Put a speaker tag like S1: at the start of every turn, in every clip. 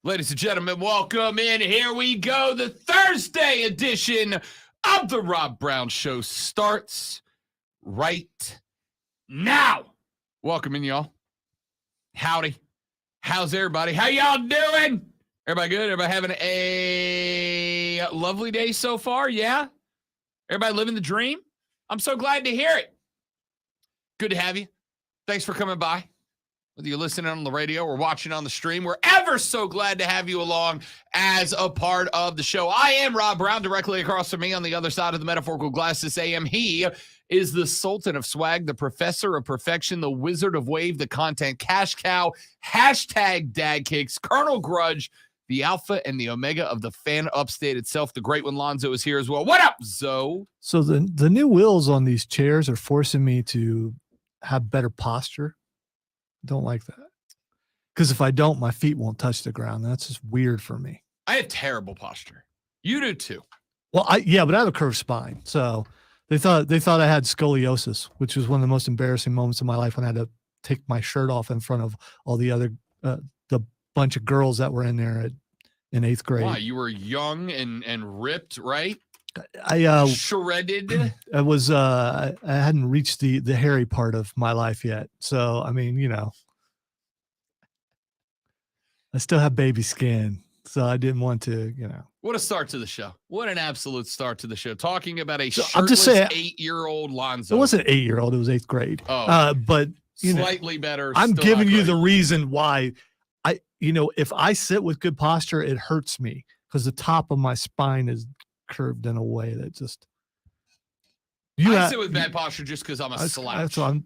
S1: Ladies and gentlemen, welcome in. Here we go. The Thursday edition of the Rob Brown Show starts right now. Welcome in, y'all. Howdy. How's everybody? How y'all doing? Everybody good? Everybody having a lovely day so far? Yeah? Everybody living the dream? I'm so glad to hear it. Good to have you. Thanks for coming by. Whether you're listening on the radio or watching on the stream, we're ever so glad to have you along as a part of the show. I am Rob Brown. Directly across from me on the other side of the metaphorical glass this AM, he is the Sultan of Swag, the Professor of Perfection, the Wizard of Wave, the Content Cash Cow, hashtag Dad Kicks, Colonel Grudge, the Alpha and the Omega of the fan upstate itself. The great one, Lonzo, is here as well. What up, Zoe?
S2: So the new wheels on these chairs are forcing me to have better posture. Don't like that. Because if I don't, my feet won't touch the ground. That's just weird for me.
S1: I have terrible posture. You do too.
S2: Well, but I have a curved spine. So they thought I had scoliosis, which was one of the most embarrassing moments of my life when I had to take my shirt off in front of all the other the bunch of girls that were in there in 8th grade.
S1: Why? You were young and ripped, right?
S2: I
S1: shredded.
S2: I hadn't reached the hairy part of my life yet. So I mean, I still have baby skin. So I didn't want to,
S1: What a start to the show. What an absolute start to the show. Talking about a
S2: I'm just saying,
S1: 8-year-old Lonzo.
S2: It wasn't 8-year-old, it was 8th grade.
S1: Oh,
S2: but
S1: slightly better.
S2: I'm giving you the reason why if I sit with good posture, it hurts me because the top of my spine is curved in a way that just
S1: I sit with bad posture just because I'm a slouch.
S2: That's what I'm,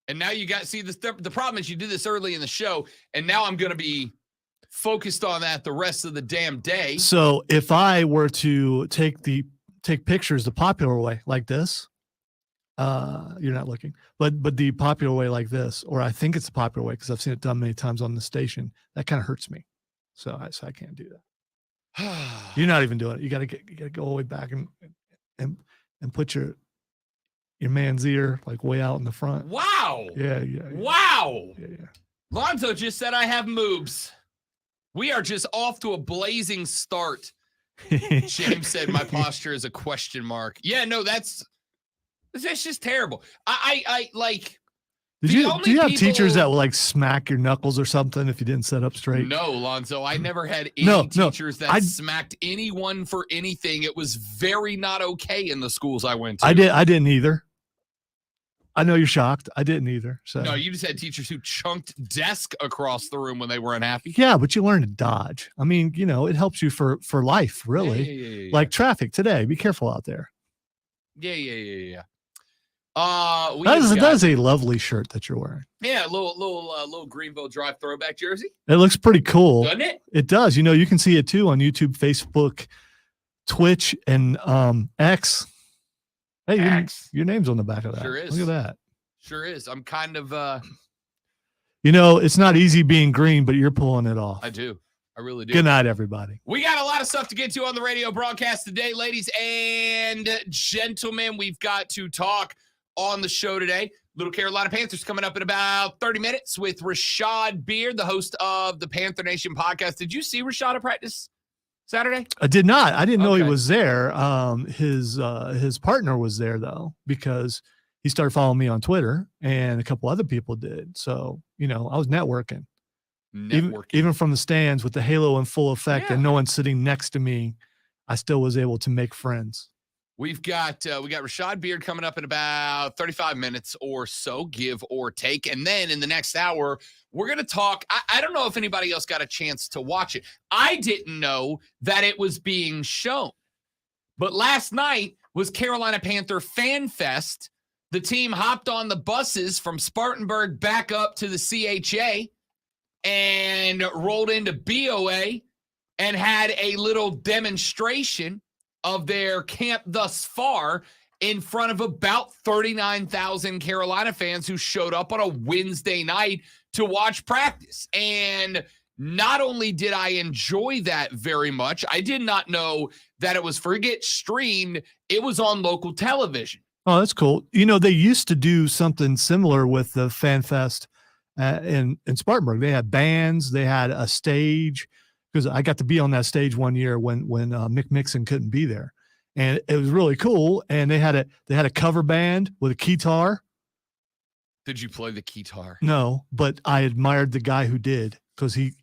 S1: And now you got the problem is you did this early in the show, and now I'm going to be focused on that the rest of the damn day.
S2: So if I were to take pictures the popular way like this, you're not looking, but the popular way like this, or I think it's the popular way because I've seen it done many times on the station, that kind of hurts me. So I can't do that. You're not even doing it. You got to go all the way back and put your man's ear like way out in the front.
S1: Wow.
S2: Yeah.
S1: Wow.
S2: Yeah.
S1: Lonzo just said I have moobs. We are just off to a blazing start. James said my posture is a question mark. Yeah, no, that's just terrible. I like.
S2: Do you have teachers that will like smack your knuckles or something if you didn't set up straight?
S1: No, Lonzo. I never had any teachers that smacked anyone for anything. It was very not okay in the schools I went to.
S2: I didn't either. I know you're shocked. I didn't either. So
S1: no, you just had teachers who chunked desk across the room when they were unhappy.
S2: Yeah, but you learn to dodge. I mean, it helps you for life, really.
S1: Yeah.
S2: Like traffic today. Be careful out there.
S1: Yeah.
S2: That is a lovely shirt that you're wearing.
S1: Yeah, a little Greenville Drive throwback jersey.
S2: It looks pretty cool.
S1: Doesn't it?
S2: It does. You can see it too on YouTube, Facebook, Twitch, and X. Hey, your name's on the back of that.
S1: Sure is.
S2: Look at that.
S1: Sure is. I'm kind of
S2: it's not easy being green, but you're pulling it off.
S1: I do. I really do.
S2: Good night, everybody.
S1: We got a lot of stuff to get to on the radio broadcast today, ladies and gentlemen. We've got to talk on the show today. Little Carolina Panthers coming up in about 30 minutes with Rashad Beard, the host of the Panther Nation podcast. Did you see Rashad at practice Saturday?
S2: I did not. I didn't know he was there. His partner was there though, because he started following me on Twitter and a couple other people did. So, I was networking. Even from the stands with the halo in full effect and no one sitting next to me, I still was able to make friends.
S1: We got Rashad Beard coming up in about 35 minutes or so, give or take. And then in the next hour, we're going to talk. I don't know if anybody else got a chance to watch it. I didn't know that it was being shown. But last night was Carolina Panther Fan Fest. The team hopped on the buses from Spartanburg back up to the CHA and rolled into BOA and had a little demonstration of their camp thus far in front of about 39,000 Carolina fans who showed up on a Wednesday night to watch practice. And not only did I enjoy that very much, I did not know that it was streamed. It was on local television.
S2: Oh, that's cool. They used to do something similar with the Fan Fest in Spartanburg. They had bands, they had a stage, because I got to be on that stage one year when Mick Mixon couldn't be there, and it was really cool. And they had a cover band with a guitar.
S1: Did you play the guitar?
S2: No, but I admired the guy who did, because he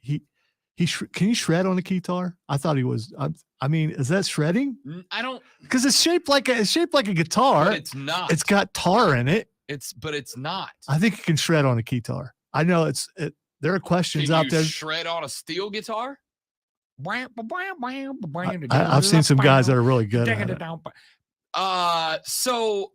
S2: can you shred on a guitar? I thought he was. I mean, is that shredding?
S1: I don't,
S2: because it's shaped like a guitar.
S1: but it's not.
S2: It's got tar in it.
S1: But it's not.
S2: I think you can shred on a guitar. I know there are questions out there.
S1: Shred on a steel guitar?
S2: I've seen some guys that are really good at it.
S1: So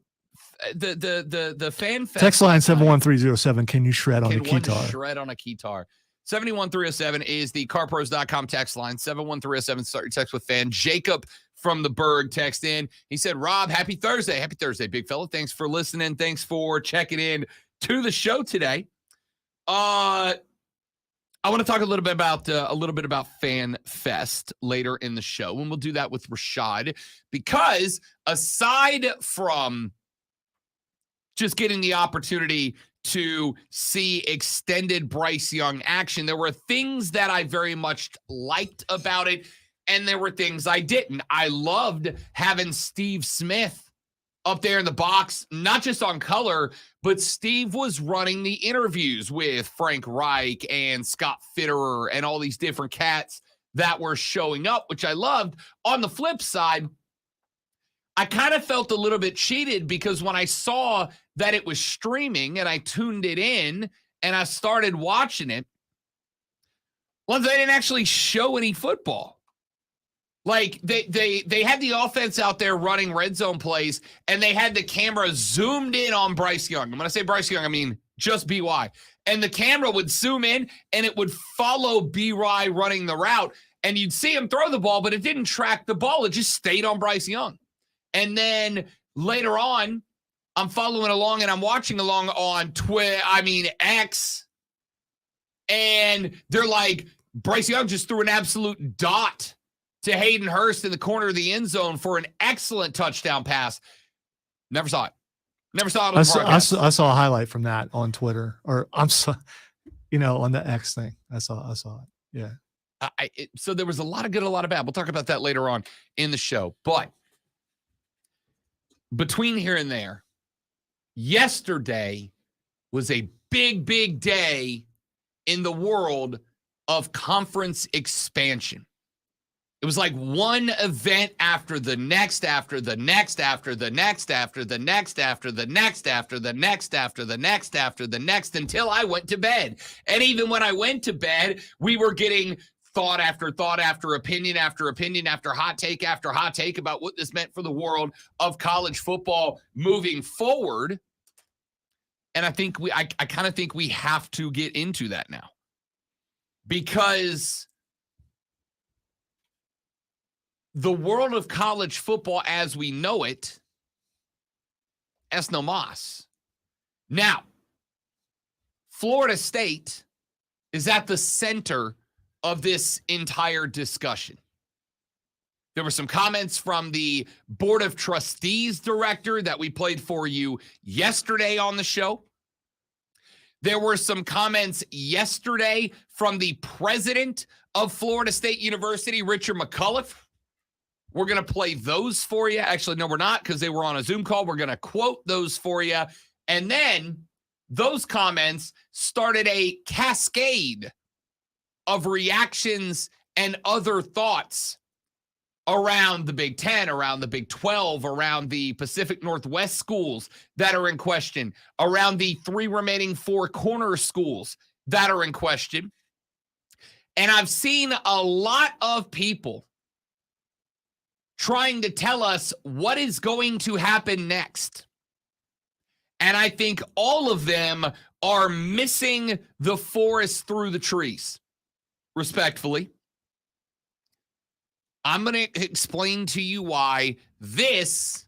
S1: the fan fest
S2: Text line 71307. Can you shred on a
S1: Can one
S2: guitar?
S1: shred on a guitar? 71307 is the carpros.com text line. 71307. Start your text with fan. Jacob from the Berg text in. He said, Rob, happy Thursday. Happy Thursday, big fella. Thanks for listening. Thanks for checking in to the show today. I want to talk a little bit about Fan Fest later in the show, and we'll do that with Rashad, because aside from just getting the opportunity to see extended Bryce Young action, there were things that I very much liked about it, and there were things I didn't. I loved having Steve Smith up there in the box, not just on color, but Steve was running the interviews with Frank Reich and Scott Fitterer and all these different cats that were showing up, which I loved. On the flip side, I kind of felt a little bit cheated, because when I saw that it was streaming and I tuned it in and I started watching it, well, they didn't actually show any football. Like they had the offense out there running red zone plays, and they had the camera zoomed in on Bryce Young. And when I say Bryce Young, I mean just BY. And the camera would zoom in and it would follow BY running the route, and you'd see him throw the ball, but it didn't track the ball. It just stayed on Bryce Young. And then later on, I'm following along and I'm watching along on X. And they're like, Bryce Young just threw an absolute dot to Hayden Hurst in the corner of the end zone for an excellent touchdown pass. Never saw it. Never saw it on the broadcast.
S2: I saw a highlight from that on Twitter, or on the X thing. I saw it. Yeah.
S1: So there was a lot of good, a lot of bad. We'll talk about that later on in the show. But between here and there, yesterday was a big, big day in the world of conference expansion. It was like one event after the next, after the next, after the next, after the next, after the next, after the next, after the next, after the next, until I went to bed. And even when I went to bed, we were getting thought after thought after opinion after hot take after hot take about what this meant for the world of college football moving forward. And I kind of think we have to get into that now, because the world of college football as we know it, es no mas. Now, Florida State is at the center of this entire discussion. There were some comments from the Board of Trustees director that we played for you yesterday on the show. There were some comments yesterday from the president of Florida State University, Richard McCullough. We're going to play those for you. Actually, no, we're not, because they were on a Zoom call. We're going to quote those for you. And then those comments started a cascade of reactions and other thoughts around the Big Ten, around the Big 12, around the Pacific Northwest schools that are in question, around the 3 remaining 4 corner schools that are in question. And I've seen a lot of people trying to tell us what is going to happen next. And I think all of them are missing the forest through the trees. Respectfully, I'm going to explain to you why this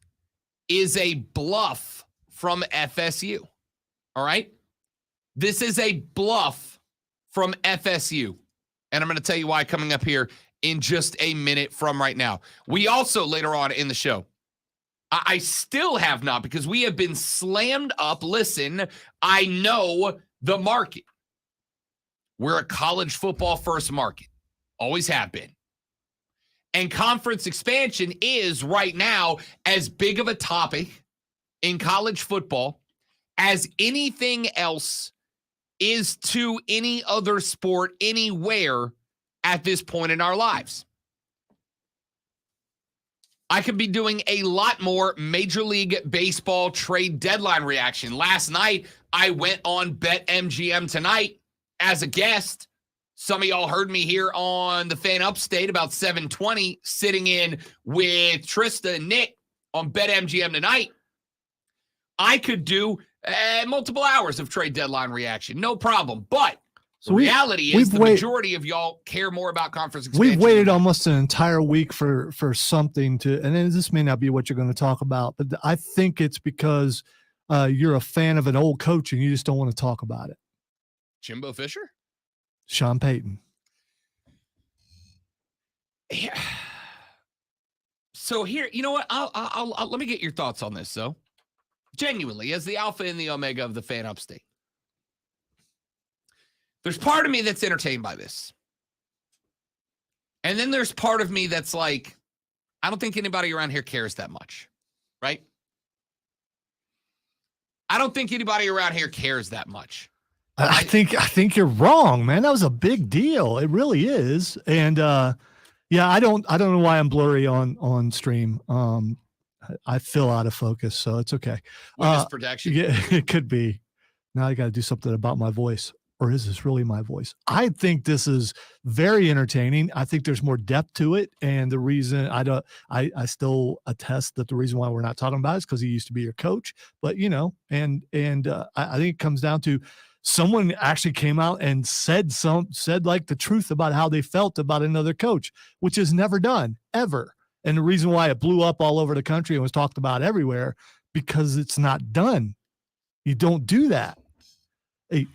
S1: is a bluff from FSU. All right? This is a bluff from FSU. And I'm going to tell you why coming up here in just a minute from right now. We also, later on in the show, I still have not, because we have been slammed up. Listen, I know the market. We're a college football first market. Always have been. And conference expansion is right now as big of a topic in college football as anything else is to any other sport anywhere at this point in our lives. I could be doing a lot more Major League Baseball trade deadline reaction. Last night, I went on BetMGM Tonight as a guest. Some of y'all heard me here on the Fan Upstate about 7:20, sitting in with Trista and Nick on BetMGM Tonight. I could do multiple hours of trade deadline reaction, no problem. But the reality is the majority of y'all care more about conference expansion.
S2: We've waited almost an entire week for something to, and then this may not be what you're going to talk about, but I think it's because you're a fan of an old coach and you just don't want to talk about it.
S1: Jimbo Fisher?
S2: Sean Payton.
S1: Yeah. So here, you know what? I'll let me get your thoughts on this, though. Genuinely, as the alpha and the omega of the Fan Upstate. There's part of me that's entertained by this. And then there's part of me that's like, I don't think anybody around here cares that much, right? I don't think anybody around here cares that much.
S2: I think you're wrong, man. That was a big deal. It really is. And yeah, I don't know why I'm blurry on stream. I feel out of focus, so it's okay.
S1: Witness protection.
S2: Yeah, it could be. Now I got to do something about my voice. Or is this really my voice? I think this is very entertaining. I think there's more depth to it. And the reason I still attest that the reason why we're not talking about it is because he used to be your coach. But, you know, and I think it comes down to someone actually came out and said like the truth about how they felt about another coach, which is never done, ever. And the reason why it blew up all over the country and was talked about everywhere, because it's not done. You don't do that.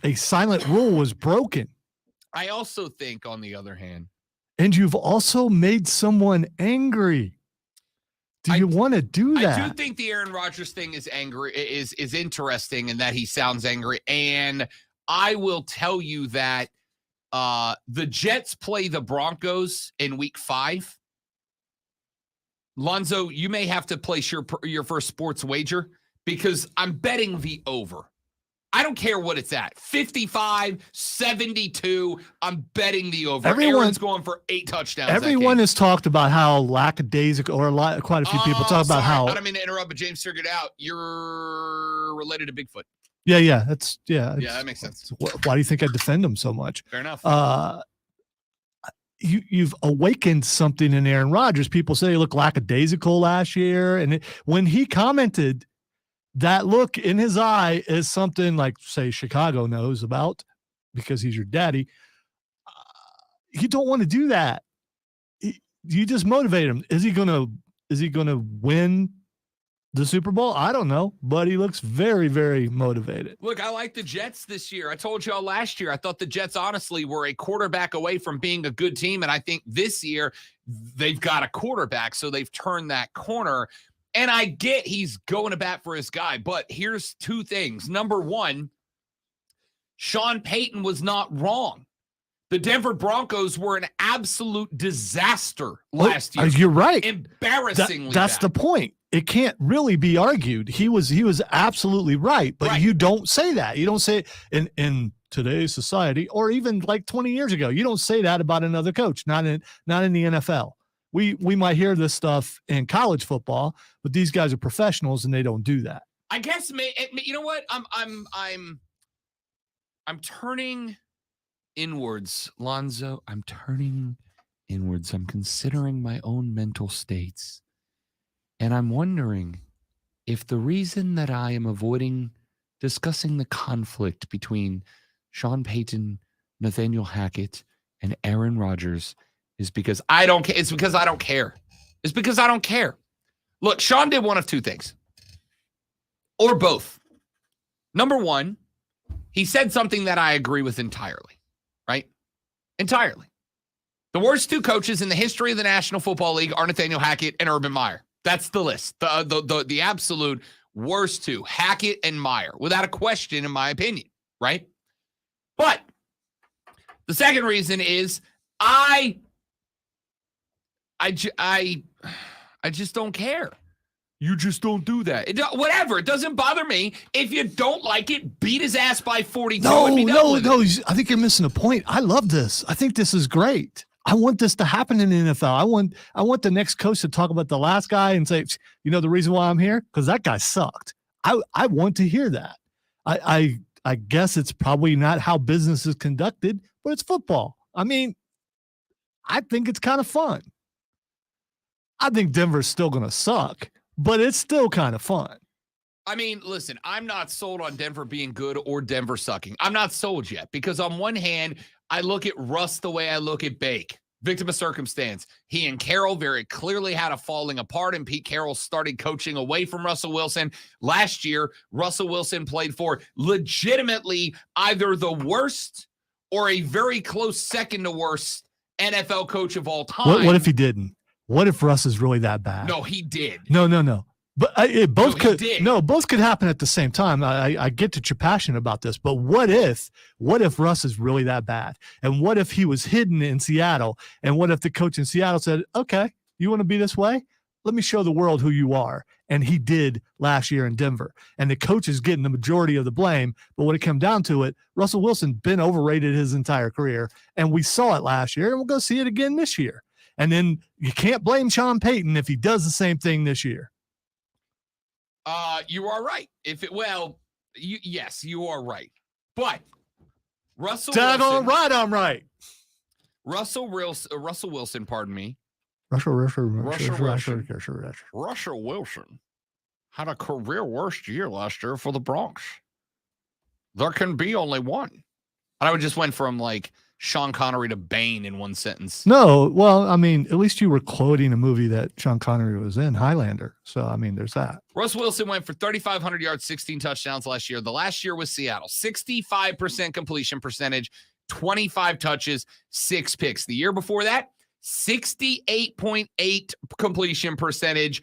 S2: A silent rule was broken.
S1: I also think, on the other hand,
S2: and you've also made someone angry. Do you want to do that?
S1: I do think the Aaron Rodgers thing is interesting, and that he sounds angry. And I will tell you that the Jets play the Broncos in Week 5. Lonzo, you may have to place your first sports wager because I'm betting the over. I don't care what it's at. 55, 72. I'm betting the over. Aaron's going for 8 touchdowns.
S2: Everyone has talked about how lackadaisical, or quite a few people talk about how.
S1: I don't mean to interrupt, but James figured out you're related to Bigfoot.
S2: Yeah.
S1: That makes sense.
S2: Why do you think I defend him so much?
S1: Fair enough.
S2: You've awakened something in Aaron Rodgers. People say he looked lackadaisical last year. And when he commented, that look in his eye is something like, say, Chicago knows about because he's your daddy. You don't want to do that. You just motivate him. Is he gonna win the Super Bowl? I don't know, but he looks very, very motivated.
S1: Look, I like the Jets this year. I told y'all last year, I thought the Jets honestly were a quarterback away from being a good team. And I think this year they've got a quarterback, so they've turned that corner. And I get he's going to bat for his guy, but here's 2 things. Number 1, Sean Payton was not wrong. The Denver Broncos were an absolute disaster last year.
S2: You're right.
S1: Embarrassingly
S2: That's
S1: bad.
S2: the point. It can't really be argued. He was absolutely right, but
S1: Right.
S2: You don't say that. You don't say in today's society, or even like 20 years ago, you don't say that about another coach, not in the NFL. We might hear this stuff in college football, but these guys are professionals and they don't do that.
S1: I guess you know what? I'm turning inwards, Lonzo. I'm turning inwards. I'm considering my own mental states. And I'm wondering if the reason that I am avoiding discussing the conflict between Sean Payton, Nathaniel Hackett, and Aaron Rodgers is because I don't care. It's because I don't care. It's because I don't care. Look, Sean did one of 2 things. Or both. Number 1, he said something that I agree with entirely. Right? Entirely. The worst 2 coaches in the history of the National Football League are Nathaniel Hackett and Urban Meyer. That's the list. The absolute worst 2, Hackett and Meyer, without a question, in my opinion. Right? But The second reason is I just don't care. You just don't do that. Whatever. It doesn't bother me. If you don't like it, beat his ass by 42. and be done with it.
S2: I think you're missing a point. I love this. I think this is great. I want this to happen in the NFL. I want the next coach to talk about the last guy and say, you know, the reason why I'm here? Because that guy sucked. I want to hear that. I guess it's probably not how business is conducted, but it's football. I mean, I think it's kind of fun. I think Denver's still going to suck, but it's still kind of fun.
S1: I mean, listen, I'm not sold on Denver being good or Denver sucking. I'm not sold yet because on one hand, I look at Russ the way I look at Bake. Victim of circumstance. He and Carroll very clearly had a falling apart, and Pete Carroll started coaching away from Russell Wilson. Last year, Russell Wilson played for legitimately either the worst or a very close second to worst NFL coach of all time.
S2: What if he didn't? What if Russ is really that bad?
S1: No, he did.
S2: No. But both
S1: No,
S2: could both could happen at the same time. I get that you're passionate about this, but what if Russ is really that bad? And what if he was hidden in Seattle? And what if the coach in Seattle said, "Okay, you want to be this way? Let me show the world who you are." And he did last year in Denver. And the coach is getting the majority of the blame. But when it came down to it, Russell Wilson been overrated his entire career, and we saw it last year, and we'll go see it again this year. And then you can't blame Sean Payton if he does the same thing this year.
S1: You are right. Yes, you are right. But Russell
S2: Wilson,
S1: Wilson,
S2: right, I'm right.
S1: Russell Wilson, pardon me.
S2: Russell
S1: Wilson had a career worst year last year for the Bronx. There can be only one. And I would just went from like Sean Connery to Bane in one sentence.
S2: No, well, I mean, at least you were quoting a movie that Sean Connery was in, Highlander. So, I mean, there's that.
S1: Russ Wilson went for 3,500 yards, 16 touchdowns last year. The last year was Seattle. 65% completion percentage, 25 touches, 6 picks. The year before that, 68.8 completion percentage,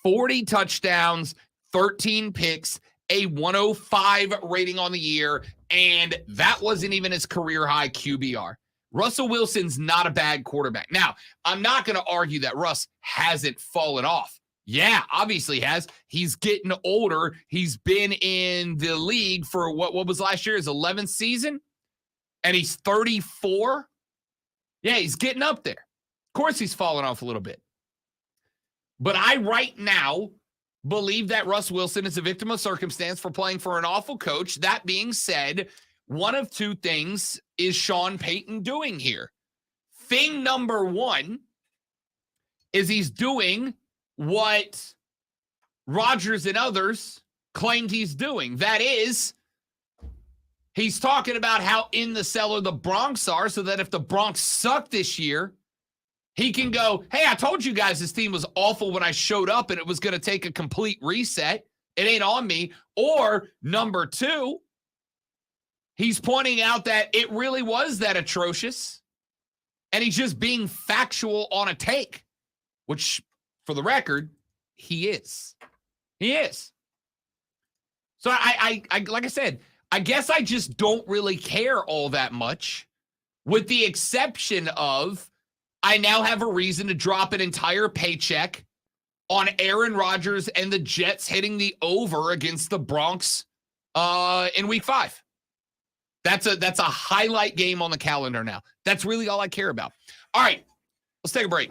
S1: 40 touchdowns, 13 picks, a 105 rating on the year, and that wasn't even his career high QBR. Russell Wilson's not a bad quarterback. Now, I'm not going to argue that Russ hasn't fallen off. Yeah, obviously has. He's getting older. He's been in the league for what was last year, his 11th season, and he's 34. Yeah, he's getting up there. Of course he's fallen off a little bit. But I right now believe that Russ Wilson is a victim of circumstance for playing for an awful coach. That being said, one of two things is Sean Payton doing here. Thing number one is he's doing what Rodgers and others claimed he's doing. That is, he's talking about how in the cellar the Bronx are so that if the Bronx suck this year, he can go, hey, I told you guys this team was awful when I showed up and it was going to take a complete reset. It ain't on me. Or number two, he's pointing out that it really was that atrocious and he's just being factual on a take, which for the record, he is. He is. So I like I said, I guess I just don't really care all that much, with the exception of I now have a reason to drop an entire paycheck on Aaron Rodgers and the Jets hitting the over against the Bronx in week 5. That's a highlight game on the calendar now. That's really all I care about. All right, let's take a break.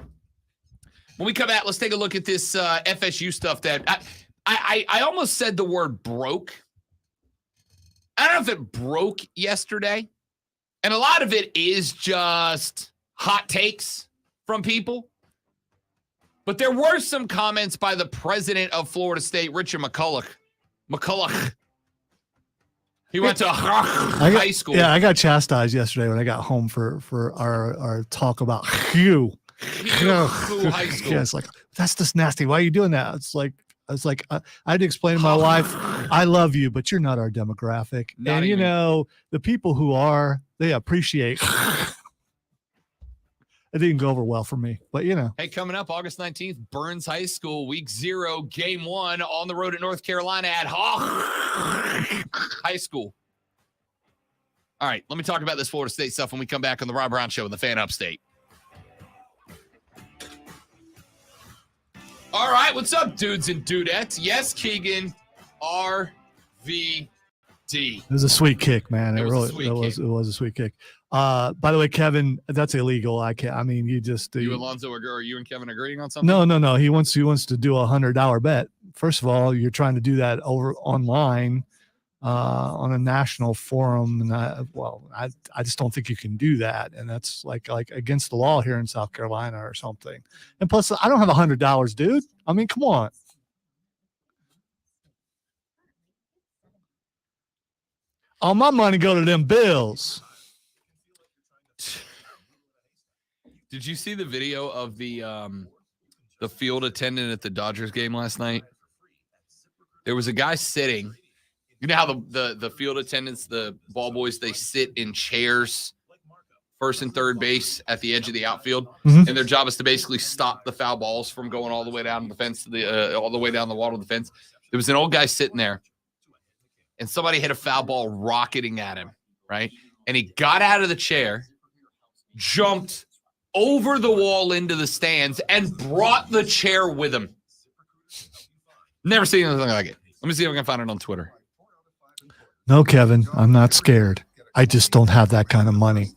S1: When we come back, let's take a look at this FSU stuff that I almost said the word broke. I don't know if it broke yesterday. And a lot of it is just hot takes from people. But there were some comments by the president of Florida State, Richard McCulloch. He went to high school.
S2: Yeah, I got chastised yesterday when I got home for our talk about Hugh.
S1: High school.
S2: Yeah, it's like, that's just nasty. Why are you doing that? I had to explain to my wife, I love you, but you're not our demographic.
S1: Not
S2: and,
S1: even.
S2: you know, the people who are, they appreciate. It didn't go over well for me, but, you know.
S1: Hey, coming up August 19th, Burns High School, week 0, game 1 on the road at North Carolina at High School. All right, let me talk about this Florida State stuff when we come back on the Rob Brown Show in the Fan Upstate. All right, what's up, dudes and dudettes? Yes, Keegan, RVD.
S2: It was a sweet kick, man. It was a sweet kick. By the way, Kevin, that's illegal. I can't. I mean, you just
S1: Alonzo, are you and Kevin agreeing on something?
S2: No. He wants to do $100 bet. First of all, you're trying to do that over online on a national forum, and I just don't think you can do that, and that's like against the law here in South Carolina or something. And plus, I don't have $100, dude. I mean, come on. All my money go to them bills.
S1: Did you see the video of the field attendant at the Dodgers game last night? There was a guy sitting. You know how the field attendants, the ball boys, they sit in chairs, first and third base at the edge of the outfield, and their job is to basically stop the foul balls from going all the way down the fence all the way down the wall of the fence. There was an old guy sitting there, and somebody hit a foul ball rocketing at him, right? And he got out of the chair, jumped over the wall into the stands, and brought the chair with him. Never seen anything like it. Let me see if I can find it on Twitter.
S2: No, Kevin, I'm not scared. I just don't have that kind of money.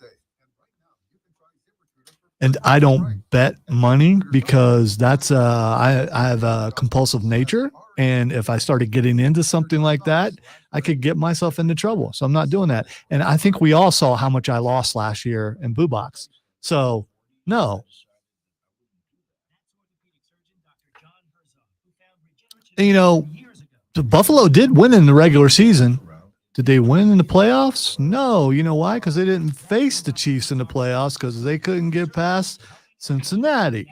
S2: And I don't bet money because that's I have a compulsive nature. And if I started getting into something like that, I could get myself into trouble. So I'm not doing that. And I think we all saw how much I lost last year in Boo Box. So no. And, you know, the Buffalo did win in the regular season. Did they win in the playoffs? No. You know why? Because they didn't face the Chiefs in the playoffs because they couldn't get past Cincinnati.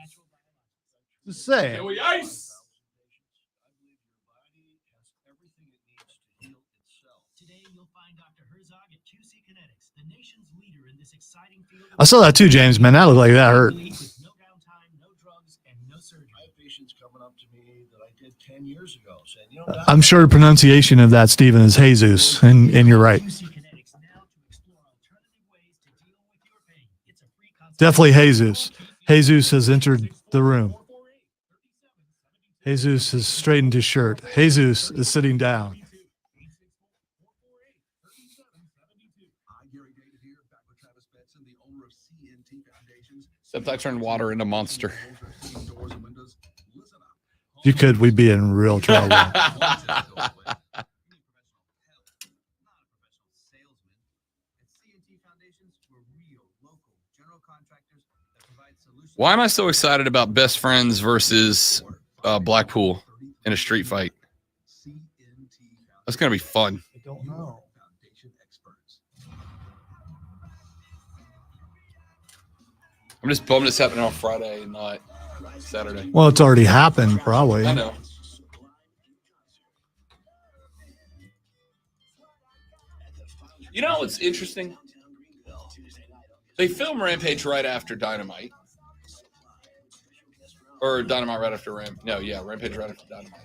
S2: Just saying. I saw that too, James. Man, that looked like that hurt. I'm sure the pronunciation of that, Stephen, is Jesus, and you're right. Definitely Jesus. Jesus has entered the room. Jesus has straightened his shirt. Jesus is sitting down.
S1: Except I turned water into Monster.
S2: If you could, we'd be in real trouble.
S1: Why am I so excited about Best Friends versus Blackpool in a street fight? That's going to be fun.
S2: I don't know.
S1: I'm just bummed it's happening on Friday and not Saturday.
S2: Well, it's already happened, probably.
S1: I know. You know what's interesting? They film Rampage right after Dynamite. Or Dynamite right after Rampage. No, yeah, Rampage right after Dynamite.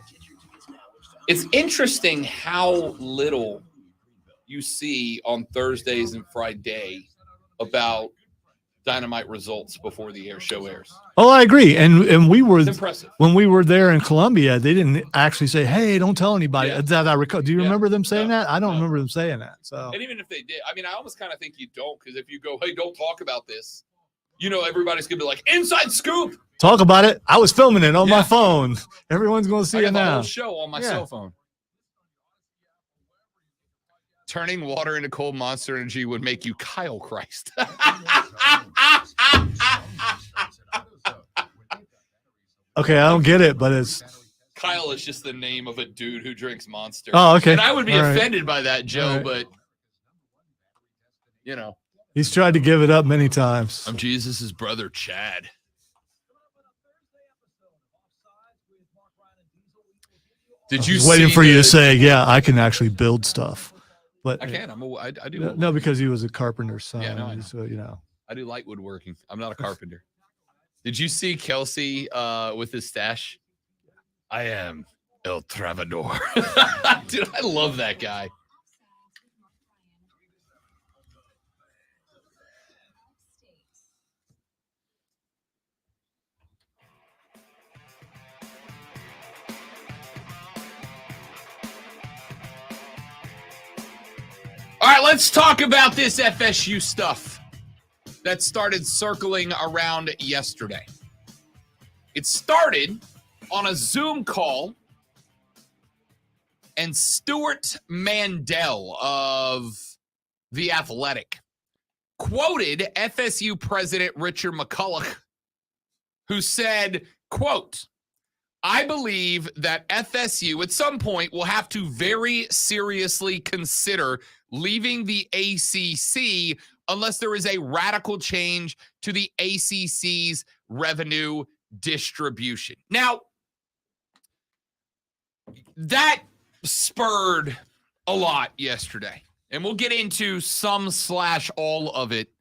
S1: It's interesting how little you see on Thursdays and Friday about Dynamite results before the show airs.
S2: Oh, I agree. And we were
S1: impressive.
S2: When we were there in Columbia, they didn't actually say, "Hey, don't tell anybody."
S1: Yeah.
S2: That I recall. Do you remember them saying that? I don't remember them saying that. So,
S1: and even if they did, I mean, I almost kind of think you don't, because if you go, "Hey, don't talk about this," you know, everybody's gonna be like, "Inside scoop."
S2: Talk about it. I was filming it on my phone. Everyone's going to see it now.
S1: The whole show on my cell phone. Turning water into cold Monster Energy would make you Kyle Christ.
S2: Okay, I don't get it, but it's
S1: Kyle is just the name of a dude who drinks Monster.
S2: Oh, okay.
S1: And I would be
S2: All
S1: offended by that, Joe,
S2: right.
S1: but you know,
S2: he's tried to give it up many times.
S1: I'm Jesus's brother, Chad. Did you
S2: waiting for you to say, yeah, I can actually build stuff. But
S1: I can. I do.
S2: No, because he was a carpenter's son.
S1: Yeah, no, I know.
S2: So, you know.
S1: I do light woodworking. I'm not a carpenter. Did you see Kelsey with his stash? I am El Travador. Dude, I love that guy. right, let's talk about this FSU stuff that started circling around yesterday. It started on a Zoom call, and Stuart Mandel of The Athletic quoted FSU President Richard McCulloch, who said, quote, "I believe that FSU at some point will have to very seriously consider leaving the ACC unless there is a radical change to the ACC's revenue distribution." Now, that spurred a lot yesterday, and we'll get into some/all of it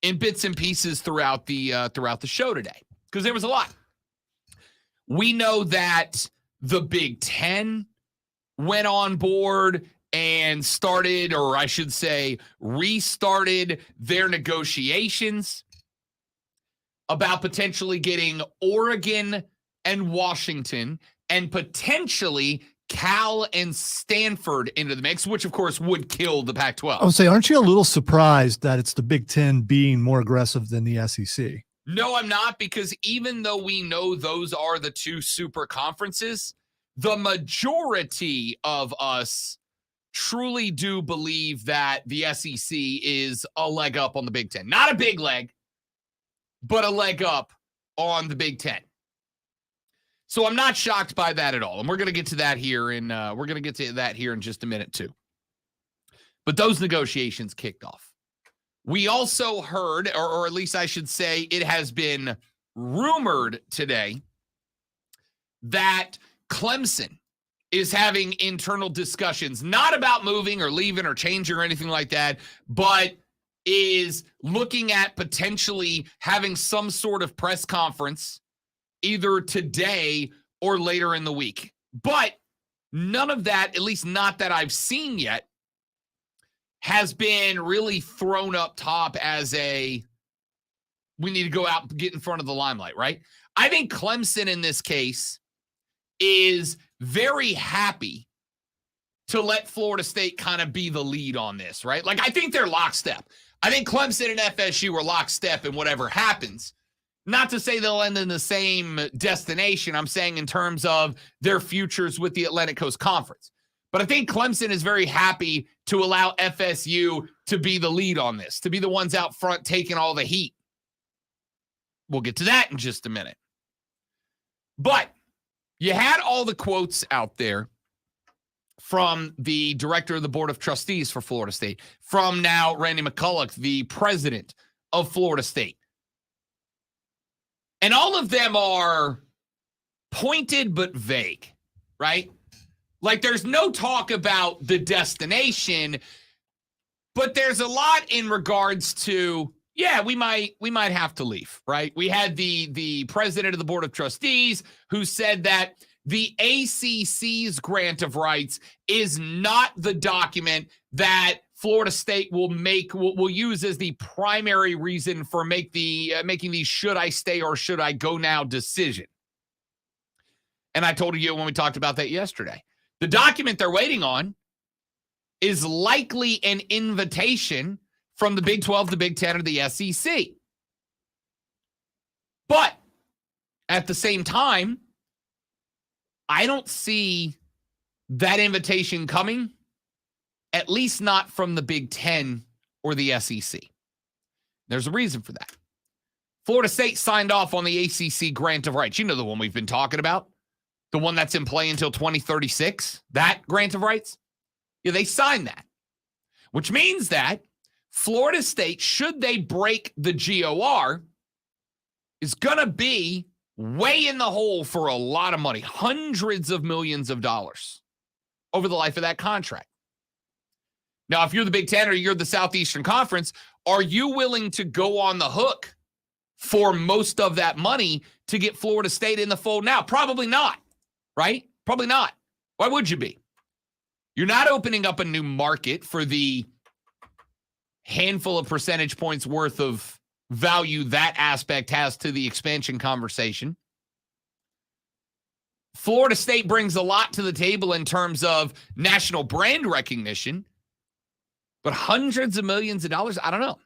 S1: in bits and pieces throughout the show today, because there was a lot. We know that the Big Ten went on board and started, or I should say, restarted their negotiations about potentially getting Oregon and Washington and potentially Cal and Stanford into the mix, which of course would kill the Pac-12.
S2: I would say, aren't you a little surprised that it's the Big Ten being more aggressive than the SEC?
S1: No, I'm not, because even though we know those are the two super conferences, the majority of us truly do believe that the SEC is a leg up on the Big Ten. Not a big leg, but a leg up on the Big Ten. So I'm not shocked by that at all. And we're going to get to that here in just a minute too. But those negotiations kicked off. We also heard, or at least I should say, it has been rumored today that Clemson is having internal discussions, not about moving or leaving or changing or anything like that, but is looking at potentially having some sort of press conference either today or later in the week. But none of that, at least not that I've seen yet, has been really thrown up top as we need to go out and get in front of the limelight, right? I think Clemson in this case is very happy to let Florida State kind of be the lead on this, right? Like, I think they're lockstep. I think Clemson and FSU are lockstep in whatever happens. Not to say they'll end in the same destination. I'm saying in terms of their futures with the Atlantic Coast Conference. But I think Clemson is very happy to allow FSU to be the lead on this, to be the ones out front taking all the heat. We'll get to that in just a minute. But you had all the quotes out there from the director of the Board of Trustees for Florida State, from now Randy McCulloch, the president of Florida State. And all of them are pointed but vague, right? Like, there's no talk about the destination, but there's a lot in regards to, yeah, we might have to leave, right? We had the president of the Board of Trustees who said that the ACC's grant of rights is not the document that Florida State will use as the primary reason for making the should I stay or should I go now decision. And I told you when we talked about that yesterday, the document they're waiting on is likely an invitation from the Big 12, the Big 10, or the SEC. But at the same time, I don't see that invitation coming, at least not from the Big 10 or the SEC. There's a reason for that. Florida State signed off on the ACC grant of rights. You know the one we've been talking about, the one that's in play until 2036, that grant of rights. Yeah, they signed that, which means that Florida State, should they break the GOR, is going to be way in the hole for a lot of money, hundreds of millions of dollars over the life of that contract. Now, if you're the Big Ten or you're the Southeastern Conference, are you willing to go on the hook for most of that money to get Florida State in the fold now? Probably not, right? Probably not. Why would you be? You're not opening up a new market for the handful of percentage points worth of value that aspect has to the expansion conversation. Florida State brings a lot to the table in terms of national brand recognition. But hundreds of millions of dollars, I don't know.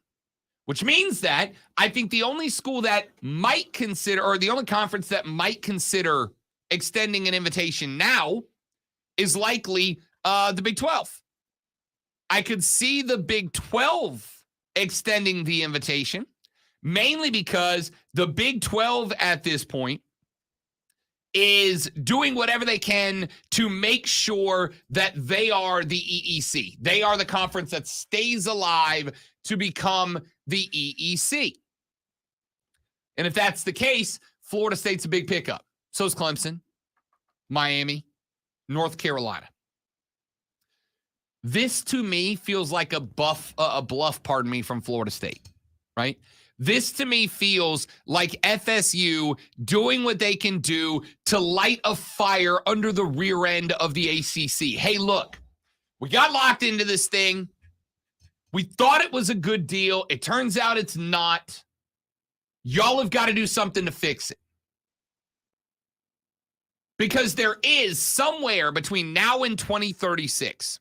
S1: Which means that I think the only school that might consider, or the only conference that might consider extending an invitation now is likely the Big 12. I could see the Big 12 extending the invitation, mainly because the Big 12 at this point is doing whatever they can to make sure that they are the EEC. They are the conference that stays alive to become the EEC. And if that's the case, Florida State's a big pickup. So is Clemson, Miami, North Carolina. This to me feels like a bluff, pardon me, from Florida State, right? This to me feels like FSU doing what they can do to light a fire under the rear end of the ACC. Hey, look, we got locked into this thing. We thought it was a good deal. It turns out it's not. Y'all have got to do something to fix it. Because there is somewhere between now and 2036,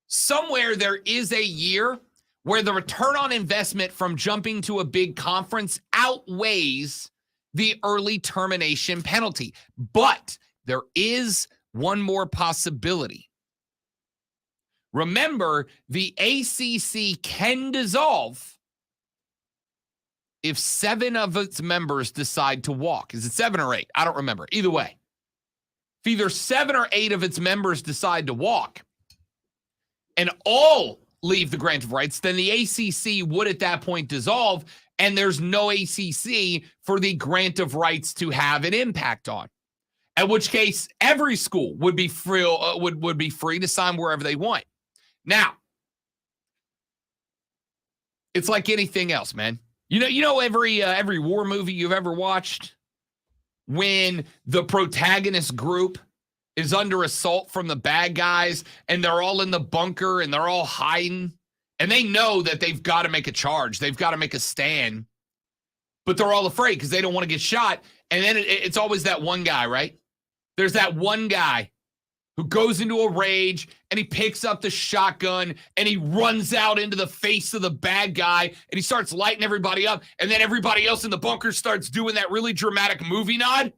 S1: somewhere there is a year where the return on investment from jumping to a big conference outweighs the early termination penalty. But there is one more possibility. Remember, the ACC can dissolve if 7 of its members decide to walk. Is it 7 or 8? I don't remember. Either way, if either 7 or 8 of its members decide to walk and all leave the grant of rights, then the ACC would at that point dissolve, and there's no ACC for the grant of rights to have an impact on. At which case, every school would be free, would be free to sign wherever they want. Now, it's like anything else, man. You know every war movie you've ever watched, when the protagonist group is under assault from the bad guys and they're all in the bunker and they're all hiding and they know that they've got to make a charge. They've got to make a stand, but they're all afraid because they don't want to get shot. And then it's always that one guy, right? There's that one guy who goes into a rage and he picks up the shotgun and he runs out into the face of the bad guy and he starts lighting everybody up. And then everybody else in the bunker starts doing that really dramatic movie nod.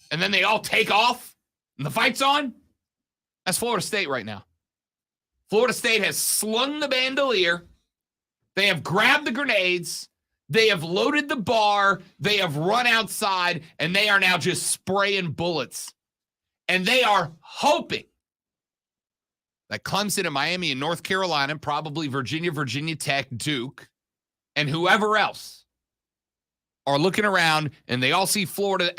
S1: And then they all take off and the fight's on. That's Florida State right now. Florida State has slung the bandolier. They have grabbed the grenades. They have loaded the bar. They have run outside and they are now just spraying bullets. And they are hoping that Clemson and Miami and North Carolina, probably Virginia Tech, Duke, and whoever else are looking around and they all see Florida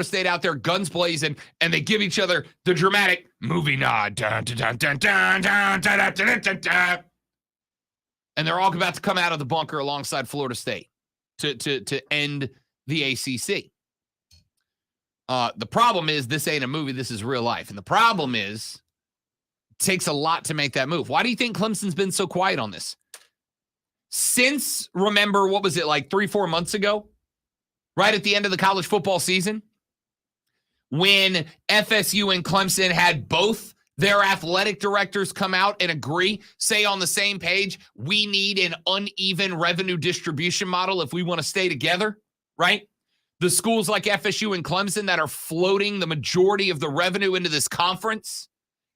S1: State out there, guns blazing, and they give each other the dramatic movie nod. Dun, dun, dun, dun, dun, dun, dun, dun, dun, dun. And they're all about to come out of the bunker alongside Florida State to end the ACC. The problem is this ain't a movie. This is real life. And the problem is it takes a lot to make that move. Why do you think Clemson's been so quiet on this? Since, remember, what was it, like 3-4 months ago? Right at the end of the college football season? When FSU and Clemson had both their athletic directors come out and agree, say on the same page, we need an uneven revenue distribution model if we want to stay together, right? The schools like FSU and Clemson that are floating the majority of the revenue into this conference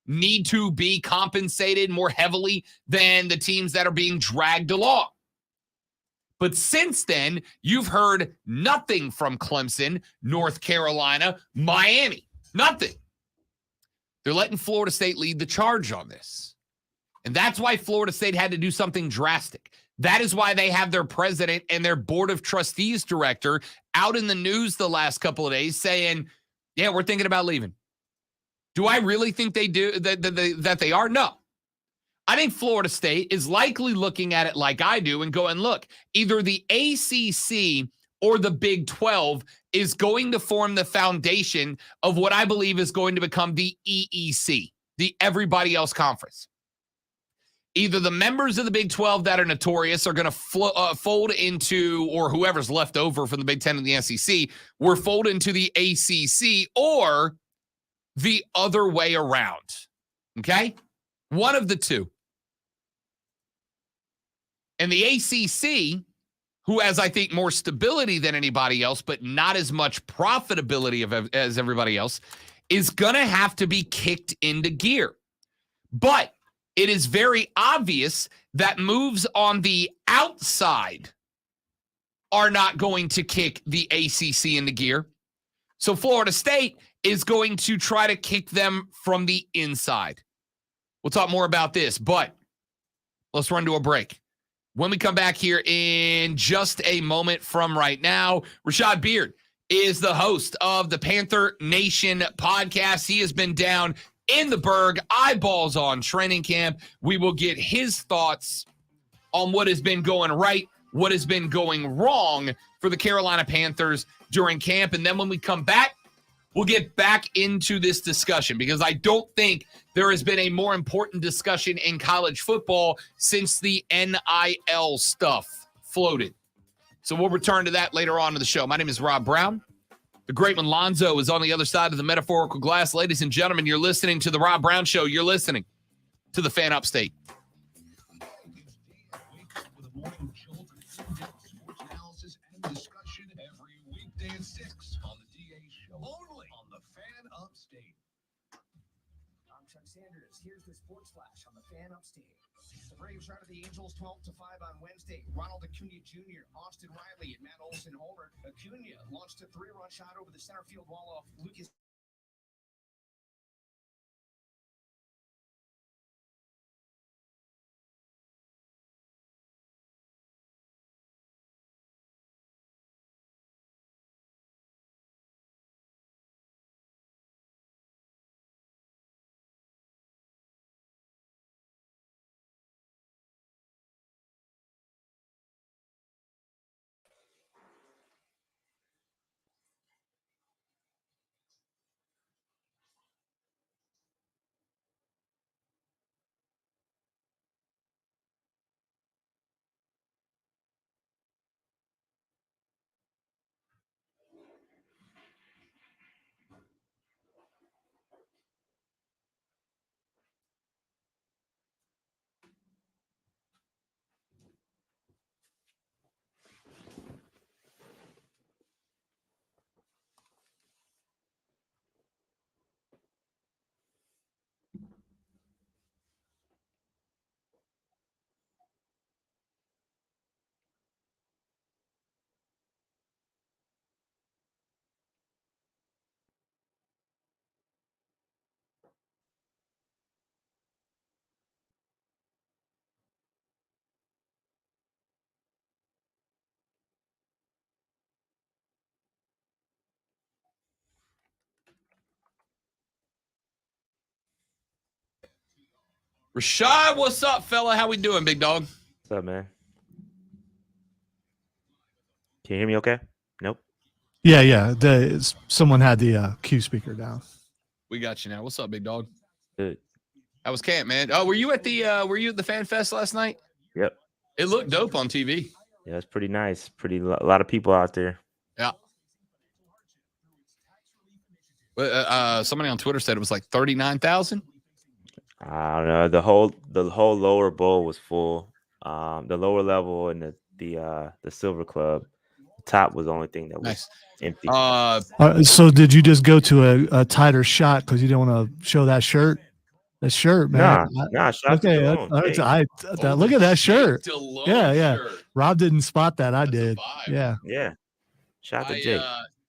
S1: need to be compensated more heavily than the teams that are being dragged along. But since then, you've heard nothing from Clemson, North Carolina, Miami. Nothing. They're letting Florida State lead the charge on this. And that's why Florida State had to do something drastic. That is why they have their president and their board of trustees director out in the news the last couple of days saying, yeah, we're thinking about leaving. Do I really think they do that they are? No. I think Florida State is likely looking at it like I do and going, look, either the ACC or the Big 12 is going to form the foundation of what I believe is going to become the EEC, the Everybody Else Conference. Either the members of the Big 12 that are notorious are going to fold into, or whoever's left over from the Big 10 and the SEC, will fold into the ACC, or the other way around. Okay? One of the two. And the ACC, who has, I think, more stability than anybody else, but not as much profitability as everybody else, is going to have to be kicked into gear. But it is very obvious that moves on the outside are not going to kick the ACC into gear. So Florida State is going to try to kick them from the inside. We'll talk more about this, but let's run to a break. When we come back here in just a moment from right now, Rashad Beard is the host of the Panther Nation podcast. He has been down in the Berg, eyeballs on training camp. We will get his thoughts on what has been going right, what has been going wrong for the Carolina Panthers during camp. And then when we come back, we'll get back into this discussion because I don't think there has been a more important discussion in college football since the NIL stuff floated. So we'll return to that later on in the show. My name is Rob Brown. The great one Lonzo is on the other side of the metaphorical glass. Ladies and gentlemen, you're listening to The Rob Brown Show. You're listening to the Fan Upstate.
S3: Here's the sports flash on the Fan Upstate. The Braves routed the Angels 12-5 on Wednesday. Ronald Acuna Jr., Austin Riley, and Matt Olson homer. Acuna launched a 3-run shot over the center field wall off Lucas.
S1: Rashad, what's up, fella? How we doing, big dog?
S4: What's up, man? Can you hear me okay? Nope.
S2: Yeah. Someone had the Q speaker down.
S1: We got you now. What's up, big dog?
S4: Good.
S1: How was camp, man? Oh, were you at the Fan Fest last night?
S4: Yep.
S1: It looked dope on TV.
S4: Yeah, it's pretty nice. A lot of people out there.
S1: Yeah. Somebody on Twitter said it was like 39,000.
S4: I don't know. The whole lower bowl was full. The lower level and the Silver Club, the top was the only thing that was
S1: Nice.
S4: empty.
S2: So did you just go to a tighter shot because you didn't want to show that shirt? The shirt, man.
S4: Nah. Shout
S2: Okay,
S4: out to Stallone.
S2: look at that shirt.
S1: Stallone
S2: Yeah.
S1: shirt.
S2: Rob didn't spot that. I
S1: That's a
S2: did.
S1: vibe.
S2: Yeah.
S4: Yeah. Shout out to Jake.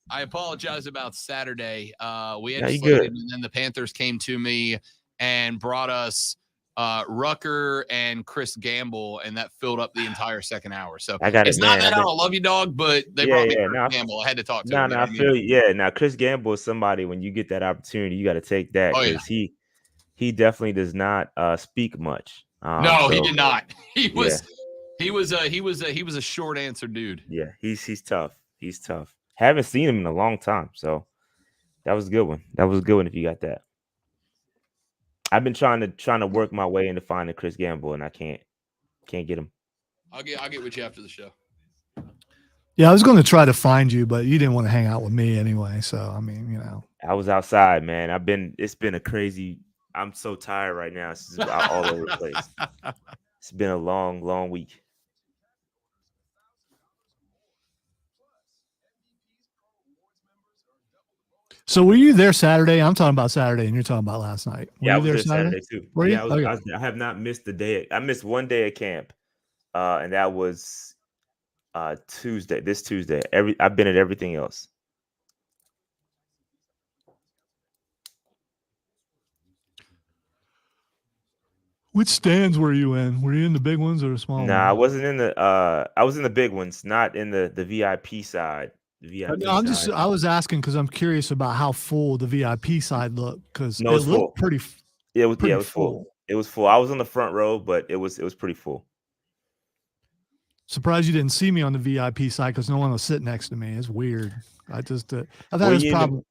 S1: I apologize about Saturday. We
S4: No,
S1: had
S4: you
S1: slated,
S4: good.
S1: and then the Panthers came to me and brought us Rucker and Chris Gamble, and that filled up the entire second hour. So
S4: I got
S1: it's
S4: it,
S1: not
S4: man.
S1: that I don't love you, dog, but they brought me Chris Gamble. I had to talk to him.
S4: I feel you. Yeah. Now Chris Gamble is somebody, when you get that opportunity, you got to take that
S1: Oh,
S4: because he definitely does not speak much.
S1: No, he did not. He was
S4: Yeah.
S1: he was a short answer dude.
S4: Yeah, he's tough. He's tough. Haven't seen him in a long time, so that was a good one. That was a good one if you got that. I've been trying to work my way into finding Chris Gamble, and I can't get him.
S1: I'll get with you after the show.
S2: Yeah, I was going to try to find you, but you didn't want to hang out with me anyway. So I mean,
S4: I was outside, man. It's been a crazy. I'm so tired right now. It's just all over the place. It's been a long, long week.
S2: So were you there Saturday? I'm talking about Saturday, and you're talking about last night. Were
S4: Yeah, I
S2: you
S4: was there
S2: Saturday?
S4: Saturday too.
S2: Were you?
S4: Yeah,
S2: Okay.
S4: I have not missed the day. I missed one day at camp, and that was Tuesday. This Tuesday. I've been at everything else.
S2: Which stands were you in? Were you in the big ones or the small ones?
S4: Nah, I wasn't in the. I was in the big ones, not in the VIP side. The VIP
S2: No,
S4: side.
S2: I was asking because I'm curious about how full the VIP side looked because
S4: No,
S2: it
S4: it's full.
S2: looked pretty.
S4: It was
S2: pretty
S4: it was full. It was full. I was on the front row, but it was pretty full.
S2: Surprised you didn't see me on the VIP side because no one was sitting next to me. It's weird. I thought it was probably.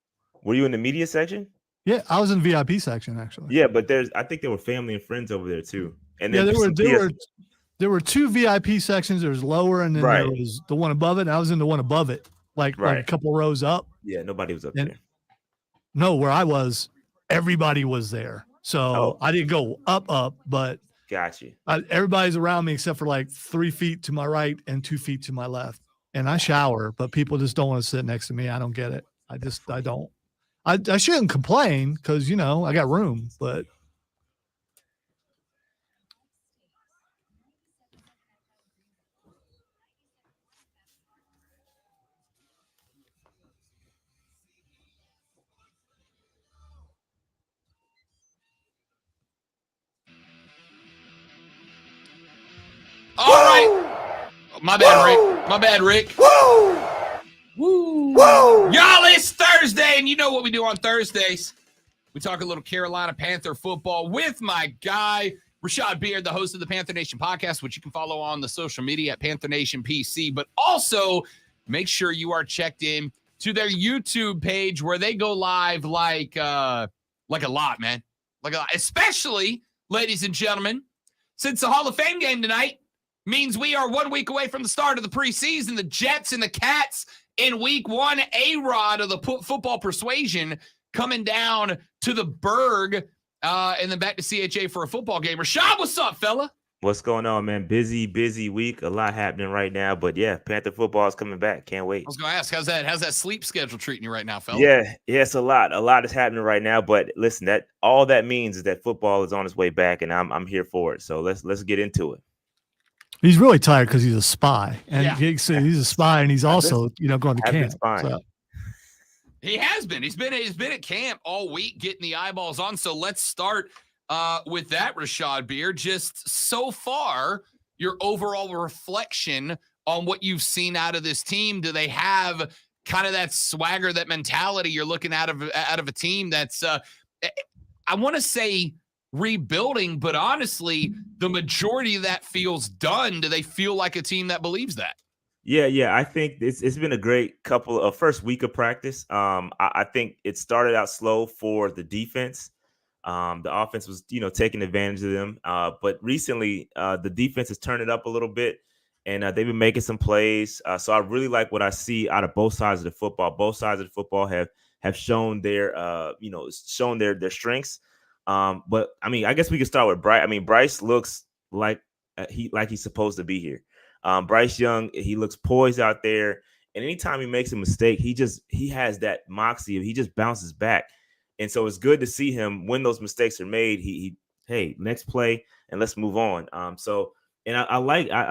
S4: Were you in the media section?
S2: Yeah, I was in the VIP section actually.
S4: Yeah, but I think there were family and friends over there too. And
S2: yeah,
S4: then
S2: there were two VIP sections. There was lower, and then there was the one above it. And I was in the one above it, like a couple rows up.
S4: Yeah, nobody was up there.
S2: No, where I was, everybody was there. So I didn't go up, but
S4: got you.
S2: Everybody's around me except for like 3 feet to my right and 2 feet to my left. And I shower, but people just don't want to sit next to me. I don't get it. I don't. I shouldn't complain because, I got room, but.
S1: All right. My bad, Rick.
S4: Woo!
S1: Woo! Woo! Y'all, it's Thursday, and you know what we do on Thursdays. We talk a little Carolina Panther football with my guy, Rashad Beard, the host of the Panther Nation podcast, which you can follow on the social media at Panther Nation PC. But also, make sure you are checked in to their YouTube page where they go live like a lot, man. Like a lot. Especially, ladies and gentlemen, since the Hall of Fame game tonight means we are 1 week away from the start of the preseason. The Jets and the Cats in week one. A-Rod of the football persuasion coming down to the Berg and then back to CHA for a football game. Rashad, what's up, fella?
S4: What's going on, man? Busy week. A lot happening right now. But yeah, Panther football is coming back. Can't wait.
S1: I was going to ask, how's that sleep schedule treating you right now, fella?
S4: Yeah, it's a lot. A lot is happening right now. But listen, that all that means is that football is on its way back, and I'm here for it. So let's get into it.
S2: He's really tired because he's a spy, and he's a spy, and he's also going to camp. So.
S1: He has been. He's been at camp all week getting the eyeballs on. So let's start with that, Rashad Beard. Just so far, your overall reflection on what you've seen out of this team. Do they have kind of that swagger, that mentality you're looking out of a team that's I want to say rebuilding, but honestly, the majority of that feels done. Do they feel like a team that believes that?
S4: Yeah. I think it's been a great couple of first week of practice. I think it started out slow for the defense. The offense was, taking advantage of them. But recently, the defense has turned it up a little bit, and they've been making some plays. So I really like what I see out of both sides of the football. Both sides of the football have shown their, shown their strengths. But I mean, I guess we can start with Bryce. I mean, Bryce looks like he's supposed to be here. Bryce Young, he looks poised out there, and anytime he makes a mistake, he has that moxie. He just bounces back, and so it's good to see him when those mistakes are made. Hey, next play, and let's move on. I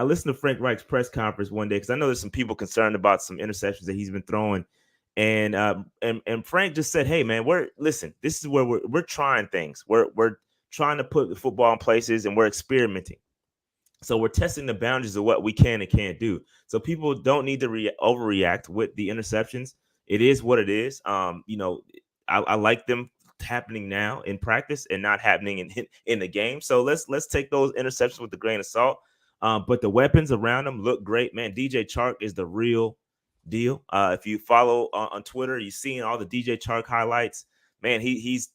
S4: listened to Frank Reich's press conference one day because I know there's some people concerned about some interceptions that he's been throwing. And Frank just said, "Hey, man, this is where we're trying things. We're trying to put the football in places, and we're experimenting. So we're testing the boundaries of what we can and can't do. So people don't need to overreact with the interceptions. It is what it is. I like them happening now in practice and not happening in the game. So let's take those interceptions with a grain of salt. But the weapons around them look great, man. DJ Chark is the real deal. If you follow on Twitter, you've seen all the DJ Chark highlights. Man, he's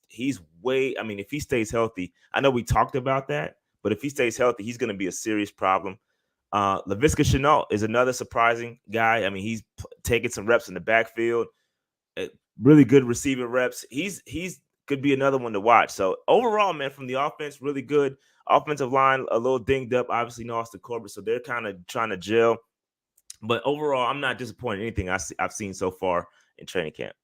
S4: way. I mean, if he stays healthy, I know we talked about that, but if he stays healthy, he's going to be a serious problem. Laviska Shenault is another surprising guy. I mean, he's taking some reps in the backfield, really good receiving reps. He's could be another one to watch. So overall, man, from the offense, really good. Offensive line, a little dinged up. Obviously, no Austin Corbett, so they're kind of trying to gel. But overall, I'm not disappointed in anything I've seen so far in training camp.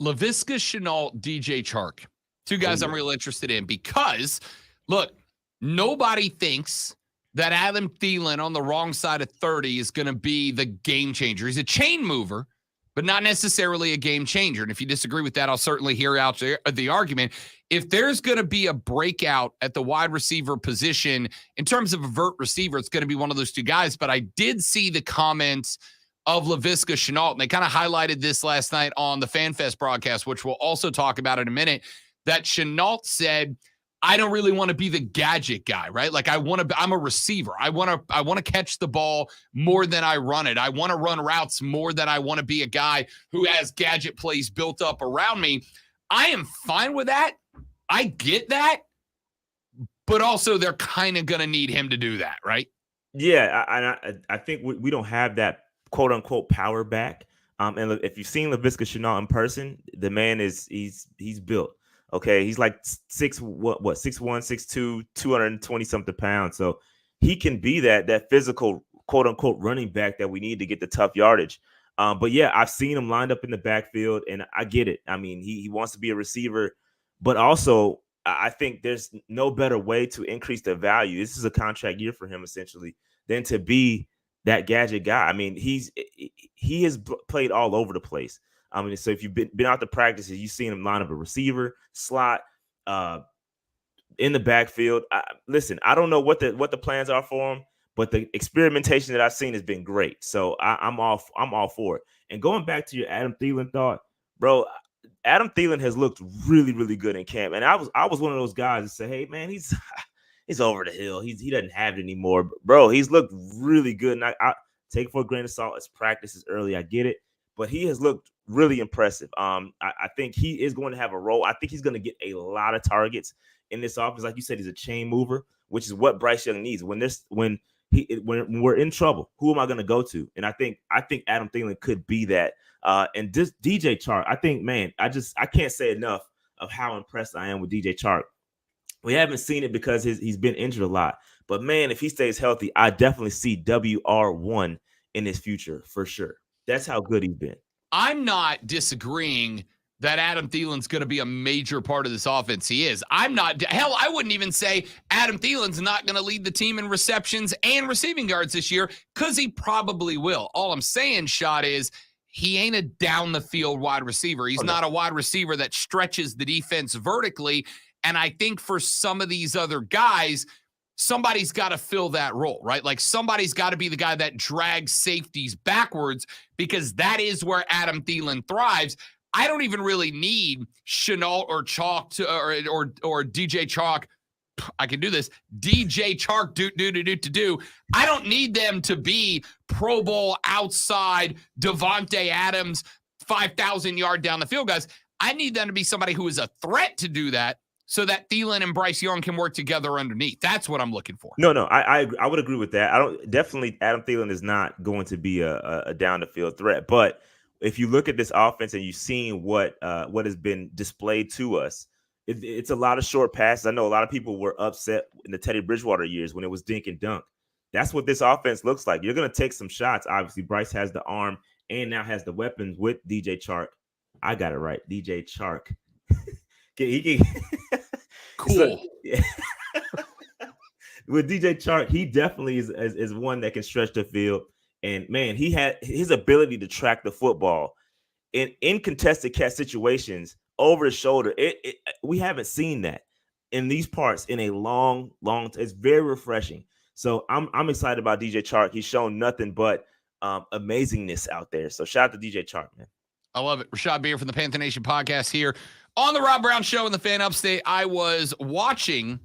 S1: Laviska Shenault, DJ Chark, two guys I'm real interested in because, look, nobody thinks that Adam Thielen on the wrong side of 30 is going to be the game changer. He's a chain mover, but not necessarily a game changer. And if you disagree with that, I'll certainly hear out the argument. If there's going to be a breakout at the wide receiver position in terms of a vert receiver, it's going to be one of those two guys. But I did see the comments of Laviska Shenault, and they kind of highlighted this last night on the FanFest broadcast, which we'll also talk about in a minute, that Shenault said, I don't really want to be the gadget guy, right? Like I'm a receiver. I want to catch the ball more than I run it. I want to run routes more than I want to be a guy who has gadget plays built up around me. I am fine with that. I get that. But also they're kind of going to need him to do that, right?
S4: Yeah, I think we don't have that quote unquote power back. And if you've seen Laviska Shenault in person, the man he's built. Okay, he's like 6'1", 6'2", 220 something pounds. So he can be that physical quote unquote running back that we need to get the tough yardage. But yeah, I've seen him lined up in the backfield, and I get it. I mean, he wants to be a receiver, but also I think there's no better way to increase the value. This is a contract year for him essentially than to be that gadget guy. I mean, he has played all over the place. I mean, so if you've been out to practices, you've seen him line up a receiver, slot, in the backfield. Listen, I don't know what the plans are for him, but the experimentation that I've seen has been great. So I'm all for it. And going back to your Adam Thielen thought, bro, Adam Thielen has looked really, really good in camp. And I was one of those guys that said, hey, man, he's over the hill. He doesn't have it anymore. But bro, he's looked really good. And I take it for a grain of salt. It's practice is early. I get it. But he has looked really impressive. I think he is going to have a role. I think he's going to get a lot of targets in this offense. Like you said, he's a chain mover, which is what Bryce Young needs. When we're in trouble, who am I going to go to? And I think Adam Thielen could be that. And this DJ Chark, I think, man, I can't say enough of how impressed I am with DJ Chark. We haven't seen it because he's been injured a lot. But man, if he stays healthy, I definitely see WR1 in his future for sure. That's how good he's been.
S1: I'm not disagreeing that Adam Thielen's going to be a major part of this offense. He is. Hell, I wouldn't even say Adam Thielen's not going to lead the team in receptions and receiving yards this year, because he probably will. All I'm saying, Shot, is he ain't a down-the-field wide receiver. He's not a wide receiver that stretches the defense vertically. And I think for some of these other guys, somebody's got to fill that role, right? Like somebody's got to be the guy that drags safeties backwards, because that is where Adam Thielen thrives. I don't even really need Shenault or Chalk or DJ Chalk. I can do this. DJ Chark do. I don't need them to be Pro Bowl outside Devontae Adams 5,000 yard down the field guys. I need them to be somebody who is a threat to do that, so that Thielen and Bryce Young can work together underneath. That's what I'm looking for.
S4: No, I would agree with that. Definitely Adam Thielen is not going to be a down the field threat. But if you look at this offense and you've seen what has been displayed to us, it's a lot of short passes. I know a lot of people were upset in the Teddy Bridgewater years when it was dink and dunk. That's what this offense looks like. You're going to take some shots. Obviously, Bryce has the arm and now has the weapons with DJ Chark. I got it right. DJ Chark. He can
S1: cool.
S4: So, yeah. With DJ Chark, he definitely is one that can stretch the field. And man, he had his ability to track the football in contested catch situations over his shoulder. We haven't seen that in these parts in a long. It's very refreshing. So I'm excited about DJ Chark. He's shown nothing but amazingness out there. So shout out to DJ Chark, man.
S1: I love it. Rashad Beer from the Panther Nation podcast here on the Rob Brown Show in the Fan Upstate. I was watching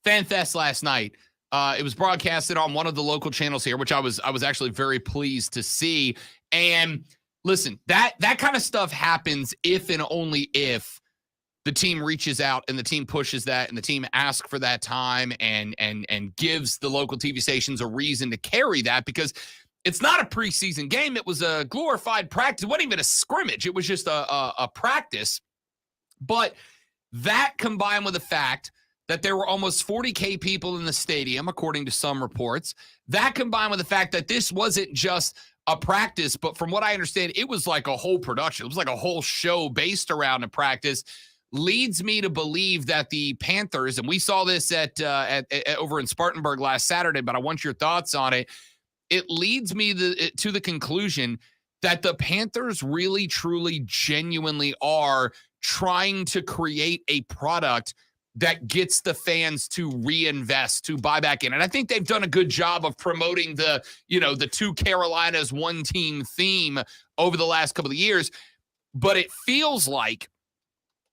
S1: FanFest last night. It was broadcasted on one of the local channels here, which I was actually very pleased to see. And listen, that kind of stuff happens if and only if the team reaches out and the team pushes that and the team asks for that time and gives the local TV stations a reason to carry that. Because It's not a preseason game. It was a glorified practice. It wasn't even a scrimmage. It was just a practice. But that combined with the fact that there were almost 40K people in the stadium, according to some reports, that combined with the fact that this wasn't just a practice, but from what I understand, it was like a whole production. It was like a whole show based around a practice, leads me to believe that the Panthers, and we saw this at over in Spartanburg last Saturday, but I want your thoughts on it. It leads me to the conclusion that the Panthers really, truly, genuinely are trying to create a product that gets the fans to reinvest, to buy back in. And I think they've done a good job of promoting the two Carolinas, one team theme over the last couple of years. But it feels like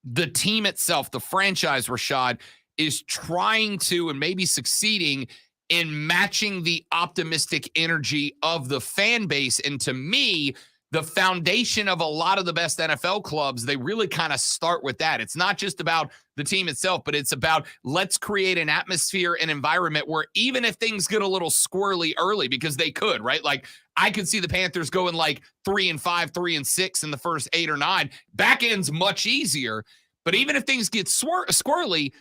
S1: the team itself, the franchise, Rashad, is trying to and maybe succeeding in matching the optimistic energy of the fan base. And to me, the foundation of a lot of the best NFL clubs, they really kind of start with that. It's not just about the team itself, but it's about let's create an atmosphere and environment where even if things get a little squirrely early, because they could, right? Like I could see the Panthers going like 3-5, 3-6 in the first 8 or 9. Back end's much easier. But even if things get squirrely,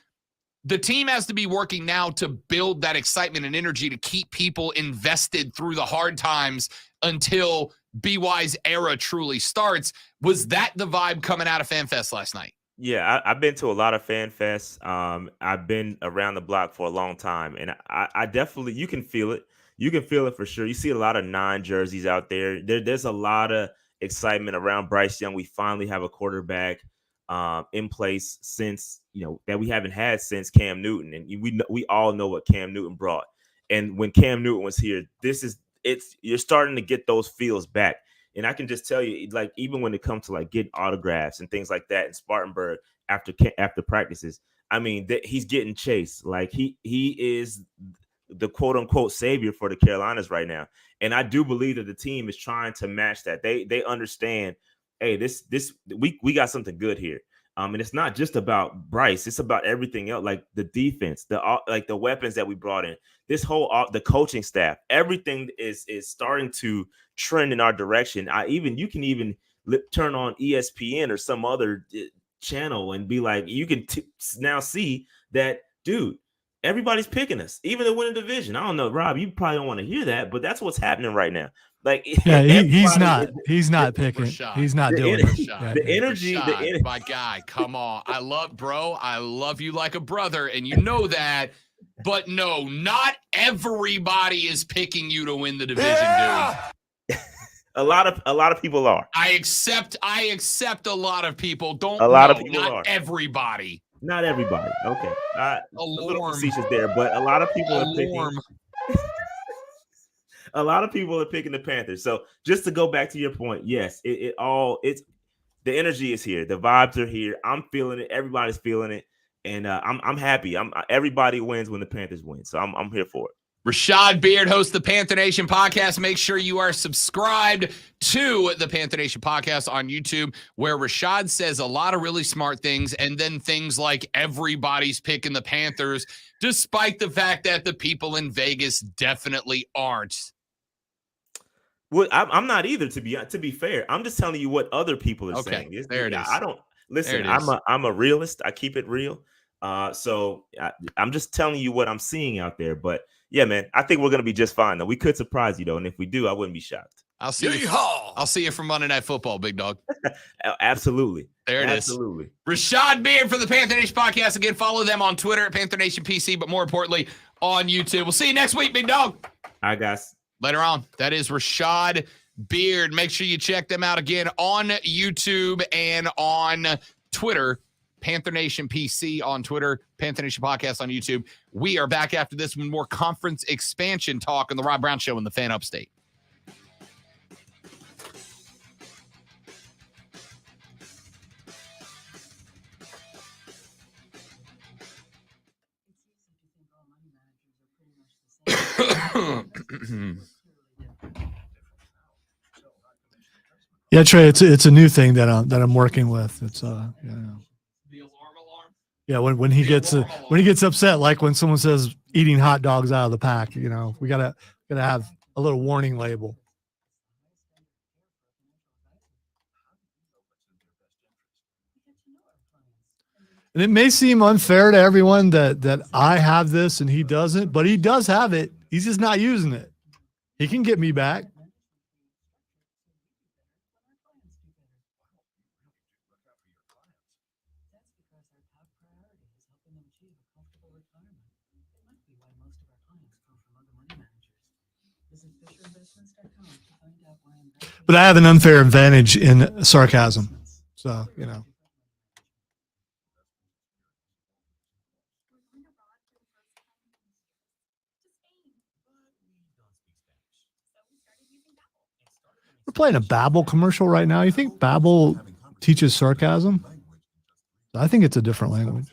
S1: the team has to be working now to build that excitement and energy to keep people invested through the hard times until BY's era truly starts. Was that the vibe coming out of FanFest last night?
S4: Yeah, I've been to a lot of fan fests. I've been around the block for a long time, and I definitely, you can feel it. You can feel it for sure. You see a lot of 9 jerseys out there. There's a lot of excitement around Bryce Young. We finally have a quarterback in place since, that we haven't had since Cam Newton, and we all know what Cam Newton brought. And when Cam Newton was here, you're starting to get those feels back. And I can just tell you, like, even when it comes to like getting autographs and things like that in Spartanburg after practices, I mean, he's getting chased. Like he is the quote unquote savior for the Carolinas right now. And I do believe that the team is trying to match that. They understand, hey, we got something good here. And it's not just about Bryce; it's about everything else, like the defense, the weapons that we brought in. This whole the coaching staff, everything is starting to trend in our direction. You can even turn on ESPN or some other channel and be like, you can now see that, dude. Everybody's picking us, even to win a division. I don't know, Rob. You probably don't want to hear that, but that's what's happening right now. Like,
S2: yeah, he's not picking.
S1: Rashad.
S2: He's not doing it.
S4: The energy,
S1: Rashad, my guy, come on. I love you like a brother, and you know that. But no, not everybody is picking you to win the division, dude.
S4: A lot of people are.
S1: I accept a lot of people. Not everybody.
S4: Not everybody. Okay. A little facetious there, but a lot of people are picking. A lot of people are picking the Panthers. So just to go back to your point, yes, it's the energy is here. The vibes are here. I'm feeling it. Everybody's feeling it, and I'm happy. Everybody wins when the Panthers win. So I'm here for it.
S1: Rashad Beard hosts the Panther Nation podcast. Make sure you are subscribed to the Panther Nation podcast on YouTube, where Rashad says a lot of really smart things, and then things like everybody's picking the Panthers, despite the fact that the people in Vegas definitely aren't.
S4: Well, I'm not either. To be fair, I'm just telling you what other people are saying.
S1: There it is.
S4: I don't listen. I'm a realist. I keep it real. So I'm just telling you what I'm seeing out there. But yeah, man, I think we're gonna be just fine. Though we could surprise you though, and if we do, I wouldn't be shocked.
S1: I'll see you for Monday Night Football, big dog.
S4: Absolutely.
S1: There it is.
S4: Absolutely.
S1: Rashad Beard for the Panther Nation podcast. Again, follow them on Twitter at Panther Nation PC, but more importantly on YouTube. We'll see you next week, big dog.
S4: All right, guys.
S1: Later on. That is Rashad Beard. Make sure you check them out again on YouTube and on Twitter. Panther Nation PC on Twitter, Panther Nation Podcast on YouTube. We are back after this with more conference expansion talk on the Rob Brown Show in the Fan Upstate.
S2: Yeah, Trey, it's a new thing that I'm working with. It's
S1: The alarm.
S2: yeah, when he gets upset, like when someone says eating hot dogs out of the pack, we gotta have a little warning label. And it may seem unfair to everyone that I have this and he doesn't, but he does have it. He's just not using it. He can get me back. But I have an unfair advantage in sarcasm. So, you know. We're playing a Babbel commercial right now. You think Babbel teaches sarcasm? I think it's a different language.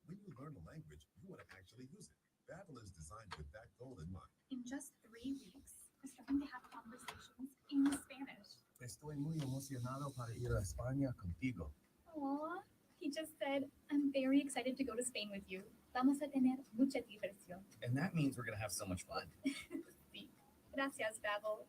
S5: When you learn a language, you want to actually use it. Babbel is designed with that goal in mind.
S6: In just 3 weeks, we're starting to have conversations in Spanish.
S3: Estoy muy emocionado para ir a España contigo.
S6: Aw, he just said, I'm very excited to go to Spain with you. Vamos a tener mucha diversión.
S3: And that means we're going to have so much fun.
S6: Sí. Gracias, Babbel.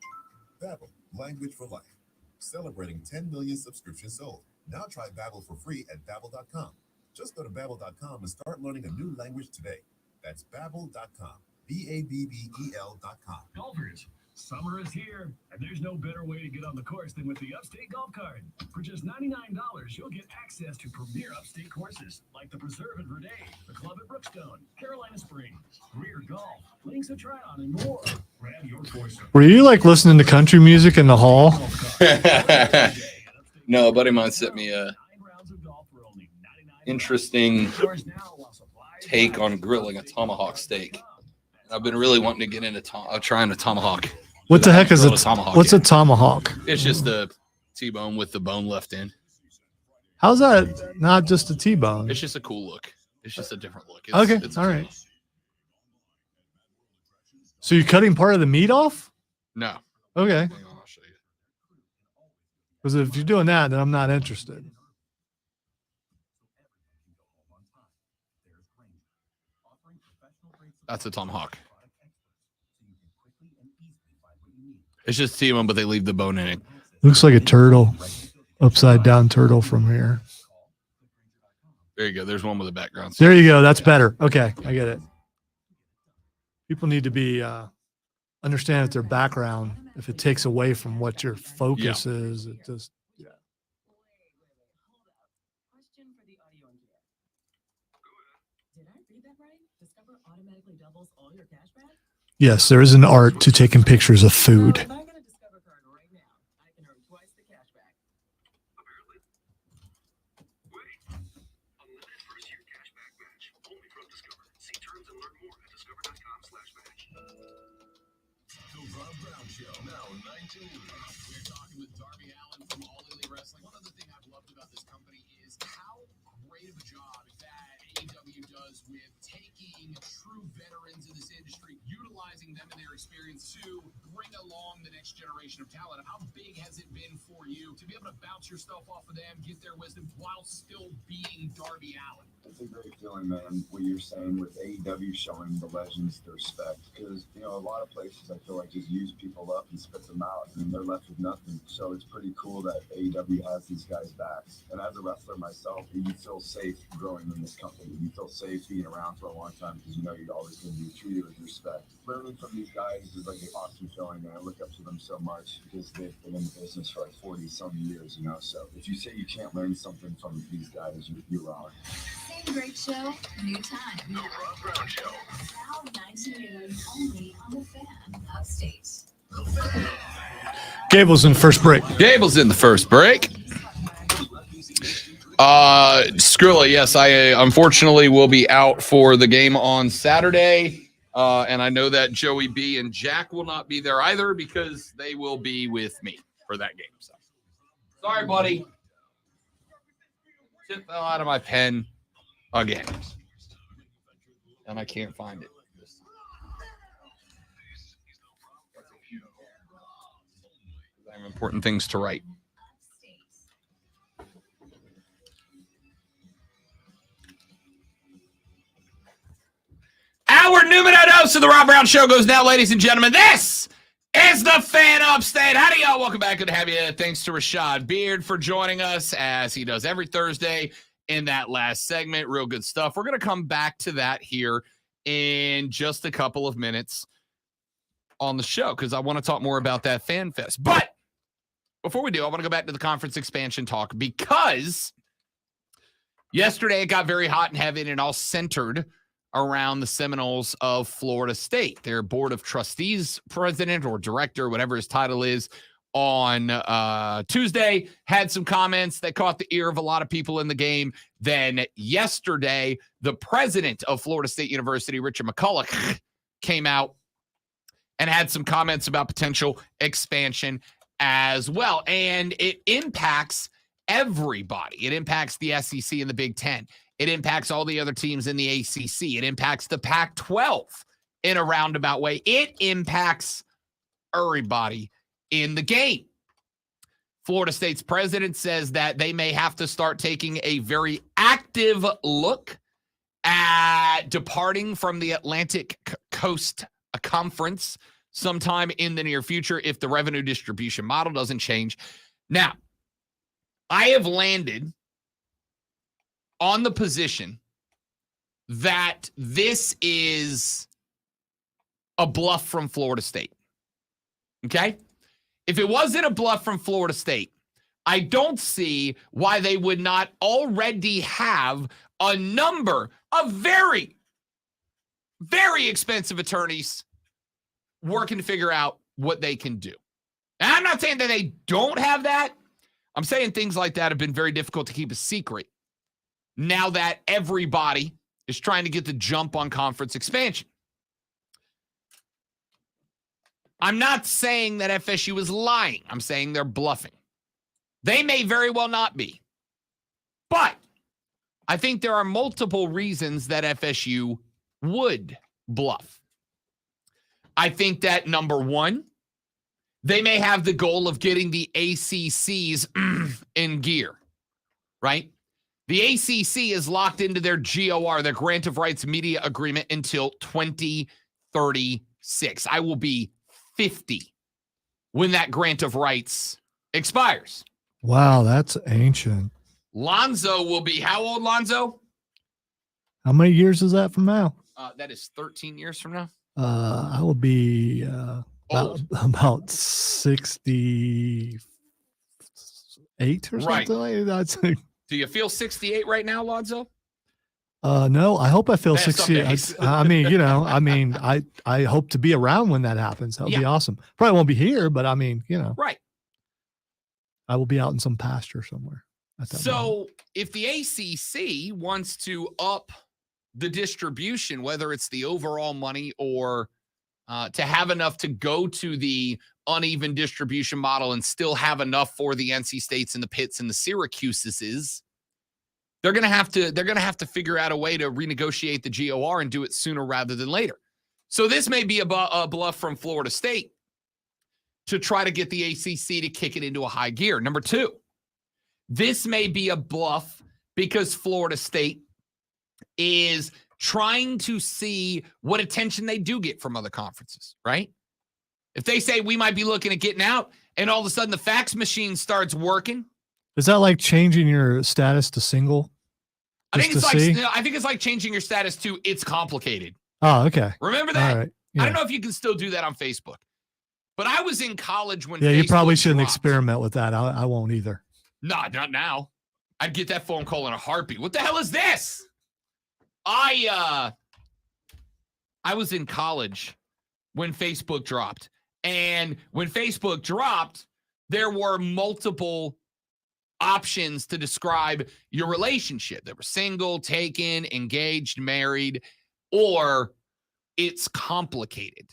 S5: Babbel, language for life. Celebrating 10 million subscriptions sold. Now try Babbel for free at Babbel.com. Just go to Babbel.com and start learning a new language today. That's Babbel.com. Babbel.com.
S7: Golfers, summer is here, and there's no better way to get on the course than with the Upstate Golf Card. For just $99, you'll get access to premier Upstate courses like the Preserve at Verde, the Club at Brookstone, Carolina Springs, Greer Golf, Links at Tryon, and more. Grab your course.
S2: Were you like listening to country music in the hall?
S1: No, a buddy of mine sent me a interesting take on grilling a tomahawk steak. I've been really wanting to get into trying a tomahawk.
S2: What the heck is
S1: Grill
S2: a
S1: tomahawk
S2: what's
S1: yet.
S2: a tomahawk?
S1: It's just a T-bone with the bone left in.
S2: How's that not just a T-bone?
S1: It's just a cool look. It's just a different look. It's,
S2: Okay,
S1: it's
S2: all right. So you're cutting part of the meat off?
S1: No.
S2: Okay.
S1: Hang on, I'll show you.
S2: Because if you're doing that, then I'm not interested.
S1: That's a tomahawk. It's just T-bone, but they leave the bone in it.
S2: Looks like a turtle, upside down turtle from here.
S1: There you go. There's one with a background.
S2: There you go. That's better. Okay, I get it. People need to be understand that their background. If it takes away from what your focus is, it just
S8: Question for the audio engineer. Did I read that right? Discover automatically doubles all your cash back?
S2: yes, there is an art to taking pictures of food.
S8: If I get a Discover card right now, I can earn twice the cash back.
S7: Unlimited first-year cashback match only from Discover. See terms and learn more at discover.com/match.
S3: The Rob Brown Show, now 19.
S1: We're talking with Darby Allin from All Elite Wrestling. One other thing I've loved about this company is how great of a job that AEW does with taking true veterans in this industry, utilizing them and their experience to bring along the next generation of talent. How big has it been for you to be able to bounce your stuff off of them, get their wisdom while still being Darby Allin?
S9: It's a great feeling, man, what you're saying with AEW showing the legends the respect. Because, you know, a lot of places I feel like just use people up and spit them out and they're left with nothing. So it's pretty cool that AEW has these guys' backs. And as a wrestler myself, you feel safe growing in this company. You feel safe being around for a long time because you know you're always going to be treated with respect. Learning from these guys is like an awesome feeling, and I look up to them so much because they've been in the business for like 40-some years, you know. So if you say you can't learn something from these guys, you're wrong.
S10: Same great show, new time. Now 19 noon only on the Fan Upstate.
S2: Gable's in first break.
S1: Gable's in the first break. Skrilla, yes, I unfortunately will be out for the game on Saturday. And I know that Joey B and Jack will not be there either because they will be with me for that game. So sorry, buddy. Shit fell out of my pen again. And I can't find it. I have important things to write. host of the Rob Brown Show goes now, ladies and gentlemen. This is the Fan Upstate. Howdy, y'all. Welcome back. Good to have you. Thanks to Rashad Beard for joining us, as he does every Thursday in that last segment. Real good stuff. We're going to come back to that here in just a couple of minutes on the show, because I want to talk more about that Fan Fest. But before we do, I want to go back to the conference expansion talk, because yesterday it got very hot and heavy, and it all centered around the Seminoles of Florida State. Their Board of Trustees president or director, whatever his title is, on Tuesday had some comments that caught the ear of a lot of people in the game. Then yesterday, the president of Florida State University, Richard McCulloch, came out and had some comments about potential expansion as well. And it impacts everybody. It impacts the SEC and the Big Ten. It impacts all the other teams in the ACC. It impacts the Pac-12 in a roundabout way. It impacts everybody in the game. Florida State's president says that they may have to start taking a very active look at departing from the Atlantic Coast Conference sometime in the near future if the revenue distribution model doesn't change. Now, I have landed on the position that this is a bluff from Florida State. Okay? If it wasn't a bluff from Florida State, I don't see why they would not already have a number of very, very expensive attorneys working to figure out what they can do. And I'm not saying that they don't have that. I'm saying things like that have been very difficult to keep a secret now that everybody is trying to get the jump on conference expansion. I'm not saying that FSU is lying. I'm saying they're bluffing. They may very well not be. But I think there are multiple reasons that FSU would bluff. I think that, number one, they may have the goal of getting the ACCs in gear, right? The ACC is locked into their GOR, their Grant of Rights Media Agreement, until 2036. I will be 50 when that Grant of Rights expires.
S2: Wow, that's ancient.
S1: Lonzo will be how old, Lonzo?
S2: How many years is that from now?
S1: That is 13 years from now.
S2: I will be about 68 or
S1: Right.
S2: something like that.
S1: Do you feel 68 right now, Lonzo?
S2: No, I hope I feel
S1: Some
S2: 68.
S1: days.
S2: I hope to be around when that happens. That would be
S1: Yeah.
S2: awesome. Probably won't be here, but
S1: Right.
S2: I will be out in some pasture somewhere at that moment.
S1: So if the ACC wants to up the distribution, whether it's the overall money or to have enough to go to the uneven distribution model and still have enough for the NC States and the Pitts and the Syracuses, they're going to have to figure out a way to renegotiate the GOR and do it sooner rather than later. So this may be a bluff from Florida State to try to get the ACC to kick it into a high gear. Number two, this may be a bluff because Florida State is trying to see what attention they do get from other conferences, right? If they say we might be looking at getting out and all of a sudden the fax machine starts working.
S2: Is that like changing your status to single?
S1: I think
S2: Just
S1: it's
S2: to
S1: like
S2: see?
S1: I think it's like changing your status to it's complicated.
S2: Oh, okay.
S1: Remember that?
S2: All right.
S1: I
S2: Yeah,
S1: don't know if you can still do that on Facebook. But I was in college when
S2: yeah you
S1: Facebook
S2: probably shouldn't
S1: dropped.
S2: experiment with that. I won't either.
S1: No, not now. I'd get that phone call in a heartbeat. What the hell is this? I was in college when Facebook dropped. And when Facebook dropped, there were multiple options to describe your relationship. They were single, taken, engaged, married, or it's complicated.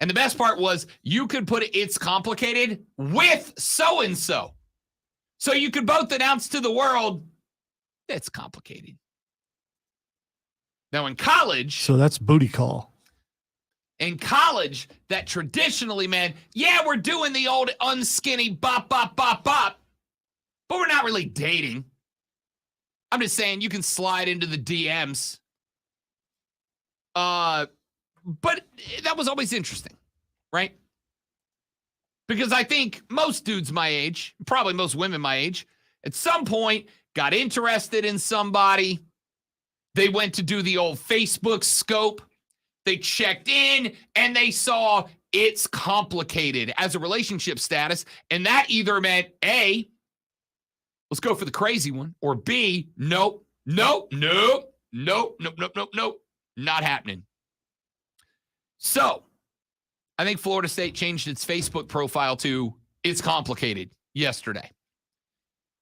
S1: And the best part was you could put it's complicated with so-and-so. So you could both announce to the world, it's complicated. Now in college,
S2: So that's booty call.
S1: that traditionally, man, yeah, we're doing the old unskinny bop, bop, bop, bop, but we're not really dating. I'm just saying you can slide into the DMs. But that was always interesting, right? Because I think most dudes my age, probably most women my age, at some point got interested in somebody. They went to do the old Facebook scope. They checked in and they saw it's complicated as a relationship status. And that either meant A, let's go for the crazy one, or B, nope, not happening. So I think Florida State changed its Facebook profile to it's complicated yesterday.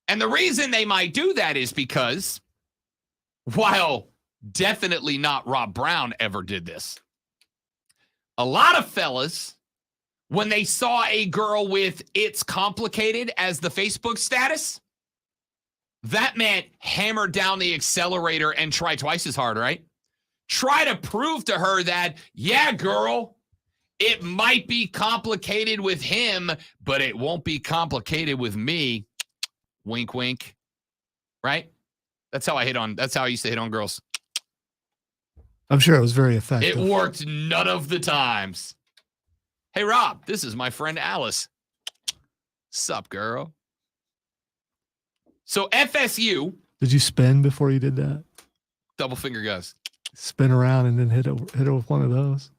S1: And the reason they might do that is because while definitely not Rob Brown ever did this, a lot of fellas, when they saw a girl with it's complicated as the Facebook status, that meant hammer down the accelerator and try twice as hard, right? Try to prove to her that, yeah, girl, it might be complicated with him, but it won't be complicated with me. Wink, wink. Right? That's how I used to hit on girls.
S2: I'm sure it was very effective.
S1: It worked none of the times. Hey, Rob, this is my friend Alice. Sup, girl? So FSU.
S2: Did you spin before you did that?
S1: Double finger guys.
S2: Spin around and then hit her with one of those.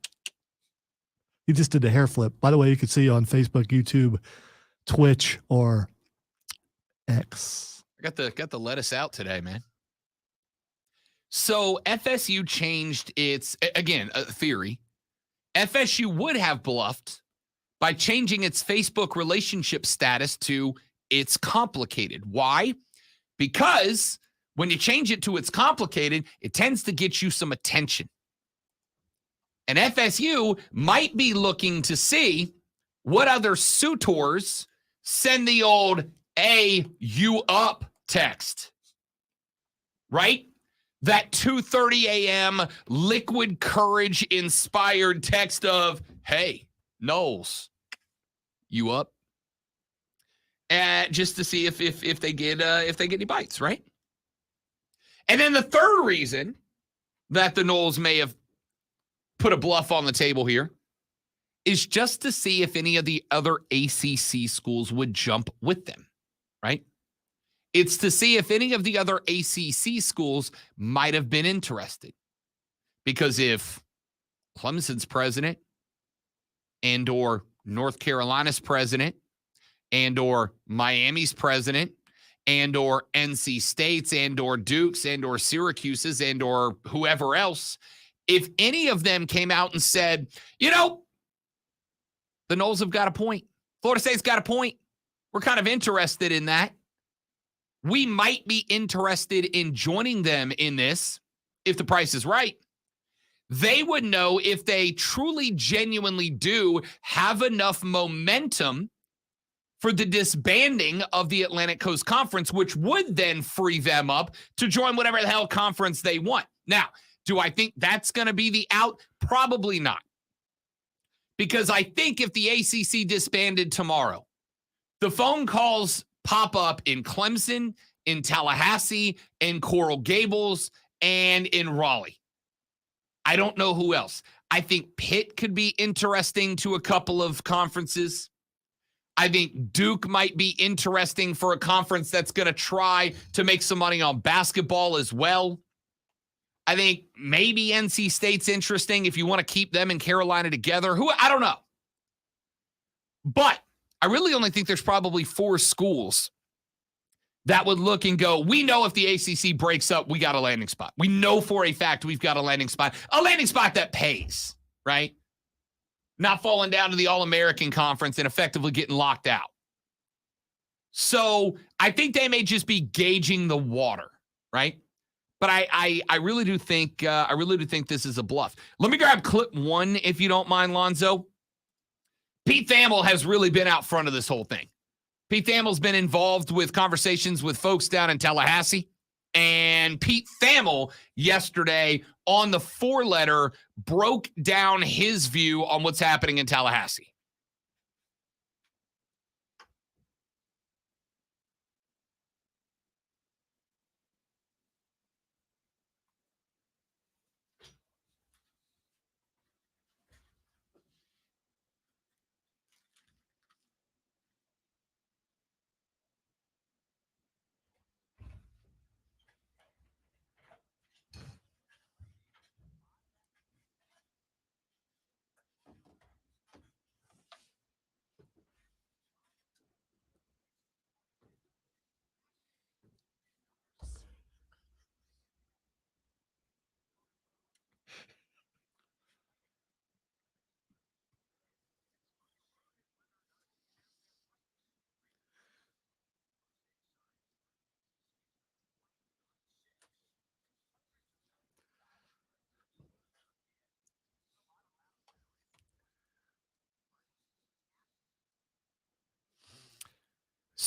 S2: You just did the hair flip. By the way, you can see on Facebook, YouTube, Twitch, or X.
S1: I got the lettuce out today, man. So FSU changed its, again, a theory. FSU would have bluffed by changing its Facebook relationship status to it's complicated. Why? Because when you change it to it's complicated, it tends to get you some attention. And FSU might be looking to see what other suitors send the old "Hey, you up" text. Right? That 2:30 a.m. liquid courage inspired text of, "Hey, Knowles, you up?" Just to see if they get any bites, right? And then the third reason that the Knowles may have put a bluff on the table here is just to see if any of the other ACC schools would jump with them, right? It's to see if any of the other ACC schools might have been interested. Because if Clemson's president and or North Carolina's president and or Miami's president and or NC State's and or Duke's and or Syracuse's and or whoever else, if any of them came out and said, you know, the Noles have got a point. Florida State's got a point. We're kind of interested in that. We might be interested in joining them in this if the price is right. They would know if they truly, genuinely do have enough momentum for the disbanding of the Atlantic Coast Conference, which would then free them up to join whatever the hell conference they want. Now, do I think that's going to be the out? Probably not. Because I think if the ACC disbanded tomorrow, the phone calls pop up in Clemson, in Tallahassee, in Coral Gables, and in Raleigh. I don't know who else. I think Pitt could be interesting to a couple of conferences. I think Duke might be interesting for a conference that's going to try to make some money on basketball as well. I think maybe NC State's interesting if you want to keep them and Carolina together. I don't know. But I really only think there's probably 4 schools that would look and go, we know if the ACC breaks up, we got a landing spot. We know for a fact we've got a landing spot that pays, right? Not falling down to the All-American Conference and effectively getting locked out. So I think they may just be gauging the water, right? But I really do think this is a bluff. Let me grab clip 1, if you don't mind, Lonzo. Pete Thamel has really been out front of this whole thing. Pete Thamel's been involved with conversations with folks down in Tallahassee. And Pete Thamel yesterday on the 4-letter broke down his view on what's happening in Tallahassee.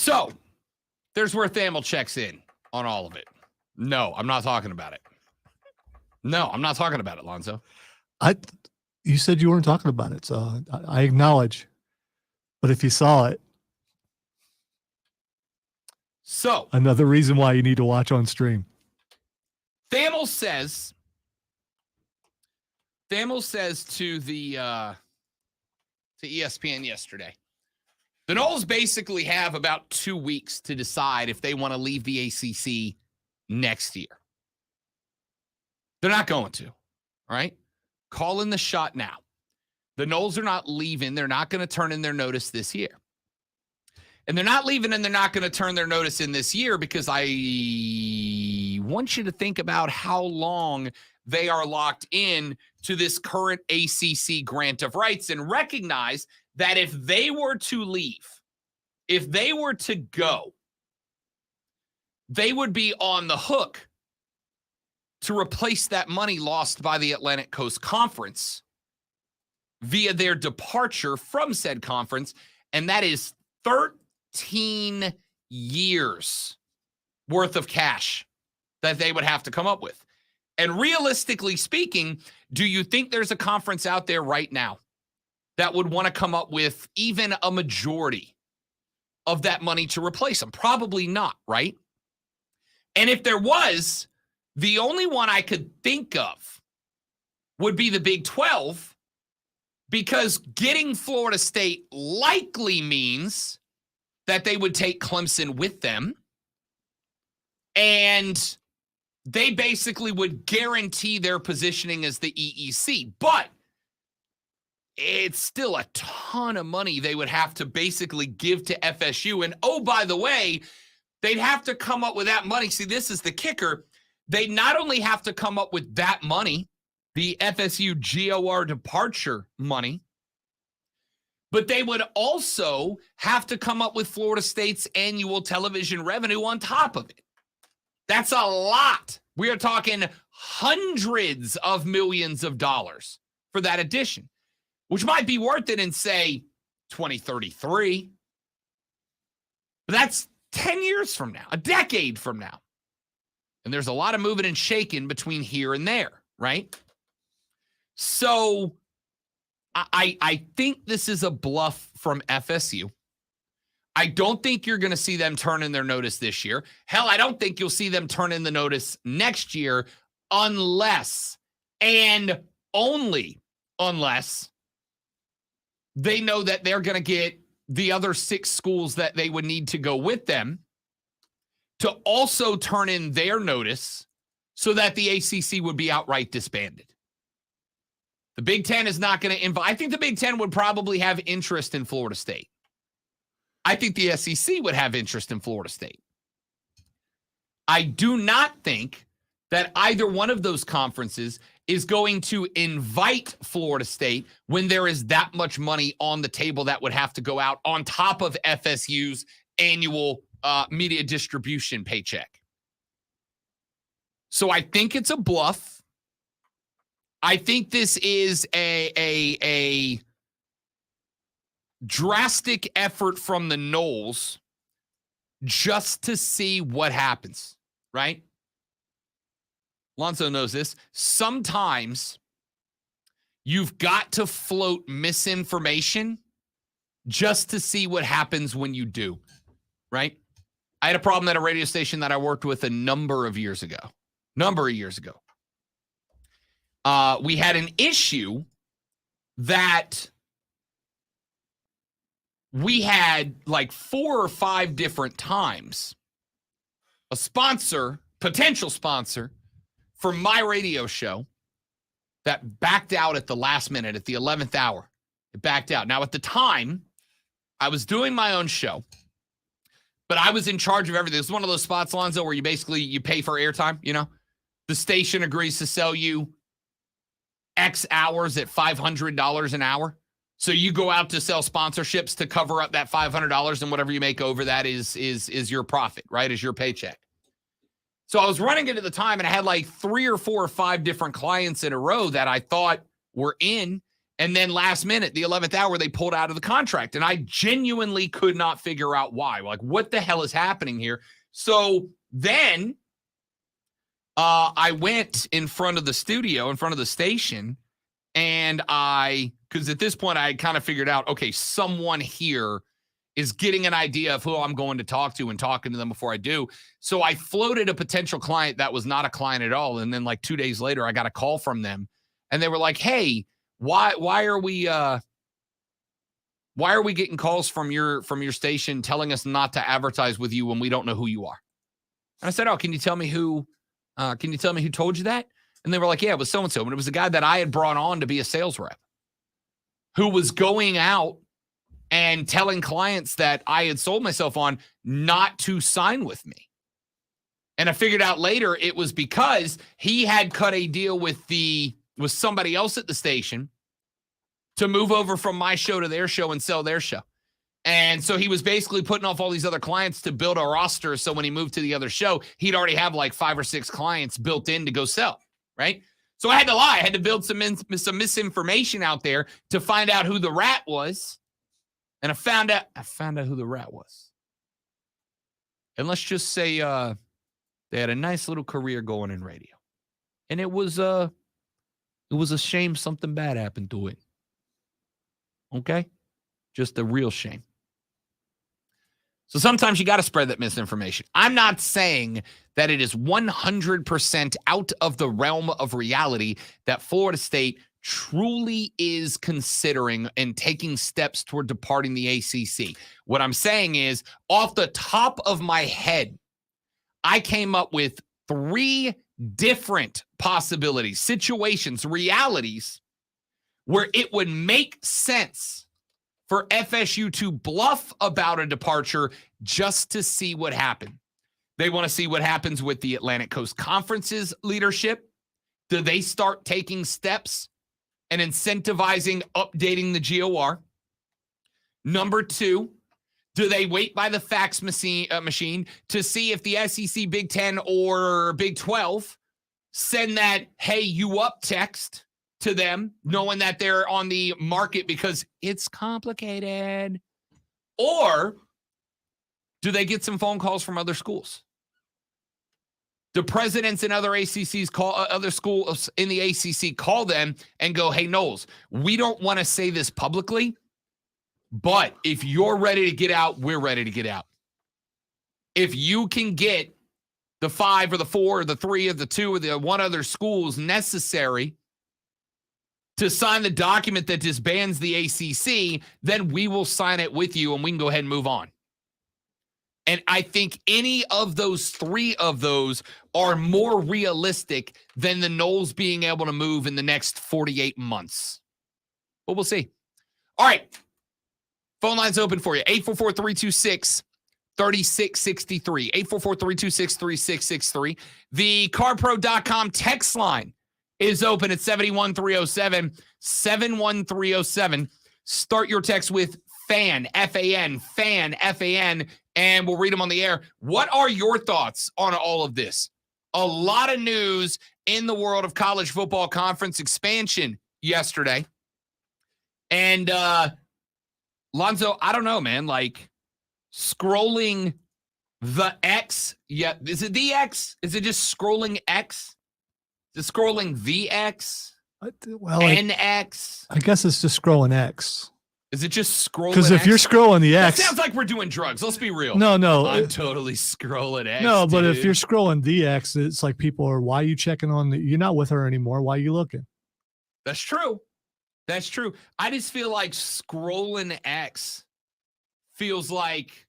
S1: So there's where Thamel checks in on all of it. No, I'm not talking about it. No, I'm not talking about it, Lonzo.
S2: You said you weren't talking about it, so I acknowledge. But if you saw it,
S1: so
S2: another reason why you need to watch on stream.
S1: Thamel says to the to ESPN yesterday, the Noles basically have about 2 weeks to decide if they want to leave the ACC next year. They're not going to, all right? Calling the shot now. The Noles are not leaving. They're not going to turn in their notice this year. And they're not leaving and they're not going to turn their notice in this year because I want you to think about how long they are locked in to this current ACC grant of rights and recognize that if they were to leave, if they were to go, they would be on the hook to replace that money lost by the Atlantic Coast Conference via their departure from said conference, and that is 13 years worth of cash that they would have to come up with. And realistically speaking, do you think there's a conference out there right now that would want to come up with even a majority of that money to replace them? Probably not, right? And if there was, the only one I could think of would be the Big 12, because getting Florida State likely means that they would take Clemson with them, and they basically would guarantee their positioning as the EEC. But it's still a ton of money they would have to basically give to FSU. And oh, by the way, they'd have to come up with that money. See, this is the kicker. They not only have to come up with that money, the FSU GOR departure money, but they would also have to come up with Florida State's annual television revenue on top of it. That's a lot. We are talking hundreds of millions of dollars for that addition, which might be worth it in, say, 2033. But that's 10 years from now, a decade from now. And there's a lot of moving and shaking between here and there, right? So I think this is a bluff from FSU. I don't think you're going to see them turn in their notice this year. Hell, I don't think you'll see them turn in the notice next year unless and only unless they know that they're going to get the other 6 schools that they would need to go with them to also turn in their notice so that the ACC would be outright disbanded. The Big Ten is not going to invite. I think the Big Ten would probably have interest in Florida State. I think the SEC would have interest in Florida State. I do not think that either one of those conferences is going to invite Florida State when there is that much money on the table that would have to go out on top of FSU's annual media distribution paycheck. So I think it's a bluff. I think this is a drastic effort from the Noles just to see what happens, right? Lonzo knows this. Sometimes you've got to float misinformation just to see what happens when you do, right? I had a problem at a radio station that I worked with a number of years ago. We had an issue that we had like 4 or 5 different times a sponsor, potential sponsor for my radio show that backed out at the last minute, at the 11th hour. It backed out. Now, at the time, I was doing my own show, but I was in charge of everything. It's one of those spots, Lonzo, where you pay for airtime, you know? The station agrees to sell you X hours at $500 an hour. So you go out to sell sponsorships to cover up that $500, and whatever you make over that is your profit, right? Is your paycheck. So I was running into the time, and I had like 3 or 4 or 5 different clients in a row that I thought were in, And then last minute, the 11th hour, they pulled out of the contract. And I genuinely could not figure out why. Like, what the hell is happening here? So then I went in front of the studio, in front of the station, and because at this point I had kind of figured out, okay, someone here is getting an idea of who I'm going to talk to and talking to them before I do. So I floated a potential client that was not a client at all. And then like 2 days later, I got a call from them and they were like, hey, why are we getting calls from your station telling us not to advertise with you when we don't know who you are? And I said, oh, can you tell me who told you that? And they were like, yeah, it was so-and-so. And it was a guy that I had brought on to be a sales rep who was going out and telling clients that I had sold myself on not to sign with me. And I figured out later it was because he had cut a deal with somebody else at the station to move over from my show to their show and sell their show. And so he was basically putting off all these other clients to build a roster. So when he moved to the other show, he'd already have like 5 or 6 clients built in to go sell, right? So I had to lie. I had to build some misinformation out there to find out who the rat was. And I found out who the rat was. And let's just say they had a nice little career going in radio. And it was a shame something bad happened to it. Okay? Just a real shame. So sometimes you got to spread that misinformation. I'm not saying that it is 100% out of the realm of reality that Florida State truly is considering and taking steps toward departing the ACC. What I'm saying is, off the top of my head, I came up with 3 different possibilities, situations, realities where it would make sense for FSU to bluff about a departure just to see what happened. They want to see what happens with the Atlantic Coast Conference's leadership. Do they start taking steps and incentivizing updating the GOR? Number 2, do they wait by the fax machine to see if the SEC, Big 10, or Big 12 send that, hey, you up text to them, knowing that they're on the market because it's complicated? Or do they get some phone calls from other schools? The presidents and other other schools in the ACC call them and go, hey, Knowles, we don't want to say this publicly, but if you're ready to get out, we're ready to get out. If you can get the 5 or the 4 or the 3 or the 2 or the 1 other schools necessary to sign the document that disbands the ACC, then we will sign it with you and we can go ahead and move on. And I think any of those 3 of those are more realistic than the Knowles being able to move in the next 48 months. But we'll see. All right. Phone line's open for you. 844-326-3663. 844-326-3663. The carpro.com text line is open at 71307. 71307. Start your text with FAN, F-A-N, FAN, F-A-N, and we'll read them on the air. What are your thoughts on all of this? A lot of news in the world of college football conference expansion yesterday. And, Lonzo, I don't know, man, like scrolling the X. Yeah. Is it the X? Is it just scrolling X? Is it scrolling the X?
S2: Well,
S1: NX?
S2: I guess it's just scrolling X.
S1: Is it just scrolling?
S2: Because if you're scrolling the X,
S1: that sounds like we're doing drugs. Let's be real.
S2: No,
S1: I'm totally scrolling X.
S2: No, but
S1: dude.
S2: if you're scrolling the X, it's like people are, why are you checking on you're not with her anymore. Why are you looking?
S1: That's true. That's true. I just feel like scrolling X feels like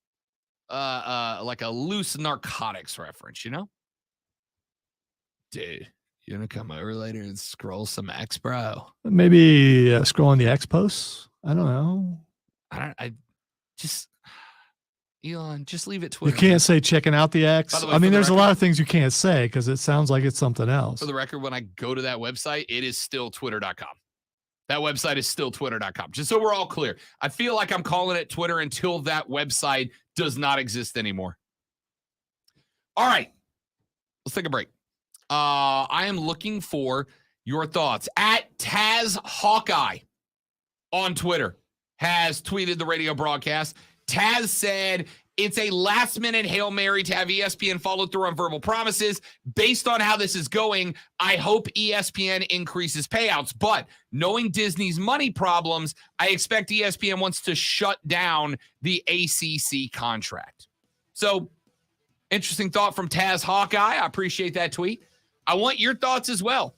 S1: a loose narcotics reference, you know? Dude, you gonna come over later and scroll some X, bro?
S2: Maybe scrolling the X posts. I don't know.
S1: Elon, just leave it Twitter.
S2: You can't say checking out the X.
S1: The way,
S2: I mean, there's
S1: a
S2: lot of things you can't say because it sounds like it's something else.
S1: For the record, when I go to that website, it is still twitter.com. That website is still twitter.com. Just so we're all clear. I feel like I'm calling it Twitter until that website does not exist anymore. All right. Let's take a break. I am looking for your thoughts at Taz Hawkeye on Twitter has tweeted the radio broadcast. Taz said it's a last-minute Hail Mary to have ESPN follow through on verbal promises. Based on how this is going, I hope ESPN increases payouts. But knowing Disney's money problems, I expect ESPN wants to shut down the ACC contract. So, interesting thought from Taz Hawkeye. I appreciate that tweet. I want your thoughts as well.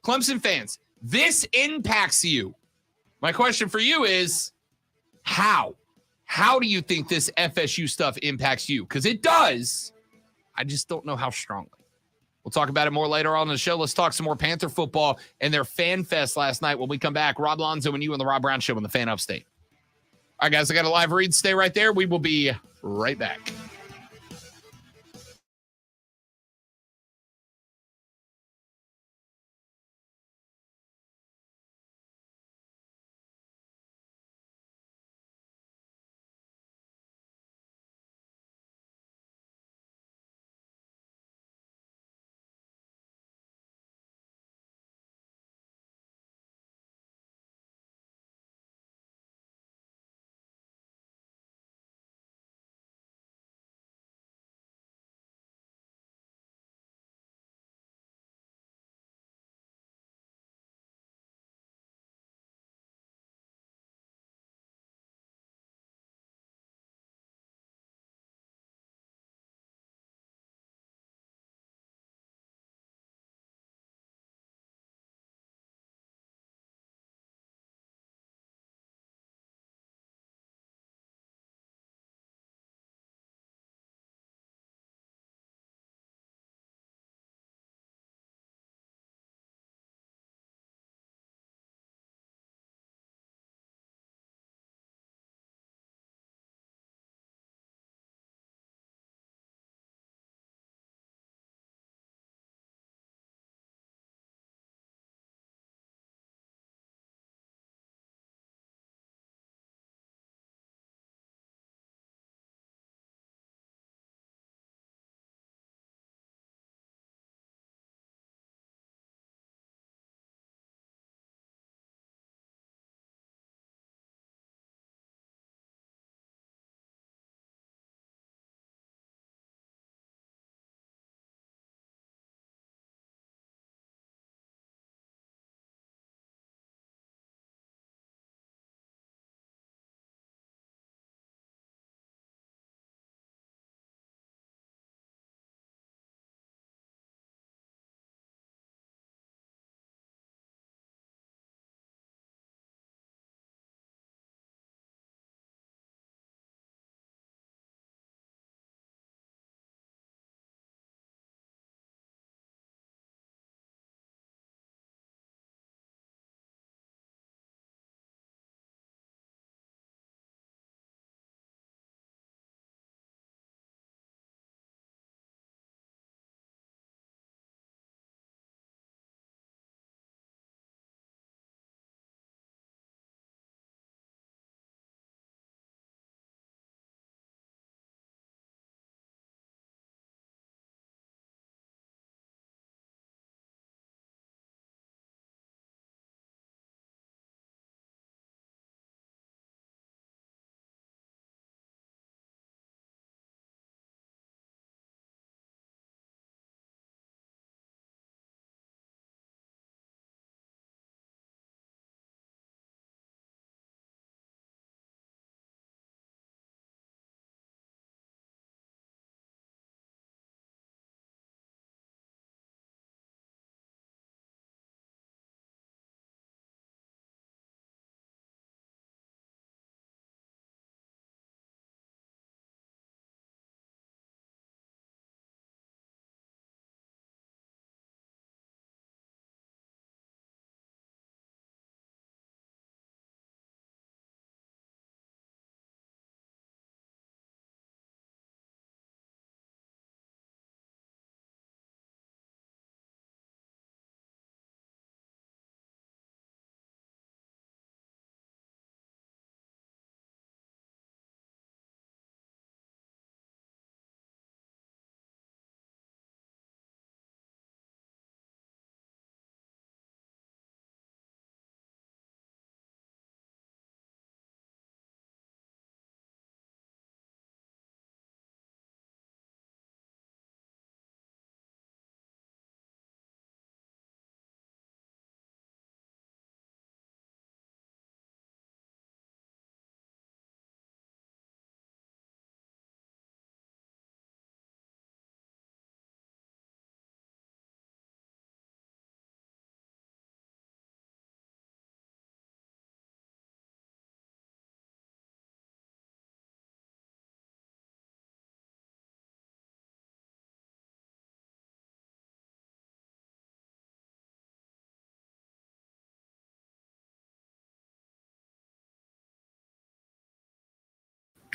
S1: Clemson fans, this impacts you. My question for you is, how? How do you think this FSU stuff impacts you? Because it does. I just don't know how strongly. We'll talk about it more later on in the show. Let's talk some more Panther football and their fan fest last night. When we come back, Rob Lonzo and you on the Rob Brown Show on the Fan Upstate. All right, guys, I got a live read. Stay right there. We will be right back.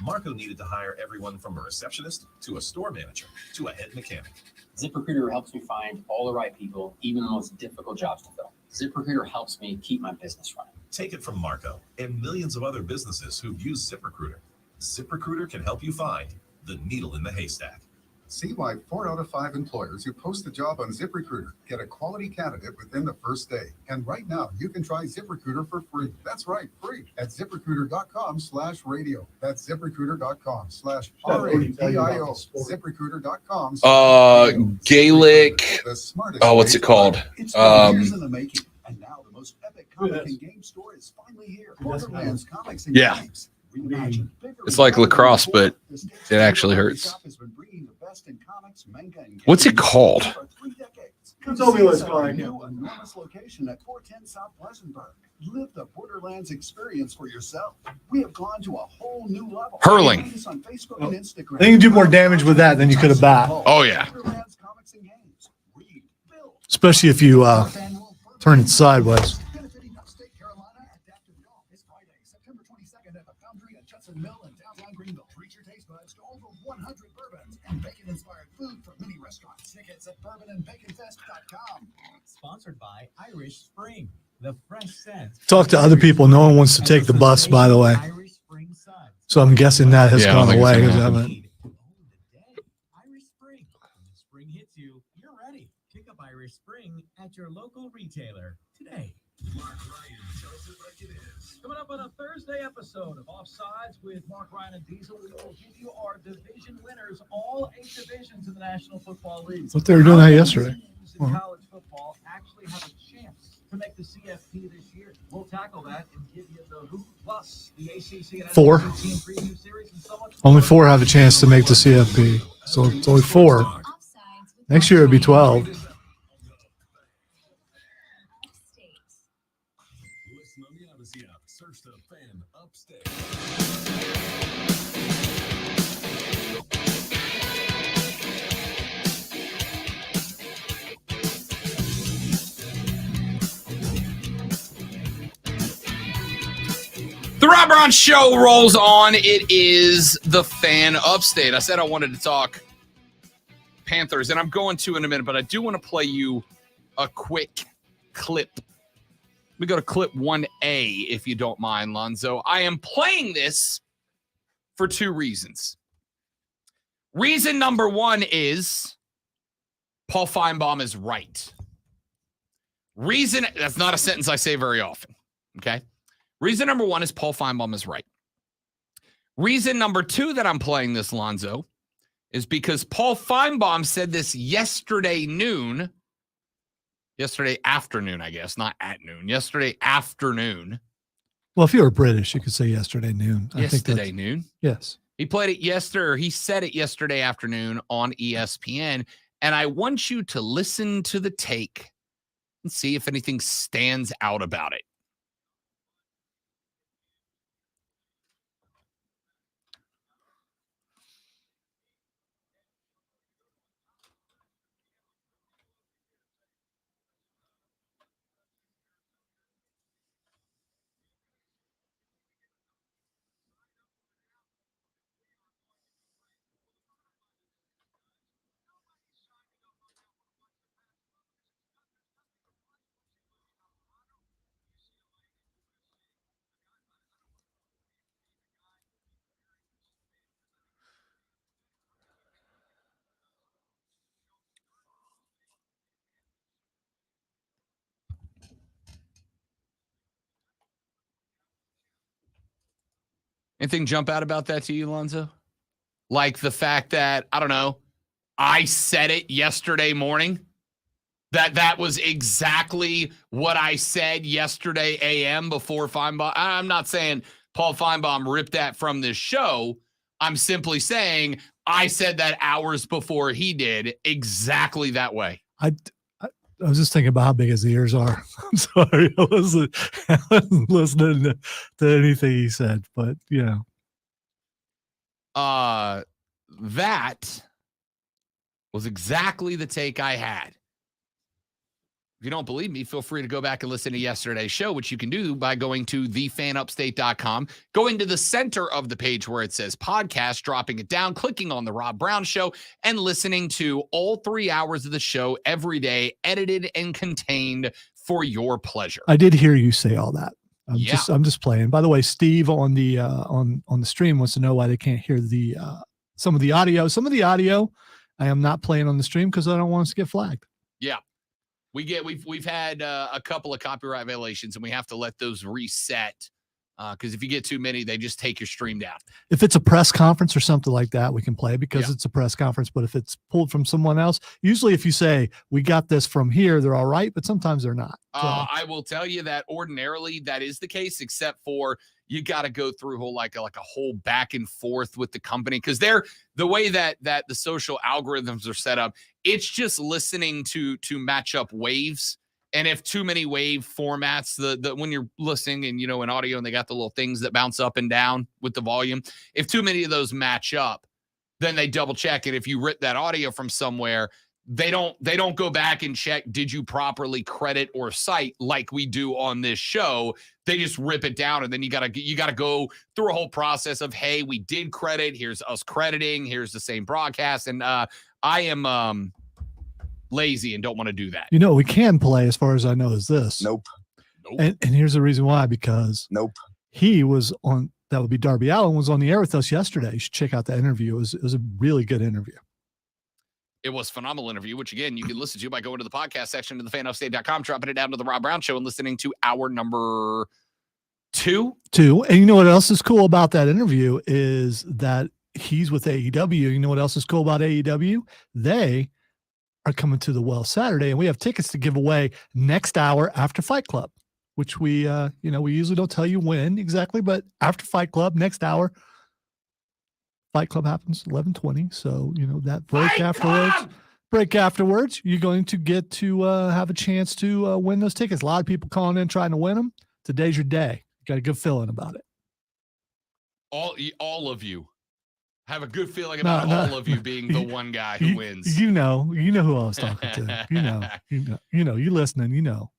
S5: Marco needed to hire everyone from a receptionist to a store manager to a head mechanic.
S11: ZipRecruiter helps me find all the right people, even the most difficult jobs to fill. ZipRecruiter helps me keep my business running.
S5: Take it from Marco and millions of other businesses who've used ZipRecruiter. ZipRecruiter can help you find the needle in the haystack.
S12: See why 4 out of 5 employers who post a job on ZipRecruiter get a quality candidate within the first day. And right now, you can try ZipRecruiter for free. That's right, free at ZipRecruiter.com/radio. That's ZipRecruiter.com/RADIO. ZipRecruiter.com.
S1: Gaelic. Oh, what's it called?
S9: It's been years in the making, and now the most epic comic and game store is finally here. Borderlands Comics and
S1: Yeah.
S9: Games. Reimagined, bigger
S1: It's like
S9: and better
S1: lacrosse,
S9: than before.
S1: but
S9: This
S1: it actually hurts.
S9: shop has been bringing the best in comics, manga, and
S1: What's it
S9: games
S1: called?
S9: for 3 decades.
S2: You told me what it's
S9: See us at
S2: called.
S9: our new enormous location at 410 South Pleasantburg. Live the Borderlands experience for yourself. We have gone to a whole new level.
S1: Hurling.
S9: Find us on Facebook and Instagram.
S2: I think you do more damage with that than you could have bat.
S1: Oh, yeah.
S9: Borderlands Comics and Games. Read, build,
S2: Especially if you turn it sideways.
S9: benefiting upstate Carolina. Adaptive Golf is Friday, September 22nd at the Foundry at Judson Mill in downtown Greenville. Treat your taste buds to over 100 bourbons and bacon-inspired food from many restaurants. Tickets at bourbonandbaconfest.com.
S13: Sponsored by Irish Spring, the fresh scent.
S2: Talk to other people. No one wants to take the bus, by the way.
S13: Irish Spring Suds.
S2: So I'm guessing that has
S1: Yeah, I don't
S2: gone
S1: think it's
S2: away.
S1: gonna
S2: 'cause I
S1: happen.
S2: haven't-
S13: Irish Spring. When the spring hits you, you're ready. Pick up Irish Spring at your local retailer today.
S7: Mark Ryan tells it like it is. Coming up on a Thursday episode of Offsides with Mark Ryan and Diesel, we will give you our division winners, all 8 divisions in the National Football League.
S2: Thought they were doing that yesterday.
S7: Teams in college football actually have a chance to make the CFP this year. We'll tackle that and give you the Hoop Plus, the ACC and
S2: 4.
S7: SEC team preview series, and so much
S2: Only
S7: more.
S2: 4 have a chance to make the CFP. So it's only 4.
S10: Offsides with
S2: Next year it'd be 12.
S10: Upstate.
S5: Listen on the Odyssey app. Search the Fan Upstate.
S1: The Rob Brown Show rolls on. It is the Fan Upstate. I said I wanted to talk Panthers, and I'm going to in a minute, but I do want to play you a quick clip. We go to clip 1A, if you don't mind, Lonzo. I am playing this for 2 reasons. Reason number 1 is Paul Feinbaum is right. Reason, that's not a sentence I say very often, okay? Reason number 1 is Paul Feinbaum is right. Reason number 2 that I'm playing this, Lonzo, is because Paul Feinbaum said this yesterday afternoon, I guess, not at noon, yesterday afternoon.
S2: Well, if you were British, you could say yesterday noon.
S1: Yesterday noon.
S2: Yes.
S1: He played it yesterday, or he said it yesterday afternoon on ESPN. And I want you to listen to the take and see if anything stands out about it. Anything jump out about that to you, Lonzo? Like the fact that, I don't know, I said it yesterday morning, that was exactly what I said yesterday AM before Feinbaum. I'm not saying Paul Feinbaum ripped that from this show. I'm simply saying I said that hours before he did, exactly that way.
S2: I was just thinking about how big his ears are. I'm sorry. I wasn't listening to anything he said, but you know.
S1: That was exactly the take I had. If you don't believe me, feel free to go back and listen to yesterday's show, which you can do by going to thefanupstate.com, going to the center of the page where it says podcast, dropping it down, clicking on the Rob Brown Show, and listening to all 3 hours of the show every day, edited and contained for your pleasure.
S2: I did hear you say all that.
S1: Yeah.
S2: I'm just playing. By the way, Steve on the on the stream wants to know why they can't hear the some of the audio. Some of the audio I am not playing on the stream because I don't want us to get flagged.
S1: Yeah. We've had a couple of copyright violations, and we have to let those reset because if you get too many, they just take your stream down.
S2: If it's a press conference or something like that, we can play because it's a press conference. But if it's pulled from someone else, usually if you say we got this from here, they're all right, but sometimes they're not. So,
S1: I will tell you that ordinarily that is the case, except for you got to go through a whole back and forth with the company because they're the way that the social algorithms are set up. It's just listening to match up waves. And if too many wave formats, the when you're listening and, in audio and they got the little things that bounce up and down with the volume, if too many of those match up, then they double check. And if you rip that audio from somewhere, they don't go back and check, did you properly credit or cite like we do on this show? They just rip it down. And then you gotta go through a whole process of, hey, we did credit. Here's us crediting. Here's the same broadcast. And I am lazy and don't want to do that.
S2: we can play as far as I know is this.
S14: Nope.
S2: And here's the reason why, because he was on, that would be Darby Allin was on the air with us yesterday. You should check out the interview. It was a really good interview.
S1: It was a phenomenal interview, which again, you can listen to by going to the podcast section of thefanupstate.com, dropping it down to the Rob Brown Show and listening to hour number 2.
S2: And you know what else is cool about that interview is that he's with AEW. You know what else is cool about AEW? They are coming to the Well Saturday, and we have tickets to give away next hour after Fight Club, which we usually don't tell you when exactly, but after Fight Club, next hour, Fight Club happens 11:20. So, that break afterwards, you're going to get to have a chance to win those tickets. A lot of people calling in trying to win them. Today's your day. You got a good feeling about it.
S1: All of you have a good feeling about all of you being the one guy who wins.
S2: You know who I was talking to. You listening, Now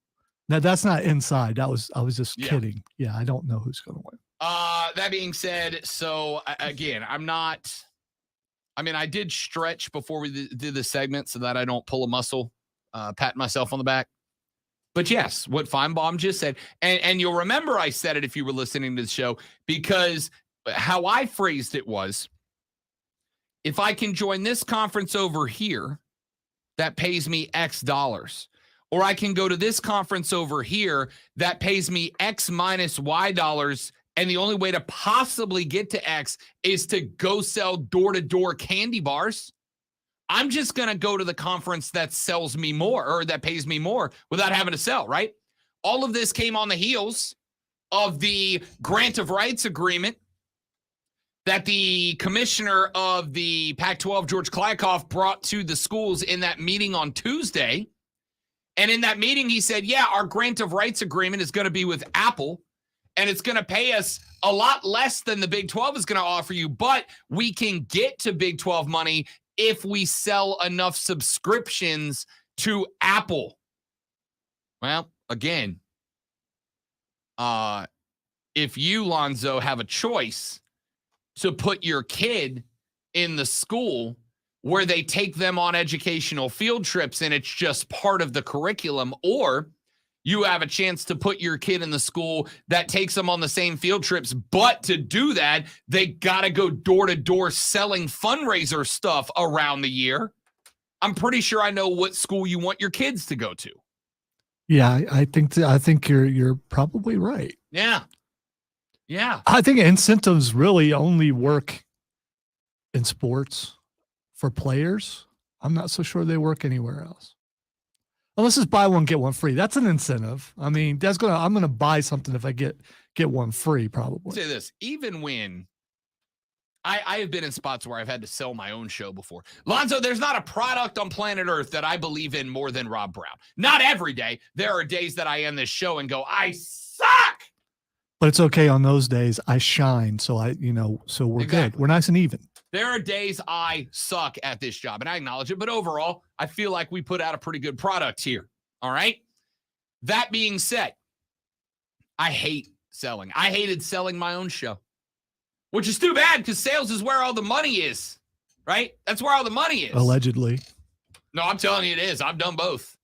S2: that's not inside. I was just kidding. Yeah, I don't know who's going to win.
S1: That being said, so again, I did stretch before we did the segment so that I don't pull a muscle, patting myself on the back. But yes, what Feinbaum just said, and you'll remember I said it if you were listening to the show, because how I phrased it was, if I can join this conference over here, that pays me X dollars. Or I can go to this conference over here that pays me X minus Y dollars. And the only way to possibly get to X is to go sell door-to-door candy bars. I'm just going to go to the conference that sells me more or that pays me more without having to sell, right? All of this came on the heels of the grant of rights agreement that the commissioner of the Pac-12, George Kliavkoff, brought to the schools in that meeting on Tuesday. And in that meeting, he said, yeah, our grant of rights agreement is going to be with Apple, and it's going to pay us a lot less than the Big 12 is going to offer you, but we can get to Big 12 money if we sell enough subscriptions to Apple. Well, again, if you, Lonzo, have a choice to put your kid in the school where they take them on educational field trips and it's just part of the curriculum, or you have a chance to put your kid in the school that takes them on the same field trips, but to do that, they got to go door to door selling fundraiser stuff around the year. I'm pretty sure I know what school you want your kids to go to.
S2: Yeah, I think you're probably right.
S1: Yeah.
S2: I think incentives really only work in sports for players. I'm not so sure they work anywhere else. Unless it's buy one, get one free. That's an incentive. I mean, I'm gonna buy something if I get one free, probably.
S1: Say this, even when I have been in spots where I've had to sell my own show before. Lonzo, there's not a product on planet Earth that I believe in more than Rob Brown. Not every day. There are days that I end this show and go, I suck.
S2: But it's okay on those days. I shine. So so we're good. We're nice and even.
S1: There are days I suck at this job, and I acknowledge it. But overall, I feel like we put out a pretty good product here. All right. That being said, I hate selling. I hated selling my own show, which is too bad because sales is where all the money is, right? That's where all the money is.
S2: Allegedly.
S1: No, I'm telling you it is. I've done both.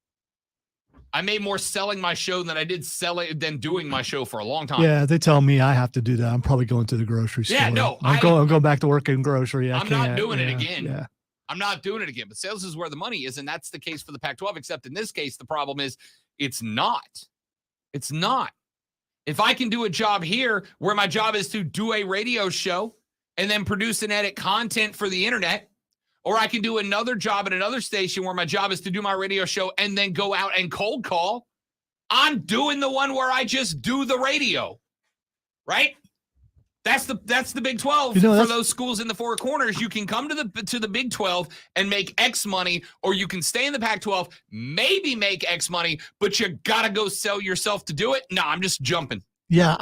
S1: I made more selling my show than I did than doing my show for a long time.
S2: Yeah, they tell me I have to do that. I'm probably going to the grocery store.
S1: Yeah, no,
S2: I'm going back to work in grocery.
S1: I'm not doing it again.
S2: Yeah.
S1: I'm not doing it again. But sales is where the money is, and that's the case for the Pac-12, except in this case, the problem is it's not. It's not. If I can do a job here where my job is to do a radio show and then produce and edit content for the internet, or I can do another job at another station where my job is to do my radio show and then go out and cold call, I'm doing the one where I just do the radio, right? That's the Big 12 for those schools in the Four Corners. You can come to the Big 12 and make X money, or you can stay in the Pac-12, maybe make X money, but you got to go sell yourself to do it. No, I'm just jumping.
S2: Yeah,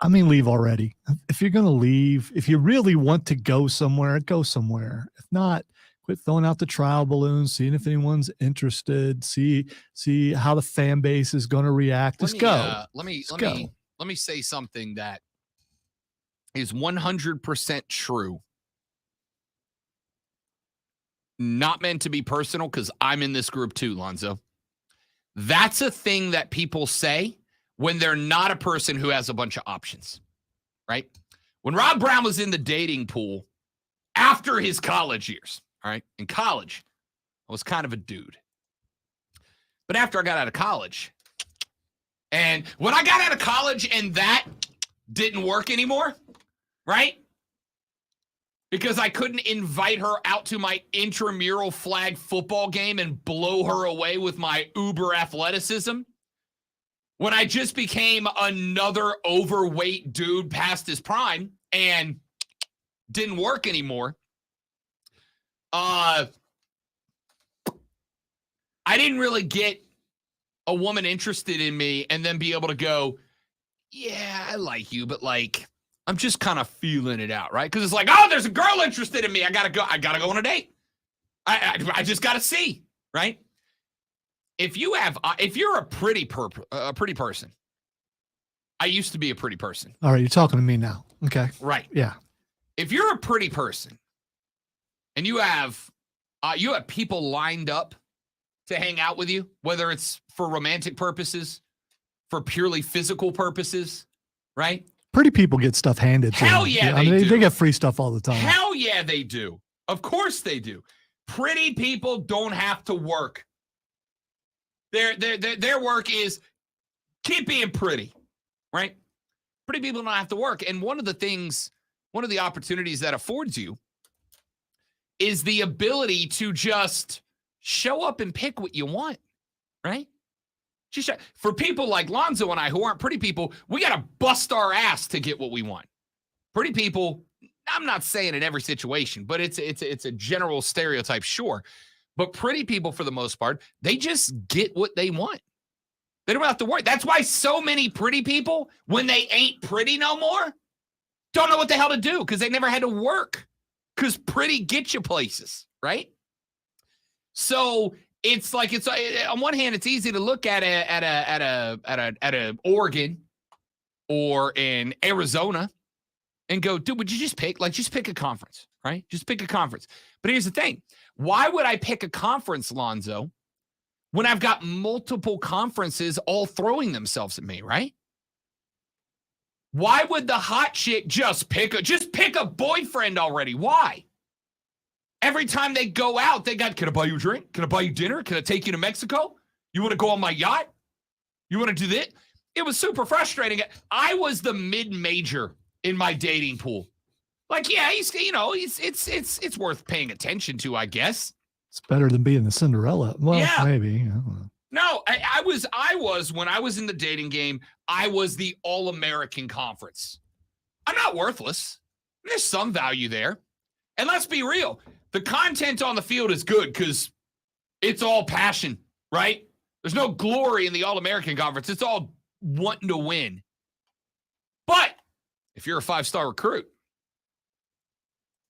S2: leave already. If you're going to leave, if you really want to go somewhere, go somewhere. If not, quit throwing out the trial balloons, seeing if anyone's interested, see how the fan base is going to react. Just go.
S1: Let me say something that is 100% true. Not meant to be personal because I'm in this group too, Lonzo. That's a thing that people say when they're not a person who has a bunch of options, right? When Rob Brown was in the dating pool after his college years, all right, in college, I was kind of a dude. But after I got out of college, and when I got out of college and that didn't work anymore, right? Because I couldn't invite her out to my intramural flag football game and blow her away with my uber athleticism. When I just became another overweight dude past his prime and didn't work anymore, I didn't really get a woman interested in me and then be able to go, yeah, I like you, but like, I'm just kind of feeling it out, right? Because it's like, oh, there's a girl interested in me. I gotta go on a date. I just gotta see, right? If you're a pretty person, I used to be a pretty person.
S2: All right, you're talking to me now. Okay.
S1: Right.
S2: Yeah.
S1: If you're a pretty person and you have people lined up to hang out with you, whether it's for romantic purposes, for purely physical purposes, right?
S2: Pretty people get stuff handed to them.
S1: Hell yeah,
S2: they get free stuff all the time.
S1: Hell yeah, they do. Of course they do. Pretty people don't have to work. Their work is keep being pretty, right? Pretty people don't have to work. And one of the opportunities that affords you is the ability to just show up and pick what you want, right? For people like Lonzo and I who aren't pretty people, we got to bust our ass to get what we want. Pretty people, I'm not saying in every situation, but it's a general stereotype, sure. But pretty people, for the most part, they just get what they want. They don't have to worry. That's why so many pretty people, when they ain't pretty no more, don't know what the hell to do because they never had to work. Because pretty gets you places, right? So it's like on one hand, it's easy to look at a Oregon or in Arizona and go, dude, would you just pick a conference, right? Just pick a conference. But here's the thing. Why would I pick a conference, Lonzo, when I've got multiple conferences all throwing themselves at me, right? Why would the hot chick just pick a boyfriend already? Why? Every time they go out, can I buy you a drink? Can I buy you dinner? Can I take you to Mexico? You want to go on my yacht? You want to do that? It was super frustrating. I was the mid-major in my dating pool. Like, yeah, it's worth paying attention to, I guess.
S2: It's better than being the Cinderella. Well,
S1: yeah.
S2: Maybe. I don't know.
S1: No, I was when I was in the dating game, I was the All-American Conference. I'm not worthless. There's some value there. And let's be real. The content on the field is good because it's all passion, right? There's no glory in the All-American Conference. It's all wanting to win. But if you're a 5-star recruit,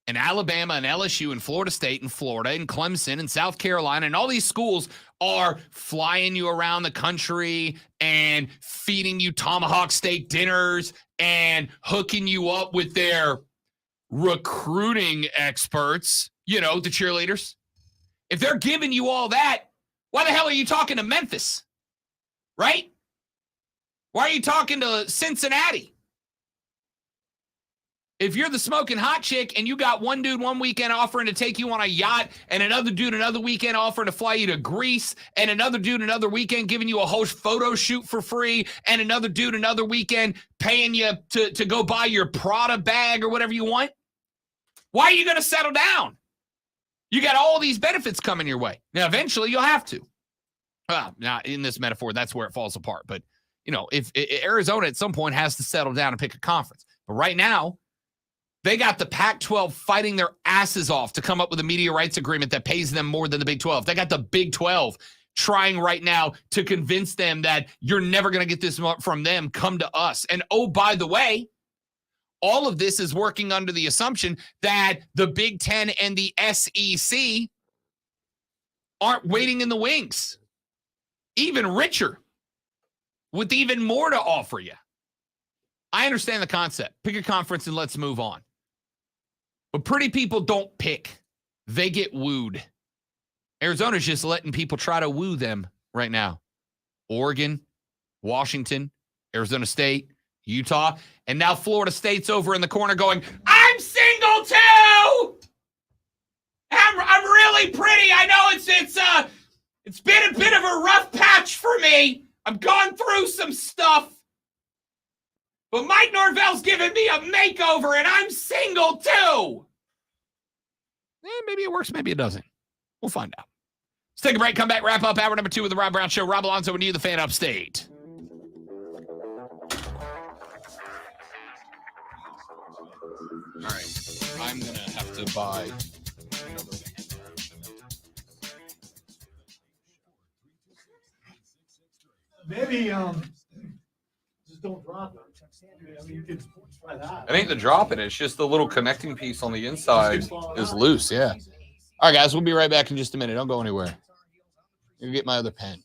S1: and Alabama and LSU and Florida State and Florida and Clemson and South Carolina and all these schools are flying you around the country and feeding you tomahawk steak dinners and hooking you up with their recruiting experts, you know, the cheerleaders, if they're giving you all that, why the hell are you talking to Memphis? Right? Why are you talking to Cincinnati? If you're the smoking hot chick and you got one dude one weekend offering to take you on a yacht and another dude another weekend offering to fly you to Greece and another dude another weekend giving you a whole photo shoot for free and another dude another weekend paying you to go buy your Prada bag or whatever you want, why are you going to settle down? You got all these benefits coming your way. Now, eventually you'll have to. Now, in this metaphor, that's where it falls apart. But, you know, if Arizona at some point has to settle down and pick a conference. But right now, they got the Pac-12 fighting their asses off to come up with a media rights agreement that pays them more than the Big 12. They got the Big 12 trying right now to convince them that you're never going to get this from them. Come to us. And oh, by the way, all of this is working under the assumption that the Big 10 and the SEC aren't waiting in the wings. Even richer with even more to offer you. I understand the concept. Pick a conference and let's move on. But pretty people don't pick. They get wooed. Arizona's just letting people try to woo them right now. Oregon, Washington, Arizona State, Utah, and now Florida State's over in the corner going, I'm single too! I'm really pretty. I know it's been a bit of a rough patch for me. I've gone through some stuff. But Mike Norvell's giving me a makeover, and I'm single, too. Maybe it works, maybe it doesn't. We'll find out. Let's take a break, come back, wrap up hour number 2 of the Rob Brown Show. Rob Alonso and you, the fan upstate. All right. I'm going to have to buy another one.
S2: Maybe, just don't drop it. I mean, you could try that.
S1: It ain't the dropping. It's just the little connecting piece on the inside is loose. Yeah. All right, guys. We'll be right back in just a minute. Don't go anywhere. Let me get my other pen.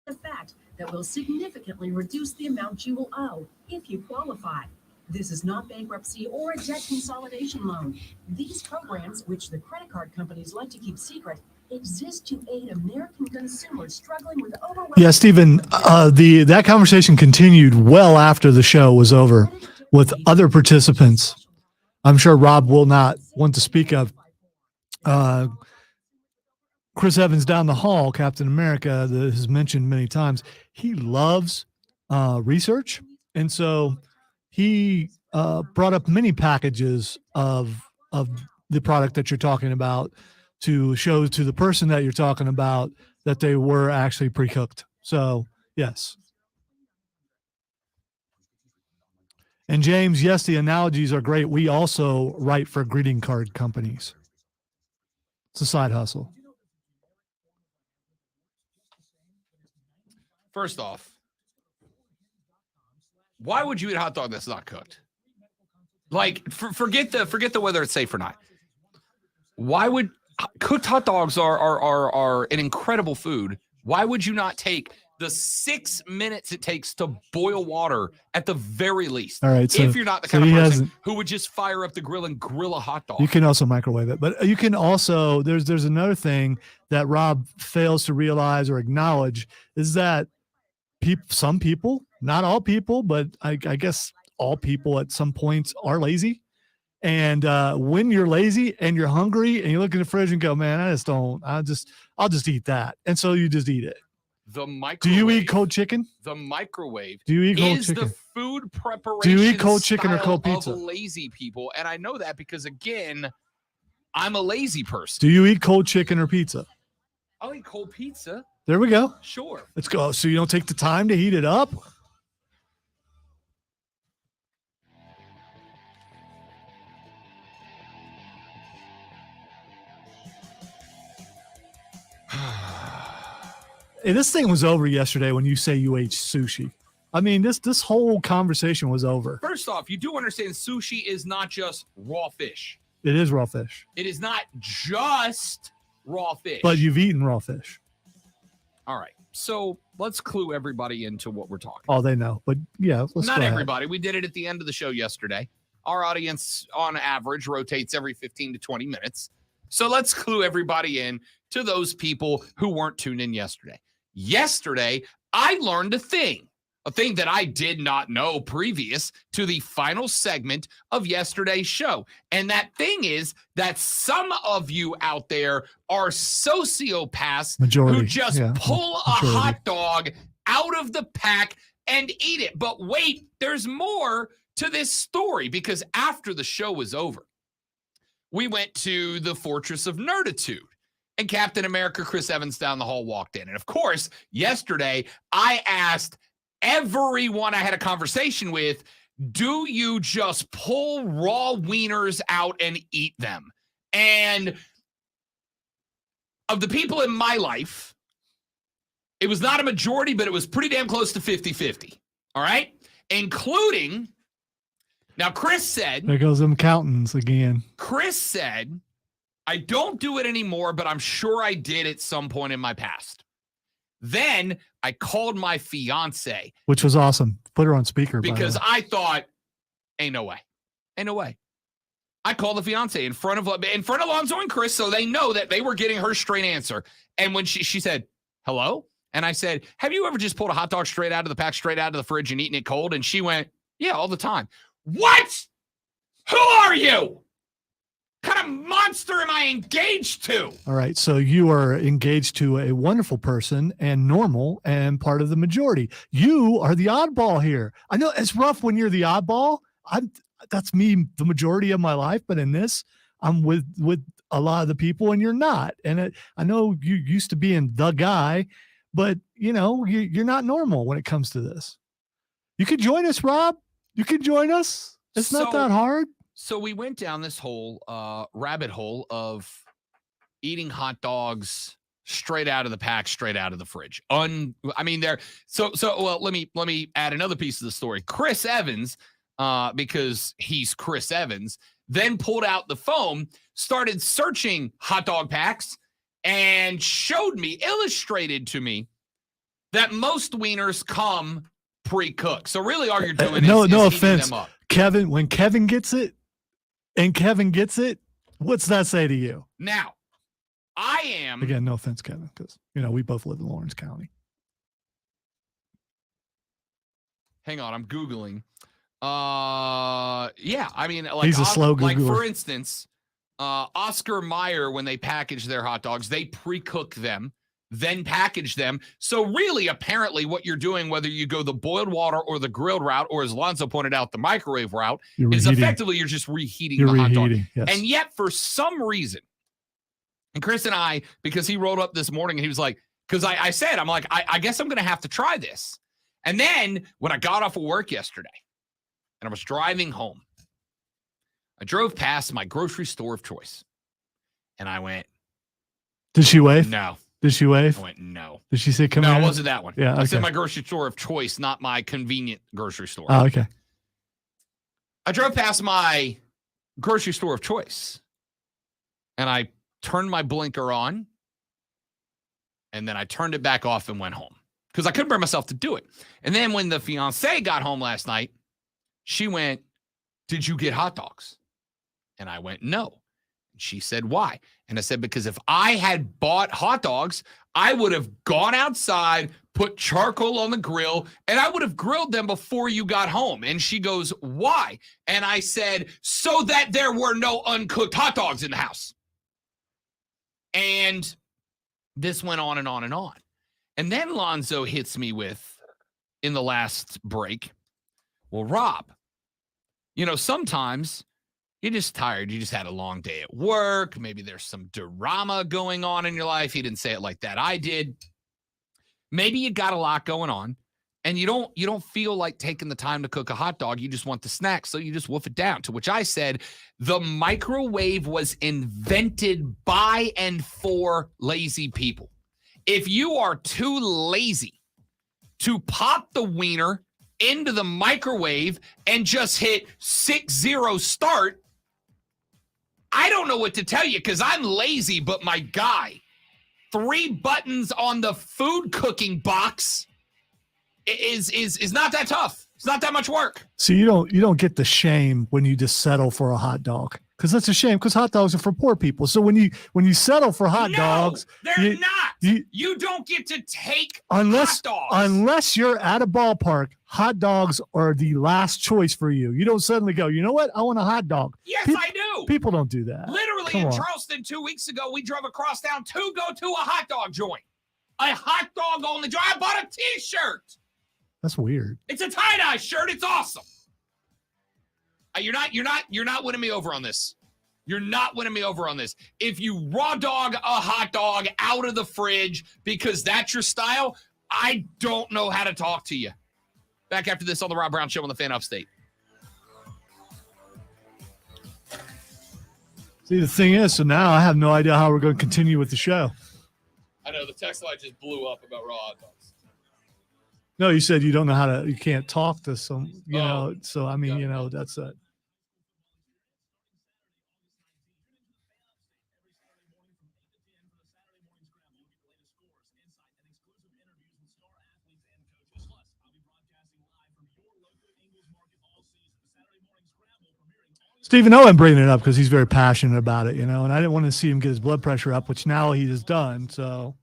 S8: The fact that will significantly reduce the amount you will owe if you qualify. This is not bankruptcy or a debt consolidation loan. These programs, which the credit card companies like to keep secret, exist to aid American consumers struggling with overwhelming.
S2: Yeah, Stephen, that conversation continued well after the show was over with other participants. I'm sure Rob will not want to speak of Chris Evans down the hall, Captain America, that has mentioned many times, he loves research. And so he brought up many packages of the product that you're talking about to show to the person that you're talking about that they were actually pre-cooked. So, yes. And James, yes, the analogies are great. We also write for greeting card companies. It's a side hustle.
S1: First off, why would you eat a hot dog that's not cooked? Like, forget the whether it's safe or not. Why would cooked hot dogs are an incredible food? Why would you not take the 6 minutes it takes to boil water at the very least?
S2: All right, so,
S1: if you're not the
S2: so
S1: kind of
S2: he
S1: person
S2: hasn't-
S1: who would just fire up the grill and grill a hot dog.
S2: You can also microwave it, but you can also, there's another thing that Rob fails to realize or acknowledge is that some people, not all people, but I guess all people at some points are lazy. And when you're lazy and you're hungry and you look in the fridge and go, man, I'll just eat that. And so you just eat it.
S1: The microwave.
S2: Do you eat cold chicken?
S1: The microwave.
S2: Do you eat cold
S1: is
S2: chicken?
S1: the food preparation.
S2: Do you eat cold chicken or
S1: style
S2: cold pizza?
S1: Of lazy people, and I know that because again, I'm a lazy person.
S2: Do you eat cold chicken or pizza?
S1: I'll eat cold pizza.
S2: There we go.
S1: Sure.
S2: Let's go. So you don't take the time to heat it up? Hey, this thing was over yesterday when you say you ate sushi. I mean, this whole conversation was over.
S1: First off, you do understand sushi is not just raw fish.
S2: It is raw fish,
S1: It is not just raw fish.
S2: but you've eaten raw fish.
S1: All right. So let's clue everybody into what we're talking.
S2: Oh, they know. But yeah, let's
S1: Not
S2: go ahead.
S1: everybody. We did it at the end of the show yesterday. Our audience, on average, rotates every 15 to 20 minutes. So let's clue everybody in to those people who weren't tuned in yesterday. Yesterday, I learned a thing that I did not know previous to the final segment of yesterday's show. And that thing is that some of you out there are sociopaths
S2: Majority,
S1: who just
S2: yeah,
S1: pull a
S2: majority.
S1: hot dog out of the pack and eat it. But wait, there's more to this story, because after the show was over, we went to the Fortress of Nerditude. And Captain America Chris Evans down the hall walked in. And of course, yesterday, I asked everyone I had a conversation with, do you just pull raw wieners out and eat them? And of the people in my life, it was not a majority, but it was pretty damn close to 50-50. All right? Including, now Chris said,
S2: There goes them accountants again.
S1: Chris said, I don't do it anymore, but I'm sure I did at some point in my past. Then I called my fiance
S2: Which was awesome. Put her on speaker. by the
S1: because
S2: way.
S1: I thought, ain't no way. Ain't no way. I called the fiance in front of Alonzo and Chris, so they know that they were getting her straight answer. And when she said, hello? And I said, have you ever just pulled a hot dog straight out of the pack, straight out of the fridge and eaten it cold? And she went, yeah, all the time. What? Who are you? What kind of monster am I engaged to?
S2: All right. So you are engaged to a wonderful person and normal and part of the majority. You are the oddball here. I know it's rough when you're the oddball. That's me the majority of my life, but in this, I'm with a lot of the people and you're not. And I know you used to being the guy, but you know, you're not normal when it comes to this. You could join us, Rob. You could join us. It's not that hard.
S1: So we went down this whole rabbit hole of eating hot dogs straight out of the pack, straight out of the fridge. Well, let me add another piece of the story. Chris Evans, because he's Chris Evans, then pulled out the phone, started searching hot dog packs, and illustrated to me that most wieners come pre-cooked. So really all you're doing is
S2: no
S1: heating
S2: offense,
S1: them up.
S2: Kevin, when Kevin gets it, what's that say to you?
S1: Now, I am
S2: Again, no offense, Kevin, because we both live in Lawrence County.
S1: Hang on, I'm Googling. Yeah, I mean, like,
S2: He's a slow
S1: like
S2: Googler.
S1: for instance, Oscar Mayer, when they package their hot dogs, they pre-cook them, then package them. So really, apparently, what you're doing, whether you go the boiled water or the grilled route, or as Lonzo pointed out, the microwave route, is effectively you're just reheating the hot dog.
S2: Yes.
S1: And yet, for some reason, and Chris and I, because he rolled up this morning and he was like, because I said, I'm like, I guess I'm going to have to try this. And then when I got off of work yesterday and I was driving home, I drove past my grocery store of choice and I went,
S2: Did she wave?
S1: No.
S2: Did she wave?
S1: I went, no.
S2: Did she say come
S1: No,
S2: here?
S1: it wasn't that one.
S2: Yeah,
S1: I said
S2: okay.
S1: my grocery store of choice, not my convenient grocery store.
S2: Oh, okay.
S1: I drove past my grocery store of choice and I turned my blinker on and then I turned it back off and went home because I couldn't bring myself to do it. And then when the fiance got home last night, she went, did you get hot dogs? And I went, no. And she said, why? And I said, because if I had bought hot dogs, I would have gone outside, put charcoal on the grill, and I would have grilled them before you got home. And she goes, why? And I said, so that there were no uncooked hot dogs in the house. And this went on and on and on. And then Lonzo hits me with, in the last break, well, Rob, sometimes you're just tired. You just had a long day at work. Maybe there's some drama going on in your life. He didn't say it like that. I did. Maybe you got a lot going on and you don't feel like taking the time to cook a hot dog. You just want the snack. So you just wolf it down. To which I said, the microwave was invented by and for lazy people. If you are too lazy to pop the wiener into the microwave and just hit 6-0 start, I don't know what to tell you because I'm lazy, but my guy, 3 buttons on the food cooking box is not that tough. It's not that much work.
S2: So you don't get the shame when you just settle for a hot dog, because that's a shame, because hot dogs are for poor people. So when you settle for hot dogs,
S1: they're not. You don't get to take
S2: unless
S1: hot dogs.
S2: Unless you're at a ballpark, hot dogs are the last choice for you. You don't suddenly go, you know what? I want a hot dog.
S1: Yes, I do.
S2: People don't do that.
S1: Literally
S2: Come
S1: in
S2: on.
S1: Charleston 2 weeks ago, we drove across town to go to a hot dog joint. A hot dog only joint. I bought a T-shirt.
S2: That's weird.
S1: It's a tie-dye shirt. It's awesome. You're not winning me over on this. You're not winning me over on this. If you raw dog a hot dog out of the fridge because that's your style, I don't know how to talk to you. Back after this on the Rob Brown Show on the Fan Upstate.
S2: See, the thing is, so now I have no idea how we're going to continue with the show.
S1: I know the text line just blew up about raw hot dogs.
S2: No, you said you don't know how to, you can't talk to some, know, so I mean, that's it. Stephen Owen bringing it up because he's very passionate about it, and I didn't want to see him get his blood pressure up, which now he has done. So.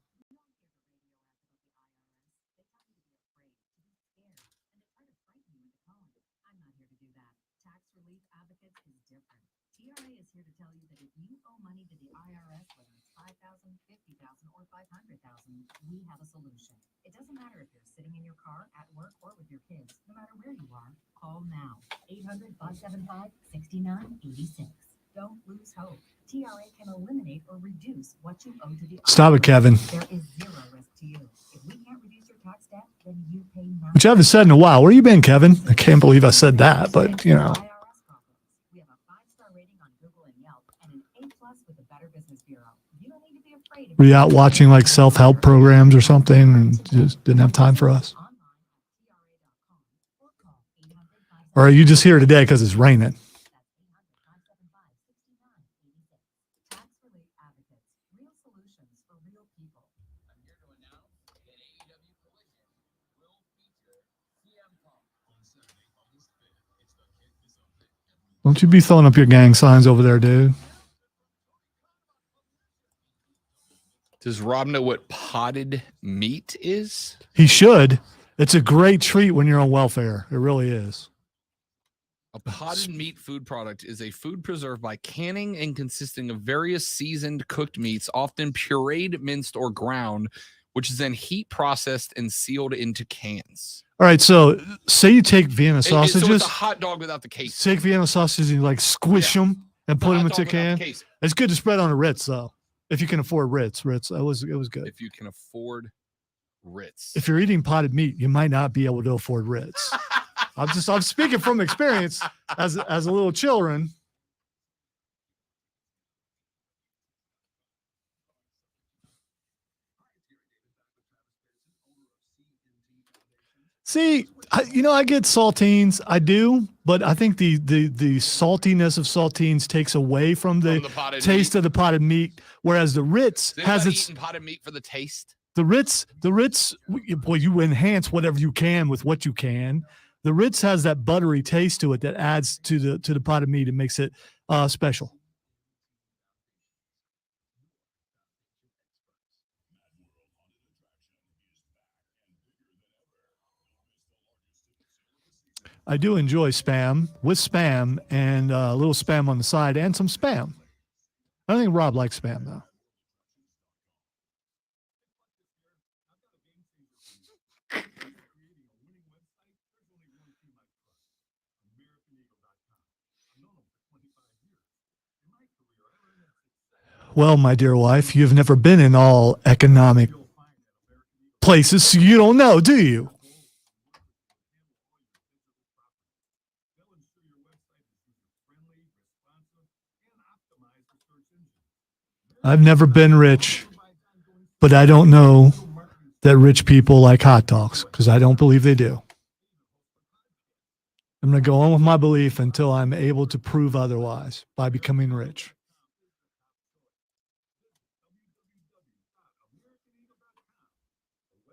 S8: We have a solution. It doesn't matter if you're sitting in your car, at work, or with your kids. No matter where you are, call now. 800-575-6986. Don't lose hope. TRA can eliminate or reduce what you owe to the
S2: Stop it, Kevin.
S8: There is zero risk to you. If we can't reduce your tax debt, then you pay nothing.
S2: Which I haven't said in a while. Where you been, Kevin? I can't believe I said that, but
S8: We have a 5-star rating on Google and Yelp and an A+ with the Better Business Bureau. You don't need to be afraid of
S2: were you out watching like self-help programs or something and just didn't have time for us? Or are you just here today because it's raining? Don't you be throwing up your gang signs over there, dude.
S1: Does Rob know what potted meat is?
S2: He should. It's a great treat when you're on welfare. It really is.
S1: A potted meat food product is a food preserved by canning and consisting of various seasoned cooked meats, often pureed, minced, or ground, which is then heat processed and sealed into cans.
S2: All right, so say you take Vienna
S1: So
S2: sausages.
S1: it's a hot dog without the case.
S2: Take Vienna sausages and you like squish them and put them into a can.
S1: Case.
S2: It's good to spread on a Ritz though, if you can afford Ritz. It was good.
S1: If you can afford Ritz.
S2: If you're eating potted meat, you might not be able to afford Ritz. I'm speaking from experience as a little children. See, I get saltines. I do, but I think the saltiness of saltines takes away from the taste of the potted meat, whereas the Ritz has its
S1: potted meat for the taste.
S2: The Ritz, well, you enhance whatever you can with what you can. The Ritz has that buttery taste to it that adds to the potted meat and makes it special. I do enjoy Spam with Spam and a little Spam on the side and some Spam. I don't think Rob likes Spam though. Well, my dear wife, you've never been in all economic places, so you don't know, do you? I've never been rich, but I don't know that rich people like hot dogs because I don't believe they do. I'm going to go on with my belief until I'm able to prove otherwise by becoming rich.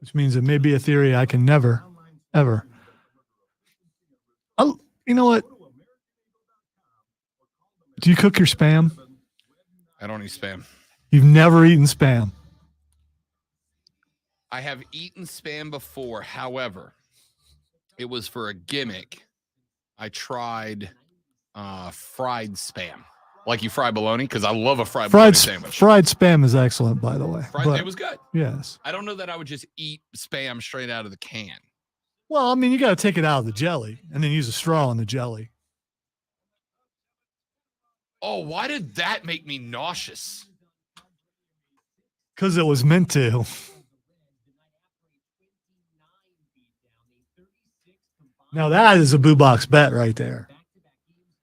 S2: Which means it may be a theory I can never, ever. You know what? Do you cook your Spam?
S1: I don't eat Spam.
S2: You've never eaten Spam.
S1: I have eaten Spam before. However, it was for a gimmick. I tried fried Spam. Like you fry bologna, because I love a fried bologna sandwich.
S2: Fried Spam is excellent, by the way.
S1: It was good.
S2: Yes.
S1: I don't know that I would just eat Spam straight out of the can.
S2: Well, I mean, you got to take it out of the jelly and then use a straw in the jelly.
S1: Oh, why did that make me nauseous?
S2: Because it was meant to. Now that is a boo box bet right there.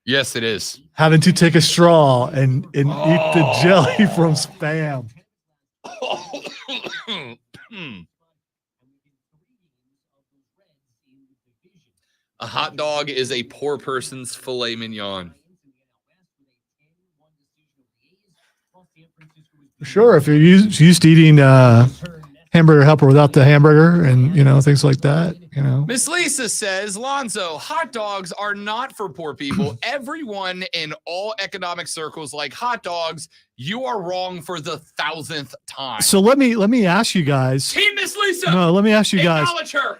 S1: Yes, it is.
S2: Having to take a straw and eat the jelly from Spam.
S1: A hot dog is a poor person's filet mignon.
S2: Sure, if you're used to eating hamburger helper without the hamburger and, things like that,
S1: Miss Lisa says, Lonzo, hot dogs are not for poor people. Everyone in all economic circles like hot dogs. You are wrong for the 1,000th time.
S2: So let me ask you guys.
S1: Team Miss Lisa.
S2: No, let me ask you guys.
S1: Acknowledge her.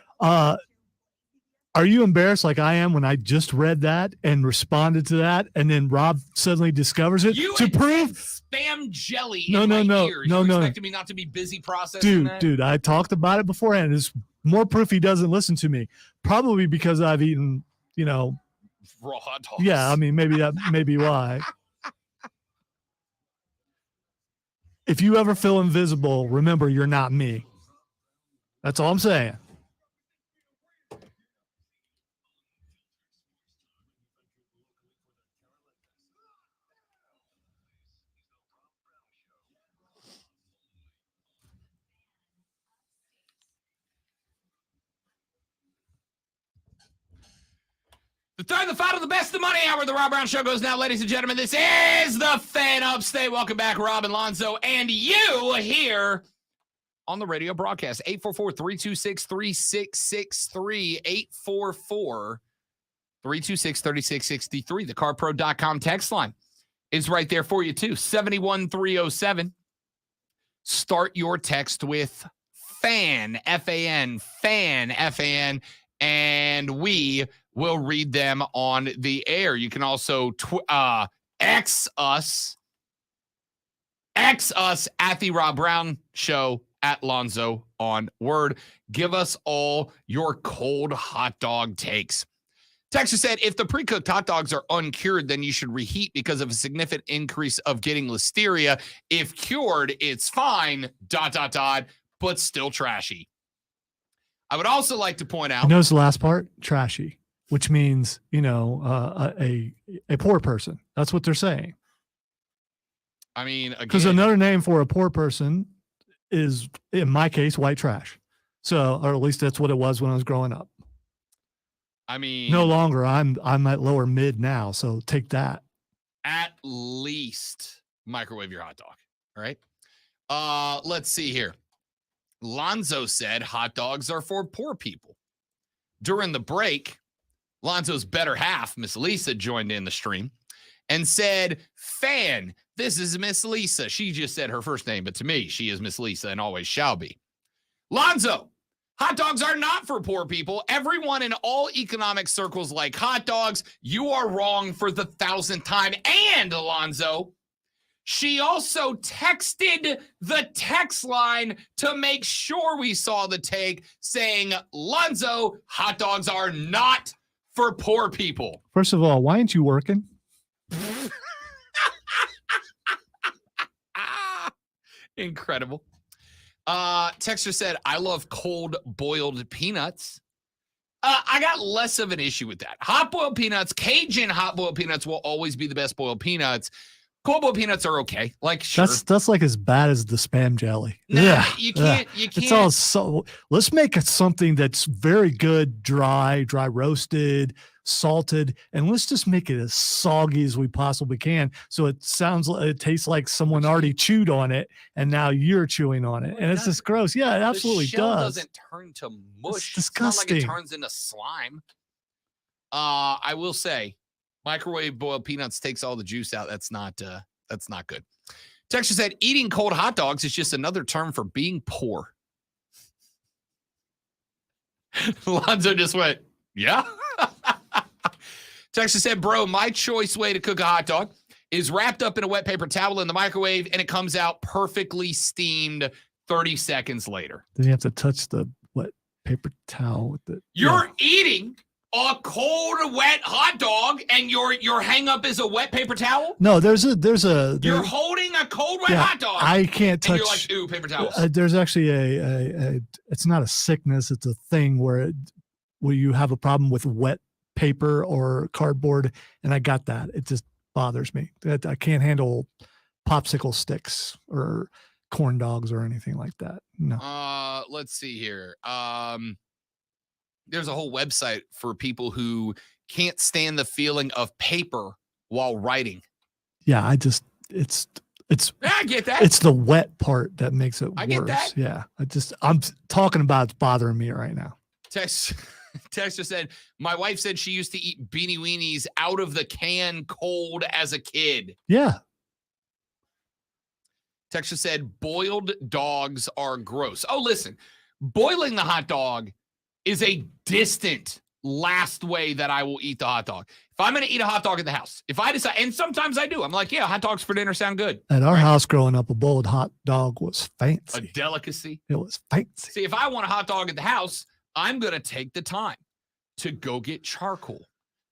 S2: Are you embarrassed like I am when I just read that and responded to that, and then Rob suddenly discovers it to prove
S1: Spam jelly?
S2: No.
S1: You expected me not to be busy processing that?
S2: Dude, I talked about it beforehand. There's more proof he doesn't listen to me. Probably because I've eaten,
S1: raw hot dogs.
S2: Yeah, I mean, maybe that may be why. If you ever feel invisible, remember you're not me. That's all I'm saying.
S1: The third, the final, the best, the money hour of the Rob Brown Show goes now, ladies and gentlemen. This is the Fan Upstate. Welcome back, Rob and Lonzo, and you here on the radio broadcast. 844-326-3663. 844-326-3663. The CarPro.com text line is right there for you, too. 71307. Start your text with FAN, F-A-N, FAN, F-A-N, and we we'll read them on the air. You can also X us at the Rob Brown Show, at Lonzo on Word. Give us all your cold hot dog takes. Texas said, if the pre-cooked hot dogs are uncured, then you should reheat because of a significant increase of getting listeria. If cured, it's fine, ... but still trashy. I would also like to point out.
S2: You notice the last part? Trashy, which means, a poor person. That's what they're saying.
S1: I mean,
S2: because another name for a poor person is, in my case, white trash. So, or at least that's what it was when I was growing up.
S1: I mean,
S2: no longer. I'm at lower mid now. So take that.
S1: At least microwave your hot dog. All right. Let's see here. Lonzo said hot dogs are for poor people. During the break, Lonzo's better half, Miss Lisa, joined in the stream and said, "Fan, this is Miss Lisa." She just said her first name, but to me, she is Miss Lisa and always shall be. Lonzo, hot dogs are not for poor people. Everyone in all economic circles like hot dogs. You are wrong for the 1,000th time. And Alonzo, she also texted the text line to make sure we saw the take saying, Lonzo, hot dogs are not for poor people.
S2: First of all, why aren't you working?
S1: Incredible. Texter said, I love cold boiled peanuts. I got less of an issue with that. Hot boiled peanuts, Cajun hot boiled peanuts will always be the best boiled peanuts. Cold boiled peanuts are okay. Like, sure.
S2: That's like as bad as the Spam jelly.
S1: Nah,
S2: yeah,
S1: you can't.
S2: It's all so. Let's make it something that's very good, dry roasted, salted, and let's just make it as soggy as we possibly can. So it tastes like someone already chewed on it, and now you're chewing on it, and it's just gross. Yeah, it absolutely
S1: the shell
S2: does.
S1: Doesn't turn to mush.
S2: It's disgusting.
S1: It's not like it turns into slime. I will say, microwave boiled peanuts takes all the juice out. That's not good. Texture said, eating cold hot dogs is just another term for being poor. Lonzo just went, yeah. Texture said, bro, my choice way to cook a hot dog is wrapped up in a wet paper towel in the microwave, and it comes out perfectly steamed 30 seconds later.
S2: Then you have to touch the wet paper towel with it.
S1: You're eating a cold, wet hot dog, and your hang up is a wet paper towel?
S2: No,
S1: You're holding a cold, wet hot dog.
S2: I can't touch.
S1: And you're like, ooh, paper towels.
S2: There's actually a it's not a sickness. It's a thing where you have a problem with wet paper or cardboard, and I got that. It just bothers me. I can't handle popsicle sticks or corn dogs or anything like that. No.
S1: Let's see here. There's a whole website for people who can't stand the feeling of paper while writing.
S2: Yeah, I get
S1: that.
S2: It's the wet part that makes it worse.
S1: Get that.
S2: Yeah, I'm talking about it's bothering me right now.
S1: Texter said, my wife said she used to eat Beanie Weenies out of the can cold as a kid.
S2: Yeah.
S1: Texter said, boiled dogs are gross. Oh, listen, boiling the hot dog is a distant last way that I will eat the hot dog. If I'm going to eat a hot dog at the house, if I decide, and sometimes I do, I'm like, yeah, hot dogs for dinner sound good.
S2: At our house growing up, a boiled hot dog was fancy.
S1: A delicacy.
S2: It was fancy.
S1: See, if I want a hot dog at the house, I'm going to take the time to go get charcoal.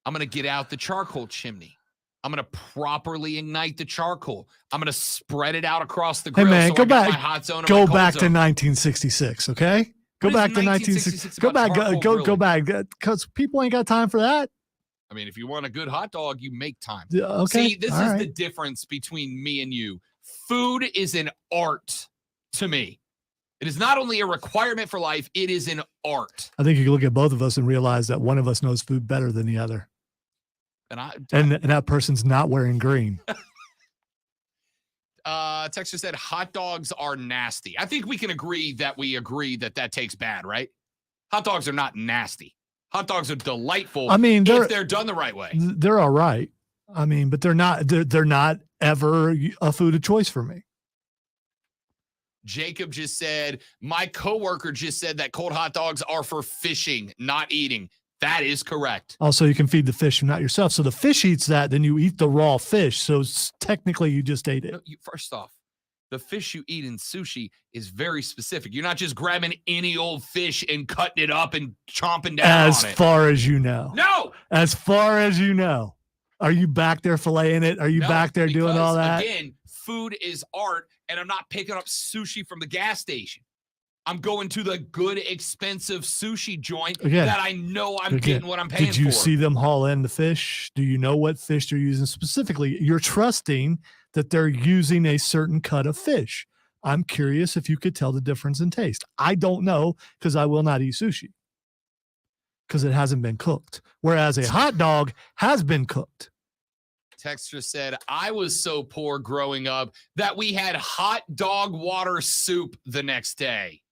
S1: I'm going to get out the charcoal chimney. I'm going to properly ignite the charcoal. I'm going to spread it out across the grill.
S2: Hey man,
S1: so
S2: go
S1: I get
S2: back.
S1: My hot zone and
S2: go
S1: my
S2: back
S1: cold
S2: to
S1: zone.
S2: 1966. Okay. Go back to 1966. Go back. Go back. Because people ain't got time for that.
S1: I mean, if you want a good hot dog, you make time.
S2: Okay.
S1: See, this
S2: All
S1: is
S2: right.
S1: the difference between me and you. Food is an art to me. It is not only a requirement for life, it is an art.
S2: I think you can look at both of us and realize that one of us knows food better than the other. And that person's not wearing green.
S1: Texter said hot dogs are nasty. I think we can agree that that tastes bad, right? Hot dogs are not nasty. Hot dogs are delightful.
S2: I mean,
S1: if they're done the right way.
S2: They're all right. I mean, but they're not ever a food of choice for me.
S1: Jacob just said, my coworker just said that cold hot dogs are for fishing, not eating. That is correct.
S2: Also, you can feed the fish and not yourself. So the fish eats that, then you eat the raw fish. So technically, you just ate it.
S1: No, first off, the fish you eat in sushi is very specific. You're not just grabbing any old fish and cutting it up and chomping down
S2: As
S1: on it.
S2: far as you know.
S1: No.
S2: As far as you know. Are you back there filleting it? Are you
S1: No,
S2: back there doing all
S1: because,
S2: that?
S1: Again, food is art, and I'm not picking up sushi from the gas station. I'm going to the good, expensive sushi joint that I know I'm getting what I'm paying for.
S2: Did you see them haul in the fish? Do you know what fish they're using specifically? You're trusting that they're using a certain cut of fish. I'm curious if you could tell the difference in taste. I don't know because I will not eat sushi because it hasn't been cooked, whereas a hot dog has been cooked.
S1: Texter said, I was so poor growing up that we had hot dog water soup the next day.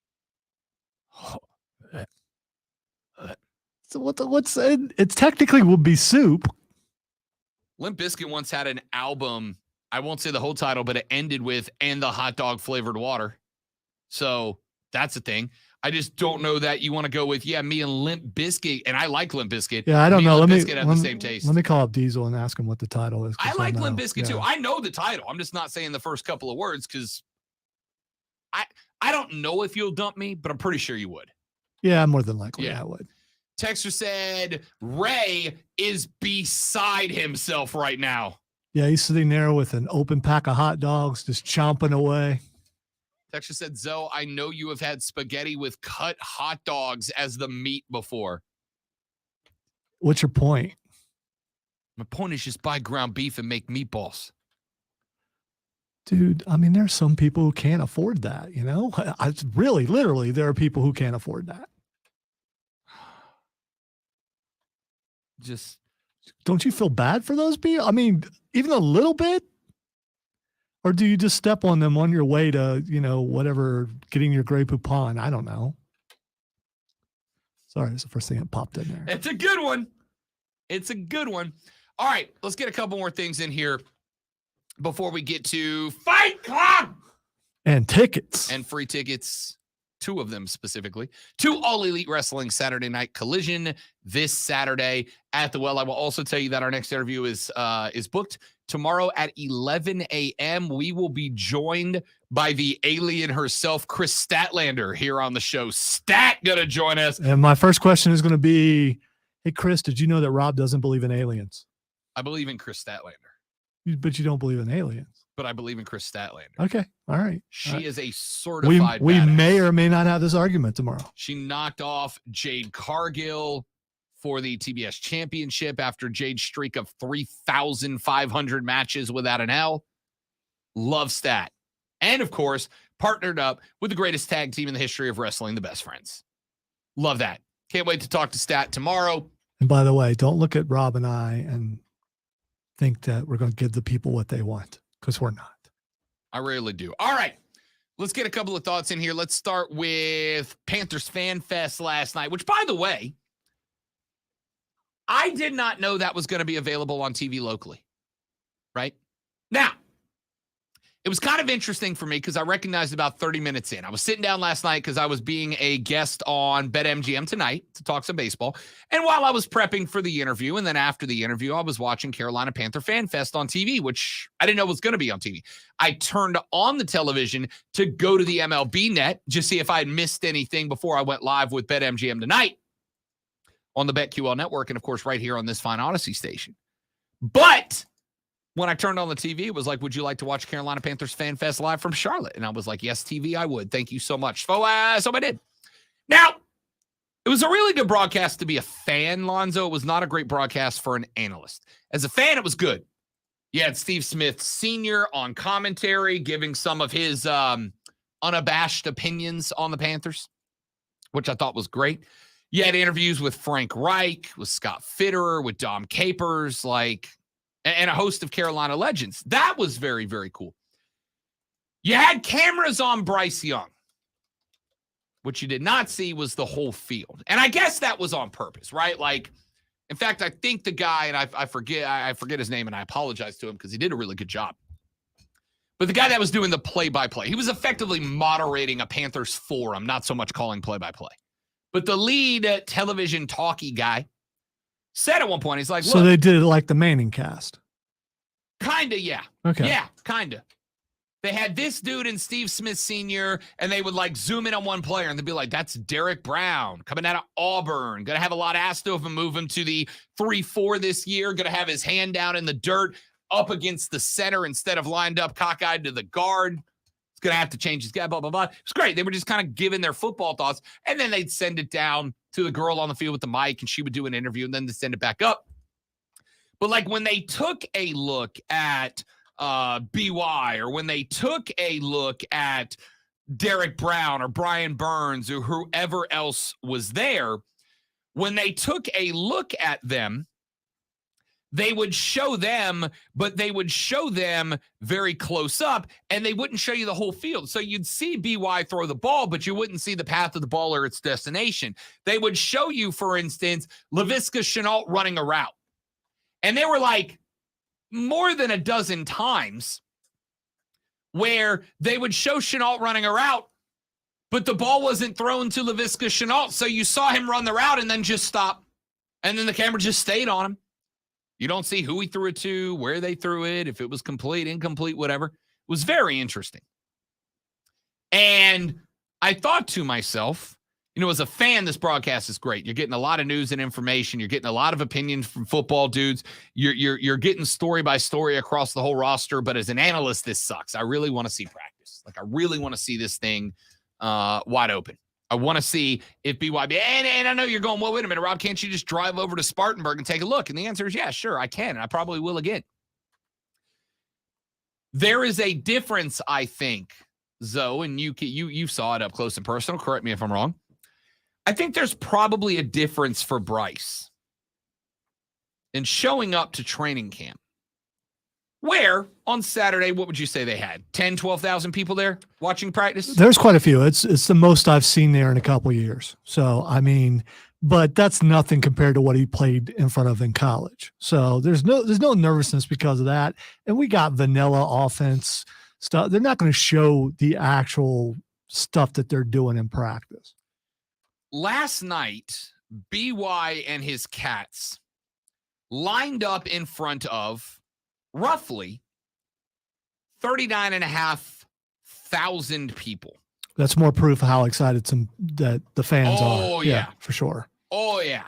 S2: So what's it technically would be soup.
S1: Limp Bizkit once had an album, I won't say the whole title, but it ended with "and the hot dog flavored water." So that's a thing. I just don't know that you want to go with, me and Limp Bizkit, and I like Limp Bizkit.
S2: Yeah, I don't know.
S1: Limp Bizkit have the same taste.
S2: Let me call up Diesel and ask him what the title is.
S1: I like Limp Bizkit too.
S2: Yeah.
S1: I know the title. I'm just not saying the first couple of words because I don't know if you'll dump me, but I'm pretty sure you would.
S2: Yeah, more than likely
S1: Yeah.
S2: I would.
S1: Texter said Ray is beside himself right now.
S2: Yeah, he's sitting there with an open pack of hot dogs, just chomping away.
S1: Texter said, Zoe, I know you have had spaghetti with cut hot dogs as the meat before.
S2: What's your point?
S1: My point is just buy ground beef and make meatballs.
S2: Dude, I mean, there's some people who can't afford that, you know? Really, literally, there are people who can't afford that.
S1: Just
S2: don't you feel bad for those people? I mean, even a little bit? Or do you just step on them on your way to, whatever, getting your Grey Poupon? I don't know. Sorry, it's the first thing that popped in there.
S1: It's a good one. It's a good one. All right, let's get a couple more things in here before we get to Fight Club.
S2: And tickets.
S1: And free tickets. 2 of them specifically, to All Elite Wrestling Saturday Night Collision this Saturday at the Well. I will also tell you that our next interview is booked tomorrow at 11 a.m. We will be joined by the alien herself, Chris Statlander, here on the show. Stat gonna join us.
S2: And my first question is going to be, hey, Chris, did you know that Rob doesn't believe in aliens?
S1: I believe in Chris Statlander.
S2: But you don't believe in aliens.
S1: But I believe in Chris Statlander.
S2: Okay. All right.
S1: She is a certified
S2: We
S1: badass.
S2: may or may not have this argument tomorrow.
S1: She knocked off Jade Cargill for the TBS championship after Jade's streak of 3,500 matches without an L. Love Stat. And, of course, partnered up with the greatest tag team in the history of wrestling, the Best Friends. Love that. Can't wait to talk to Stat tomorrow.
S2: And by the way, don't look at Rob and I and think that we're going to give the people what they want, because we're not.
S1: I rarely do. All right. Let's get a couple of thoughts in here. Let's start with Panthers Fan Fest last night, which, by the way, I did not know that was going to be available on TV locally. Right? Now, it was kind of interesting for me because I recognized about 30 minutes in. I was sitting down last night because I was being a guest on BetMGM tonight to talk some baseball. And while I was prepping for the interview, and then after the interview, I was watching Carolina Panther Fan Fest on TV, which I didn't know was going to be on TV. I turned on the television to go to the MLB net, just see if I had missed anything before I went live with BetMGM tonight on the BetQL network, and of course, right here on this fine Odyssey station. But when I turned on the TV, it was like, would you like to watch Carolina Panthers Fan Fest live from Charlotte? And I was like, yes, TV, I would. Thank you so much. So I did. Now, it was a really good broadcast to be a fan, Lonzo. It was not a great broadcast for an analyst. As a fan, it was good. You had Steve Smith Sr. on commentary, giving some of his unabashed opinions on the Panthers, which I thought was great. You had interviews with Frank Reich, with Scott Fitterer, with Dom Capers, and a host of Carolina legends. That was very, very cool. You had cameras on Bryce Young. What you did not see was the whole field. And I guess that was on purpose, right? In fact, I think the guy, and I forget his name, and I apologize to him because he did a really good job. But the guy that was doing the play-by-play, he was effectively moderating a Panthers forum, not so much calling play-by-play. But the lead television talkie guy said at one point, he's like,
S2: So
S1: look,
S2: they did it like the Manning cast.
S1: kinda, yeah.
S2: Okay.
S1: Yeah, kinda. They had this dude and Steve Smith Sr., and they would like zoom in on one player and they'd be like, that's Derek Brown coming out of Auburn. Going to have a lot asked of him, move him to the 3-4 this year. Going to have his hand down in the dirt up against the center instead of lined up cockeyed to the guard. He's going to have to change his guy, blah, blah, blah. It's great. They were just kind of giving their football thoughts, and then they'd send it down to the girl on the field with the mic, and she would do an interview, and then they'd send it back up. But like when they took a look at BY, or when they took a look at Derek Brown or Brian Burns or whoever else was there, when they took a look at them, they would show them, but they would show them very close up, and they wouldn't show you the whole field. So you'd see BY throw the ball, but you wouldn't see the path of the ball or its destination. They would show you, for instance, Laviska Shenault running a route. And they were like, more than a dozen times where they would show Shenault running a route, but the ball wasn't thrown to Laviska Shenault. So you saw him run the route and then just stop. And then the camera just stayed on him. You don't see who he threw it to, where they threw it, if it was complete, incomplete, whatever. It was very interesting. And I thought to myself, you know, as a fan, this broadcast is great. You're getting a lot of news and information. You're getting a lot of opinions from football dudes. You're getting story by story across the whole roster. But as an analyst, this sucks. I really want to see practice. Like, I really want to see this thing wide open. I want to see if BYB, and I know you're going, well, wait a minute, Rob, can't you just drive over to Spartanburg and take a look? And the answer is, yeah, sure, I can. And I probably will again. There is a difference, I think, Zoe, and you saw it up close and personal. Correct me if I'm wrong. I think there's probably a difference for Bryce in showing up to training camp, where on Saturday, what would you say they had? 10, 12,000 people there watching practice?
S2: There's quite a few. It's the most I've seen there in a couple of years. So, I mean, but that's nothing compared to what he played in front of in college. So there's no nervousness because of that. And we got vanilla offense stuff. They're not going to show the actual stuff that they're doing in practice.
S1: Last night, BY and his Cats lined up in front of roughly 39,500 people.
S2: That's more proof of how excited that the fans are.
S1: Oh, yeah.
S2: For sure.
S1: Oh, yeah.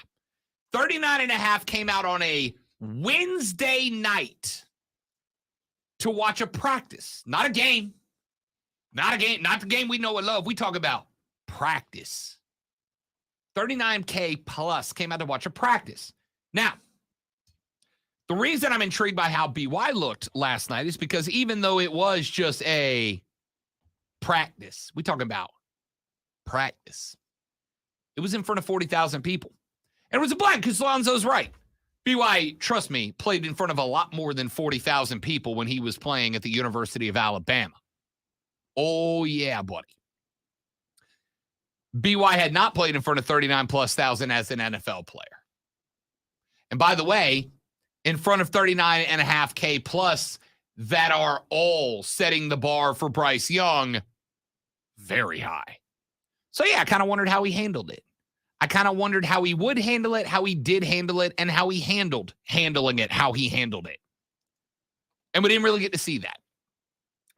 S1: 39.5 came out on a Wednesday night to watch a practice, not a game. Not a game, not the game we know and love. We talk about practice. 39K plus came out to watch a practice. Now, the reason I'm intrigued by how BY looked last night is because even though it was just a practice, we talking about practice, it was in front of 40,000 people. And it was a blank because Lonzo's right. BY, trust me, played in front of a lot more than 40,000 people when he was playing at the University of Alabama. Oh, yeah, buddy. BY had not played in front of 39,000+ as an NFL player. And by the way, in front of 39.5K plus that are all setting the bar for Bryce Young very high. So, yeah, I kind of wondered how he handled it. I kind of wondered how he would handle it, how he did handle it, and how he handled handling it, how he handled it. And we didn't really get to see that,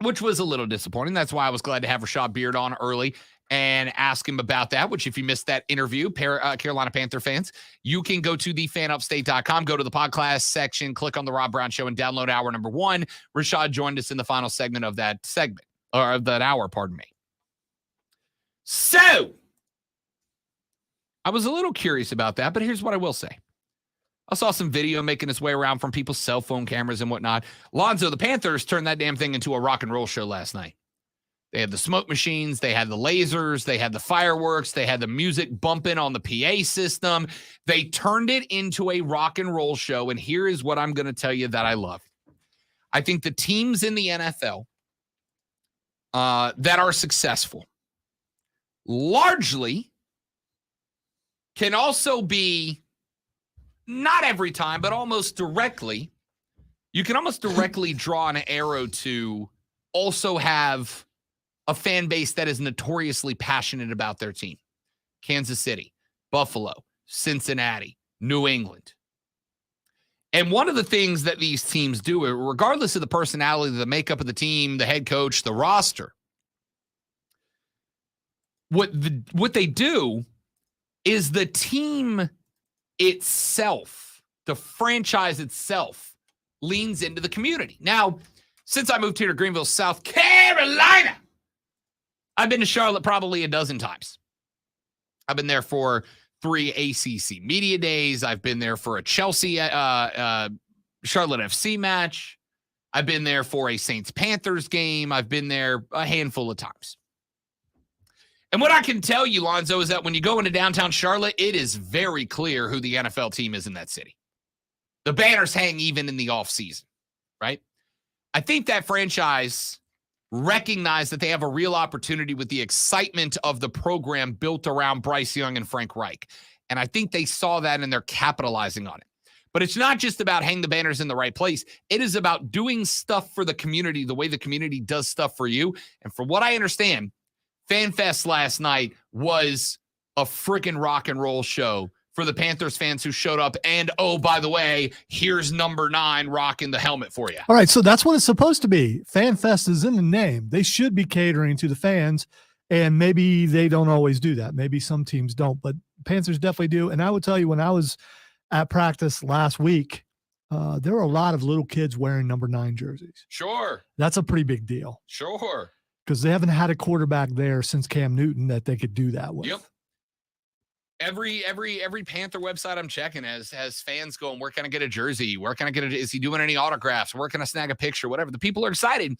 S1: which was a little disappointing. That's why I was glad to have Rashad Beard on early and ask him about that, which if you missed that interview, Carolina Panther fans, you can go to thefanupstate.com, go to the podcast section, click on the Rob Brown Show, and download hour number 1. Rashad joined us in the final segment of that segment, or of that hour, pardon me. So, I was a little curious about that, but here's what I will say. I saw some video making its way around from people's cell phone cameras and whatnot. Lonzo, the Panthers turned that damn thing into a rock and roll show last night. They had the smoke machines, they had the lasers, they had the fireworks, they had the music bumping on the PA system. They turned it into a rock and roll show, and here is what I'm going to tell you that I love. I think the teams in the NFL that are successful largely can also be, not every time, but almost directly, you can almost directly draw an arrow to also have a fan base that is notoriously passionate about their team. Kansas City, Buffalo, Cincinnati, New England. And one of the things that these teams do, regardless of the personality, the makeup of the team, the head coach, the roster, what they do is the team itself, the franchise itself, leans into the community. Now, since I moved here to Greenville, South Carolina, I've been to Charlotte probably a dozen times. I've been there for 3 ACC media days. I've been there for a Chelsea, Charlotte FC match. I've been there for a Saints-Panthers game. I've been there a handful of times. And what I can tell you, Lonzo, is that when you go into downtown Charlotte, it is very clear who the NFL team is in that city. The banners hang even in the offseason, right? I think that franchise recognized that they have a real opportunity with the excitement of the program built around Bryce Young and Frank Reich. And I think they saw that and they're capitalizing on it. But it's not just about hang the banners in the right place. It is about doing stuff for the community the way the community does stuff for you. And from what I understand, FanFest last night was a freaking rock and roll show for the Panthers fans who showed up. And, oh, by the way, here's number 9 rocking the helmet for you.
S2: All right, so that's what it's supposed to be. FanFest is in the name. They should be catering to the fans, and maybe they don't always do that. Maybe some teams don't, but Panthers definitely do. And I would tell you, when I was at practice last week, there were a lot of little kids wearing number 9 jerseys.
S1: Sure.
S2: That's a pretty big deal.
S1: Sure.
S2: Because they haven't had a quarterback there since Cam Newton that they could do that with.
S1: Yep. Every Panther website I'm checking has fans going, where can I get a jersey? Where can I get is he doing any autographs? Where can I snag a picture? Whatever. The people are excited.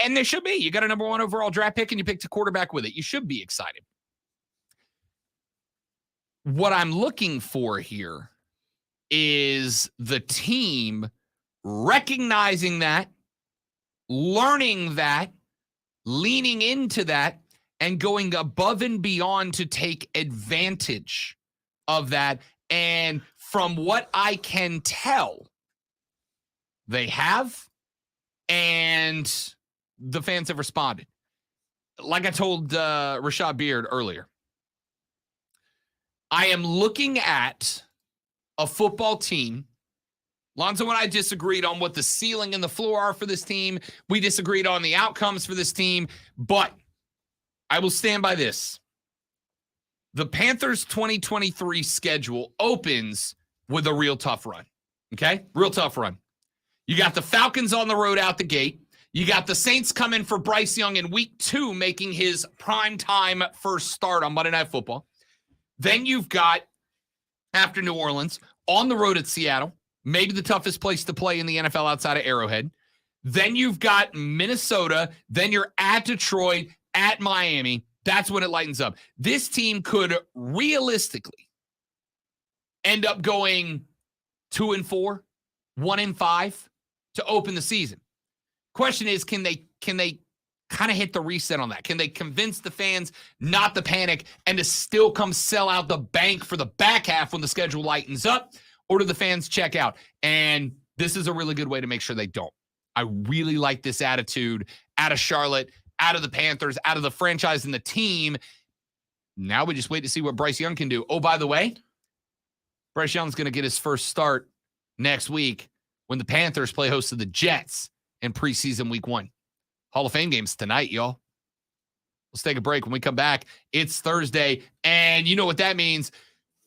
S1: And they should be. You got a number 1 overall draft pick and you picked a quarterback with it. You should be excited. What I'm looking for here is the team recognizing that, learning that, leaning into that, and going above and beyond to take advantage of that. And from what I can tell, they have, and the fans have responded. Like I told Rashad Beard earlier, I am looking at a football team. Lonzo and I disagreed on what the ceiling and the floor are for this team. We disagreed on the outcomes for this team, but I will stand by this. The Panthers 2023 schedule opens with a real tough run, okay? Real tough run. You got the Falcons on the road out the gate. You got the Saints coming for Bryce Young in week 2, making his primetime first start on Monday Night Football. Then you've got, after New Orleans, on the road at Seattle, maybe the toughest place to play in the NFL outside of Arrowhead. Then you've got Minnesota. Then you're at Detroit, at Miami. That's when it lightens up. This team could realistically end up going 2-4, 1-5 to open the season. Question is, can they kind of hit the reset on that? Can they convince the fans not to panic and to still come sell out the bank for the back half when the schedule lightens up? Or do the fans check out? And this is a really good way to make sure they don't. I really like this attitude out of Charlotte, out of the Panthers, out of the franchise and the team. Now we just wait to see what Bryce Young can do. Oh, by the way, Bryce Young's going to get his first start next week when the Panthers play host to the Jets in preseason week 1. Hall of Fame games tonight, y'all. Let's take a break. When we come back, it's Thursday, and you know what that means.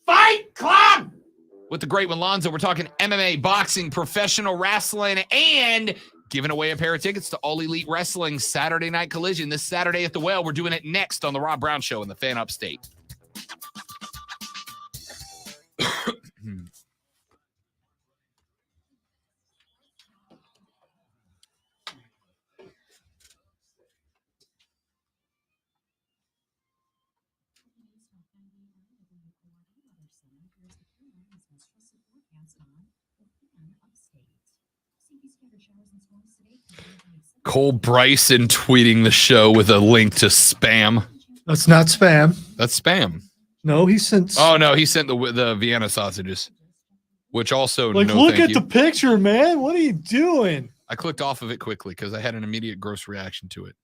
S1: Fight Club! With the great one, Lonzo, we're talking MMA, boxing, professional wrestling, and giving away a pair of tickets to All Elite Wrestling Saturday Night Collision this Saturday at the Well. We're doing it next on the Rob Brown Show in the Fan Upstate. Cole Bryson tweeting the show with a link to spam.
S2: That's not spam.
S1: That's spam.
S2: No, he sent.
S1: Oh no, he sent the Vienna sausages, which also
S2: like
S1: no,
S2: look
S1: thank
S2: at
S1: you.
S2: the picture, man. What are you doing?
S1: I clicked off of it quickly because I had an immediate gross reaction to it.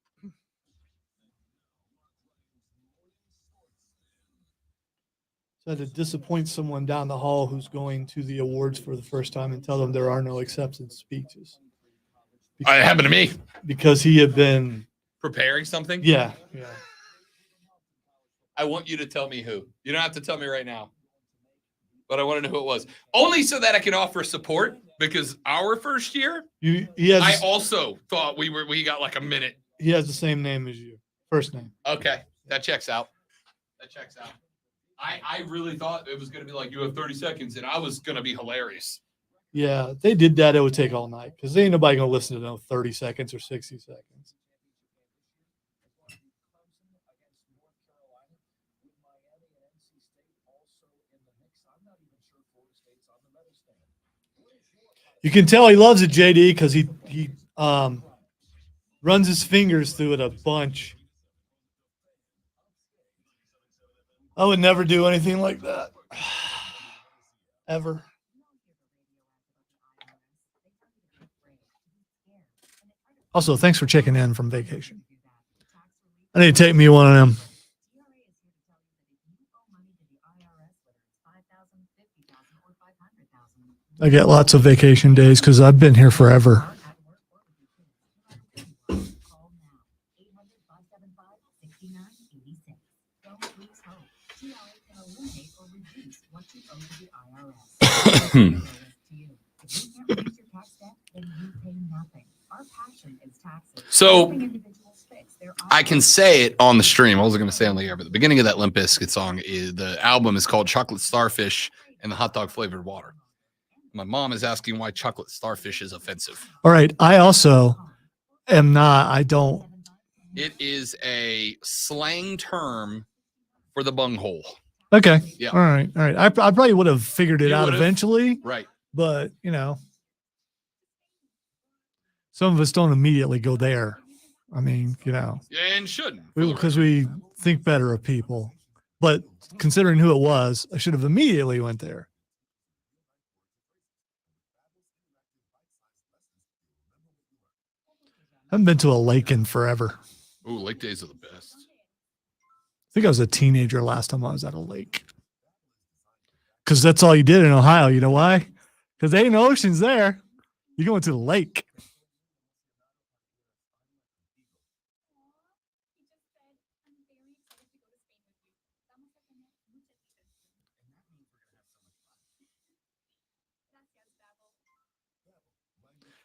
S2: So to disappoint someone down the hall who's going to the awards for the first time and tell them there are no acceptance speeches.
S1: It happened to me.
S2: Because he had been
S1: Preparing something?
S2: yeah.
S1: I want you to tell me who. You don't have to tell me right now. But I want to know who it was. Only so that I can offer support, because our first year, I also thought we got like a minute.
S2: He has the same name as you. First name.
S1: Okay. That checks out. I really thought it was going to be like, you have 30 seconds, and I was going to be hilarious.
S2: Yeah, if they did that, it would take all night because ain't nobody gonna listen to no 30 seconds or 60 seconds. You can tell he loves it, JD, because he runs his fingers through it a bunch. I would never do anything like that. Ever. Also, thanks for checking in from vacation. I need to take me one of them. I get lots of vacation days because I've been here forever.
S1: So I can say it on the stream. I wasn't going to say on the air, but the beginning of that Limp Bizkit song is the album is called Chocolate Starfish and the Hot Dog Flavored Water. My mom is asking why chocolate starfish is offensive.
S2: All right. I also am not. I don't.
S1: It is a slang term for the bunghole.
S2: Okay.
S1: Yeah.
S2: All right. All right. I probably would have figured it
S1: You
S2: out
S1: would've.
S2: eventually.
S1: Right.
S2: But, you know, some of us don't immediately go there. I mean, you know,
S1: And shouldn't.
S2: because we think better of people. But considering who it was, I should have immediately went there. I haven't been to a lake in forever.
S1: Ooh, lake days are the best.
S2: I think I was a teenager last time I was at a lake. Because that's all you did in Ohio. You know why? Because there ain't no oceans there. You're going to the lake.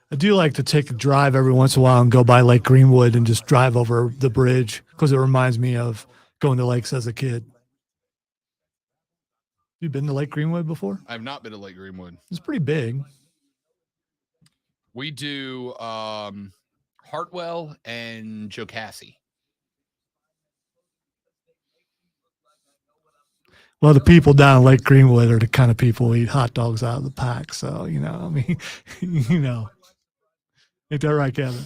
S2: I do like to take a drive every once in a while and go by Lake Greenwood and just drive over the bridge because it reminds me of going to lakes as a kid. You been to Lake Greenwood before?
S1: I've not been to Lake Greenwood.
S2: It's pretty big.
S1: We do Hartwell and Jocassee.
S2: Well, the people down Lake Greenwood are the kind of people who eat hot dogs out of the pack. So, you know, I mean, you know, ain't that right, Kevin?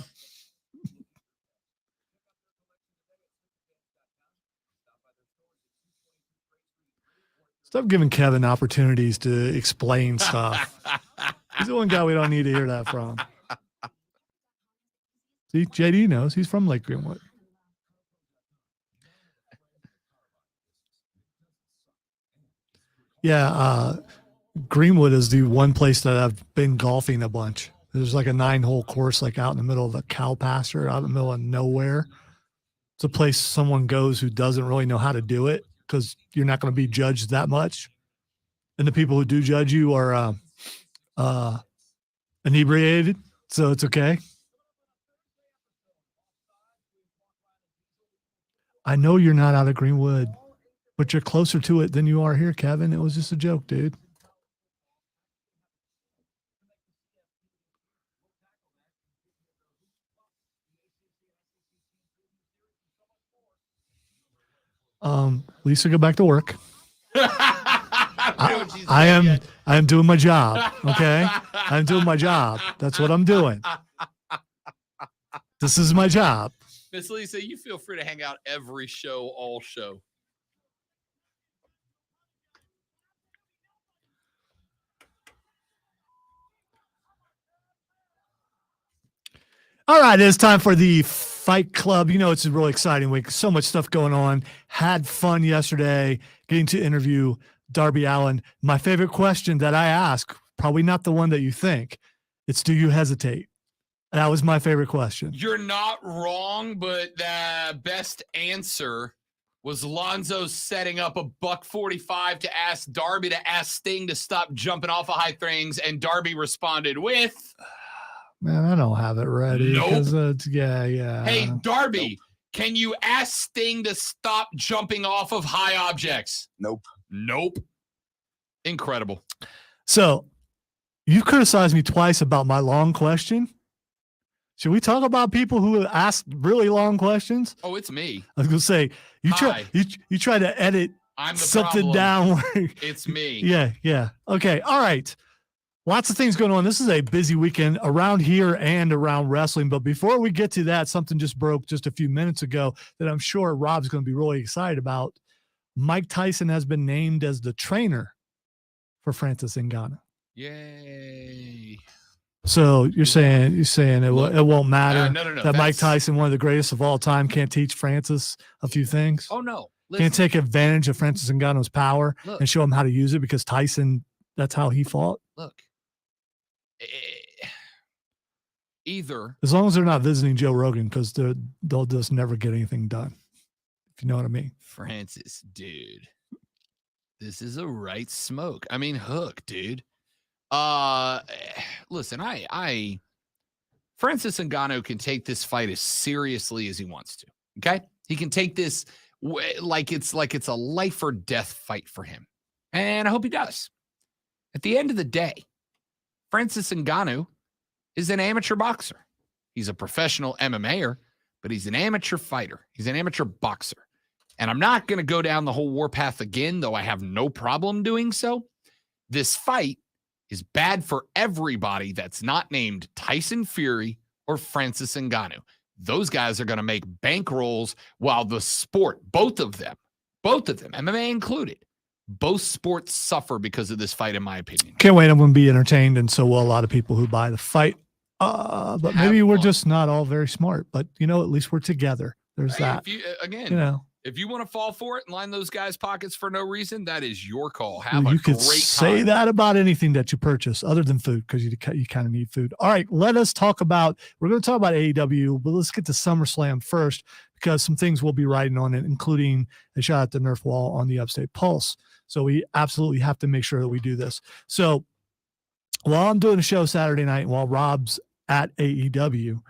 S2: Stop giving Kevin opportunities to explain stuff. He's the one guy we don't need to hear that from. See, JD knows he's from Lake Greenwood. Yeah, Greenwood is the one place that I've been golfing a bunch. There's like a 9-hole course, like out in the middle of a cow pasture, out in the middle of nowhere. It's a place someone goes who doesn't really know how to do it because you're not going to be judged that much. And the people who do judge you are inebriated, so it's okay. I know you're not out of Greenwood, but you're closer to it than you are here, Kevin. It was just a joke, dude. Lisa, go back to work. I am doing my job. Okay. I'm doing my job. That's what I'm doing. This is my job.
S1: Miss Lisa, you feel free to hang out every show, all show.
S2: All right, it's time for the Fight Club. You know, it's a really exciting week. So much stuff going on. Had fun yesterday getting to interview Darby Allin. My favorite question that I ask, probably not the one that you think, it's do you hesitate? That was my favorite question.
S1: You're not wrong, but the best answer was Lonzo setting up a $145 to ask Darby to ask Sting to stop jumping off of high things, and Darby responded with,
S2: Man, I don't have it ready.
S1: Nope.
S2: 'Cause yeah.
S1: hey, Darby, can you ask Sting to stop jumping off of high objects?
S14: Nope.
S1: Incredible.
S2: So you criticized me twice about my long question. Should we talk about people who ask really long questions?
S1: Oh, it's me.
S2: I was gonna say you
S1: Hi.
S2: try to edit
S1: I'm the
S2: something
S1: problem.
S2: down. Where,
S1: It's me.
S2: yeah. Okay, all right. Lots of things going on. This is a busy weekend around here and around wrestling. But before we get to that, something just broke just a few minutes ago that I'm sure Rob's going to be really excited about. Mike Tyson has been named as the trainer for Francis Ngannou.
S1: Yay.
S2: So you're saying it won't matter
S1: no,
S2: that Mike
S1: that's-
S2: Tyson, one of the greatest of all time, can't teach Francis a few things?
S1: Oh, no.
S2: Can't take advantage of Francis Ngannou's power
S1: Look.
S2: and show him how to use it because Tyson, that's how he fought?
S1: Look. Either.
S2: As long as they're not visiting Joe Rogan, because they'll just never get anything done. If you know what I mean.
S1: Francis, dude. This is a right smoke. I mean, hook, dude. Listen, Francis Ngannou can take this fight as seriously as he wants to. Okay? He can take this like it's a life or death fight for him. And I hope he does. At the end of the day, Francis Ngannou is an amateur boxer. He's a professional MMAer, but he's an amateur fighter. He's an amateur boxer. And I'm not going to go down the whole warpath again, though I have no problem doing so. This fight is bad for everybody that's not named Tyson Fury or Francis Ngannou. Those guys are going to make bankrolls while the sport, both of them, MMA included, both sports suffer because of this fight, in my opinion.
S2: Can't wait. I'm going to be entertained, and so will a lot of people who buy the fight. But maybe we're just not all very smart. But, at least we're together. There's that.
S1: If you want to fall for it and line those guys' pockets for no reason, that is your call.
S2: You could say that about anything that you purchase other than food, because you kind of need food. All right, we're going to talk about AEW, but let's get to SummerSlam first, because some things we'll be writing on it, including a shout out to Nerf Wall on the Upstate Pulse. So we absolutely have to make sure that we do this. So while I'm doing a show Saturday night, while Rob's at AEW,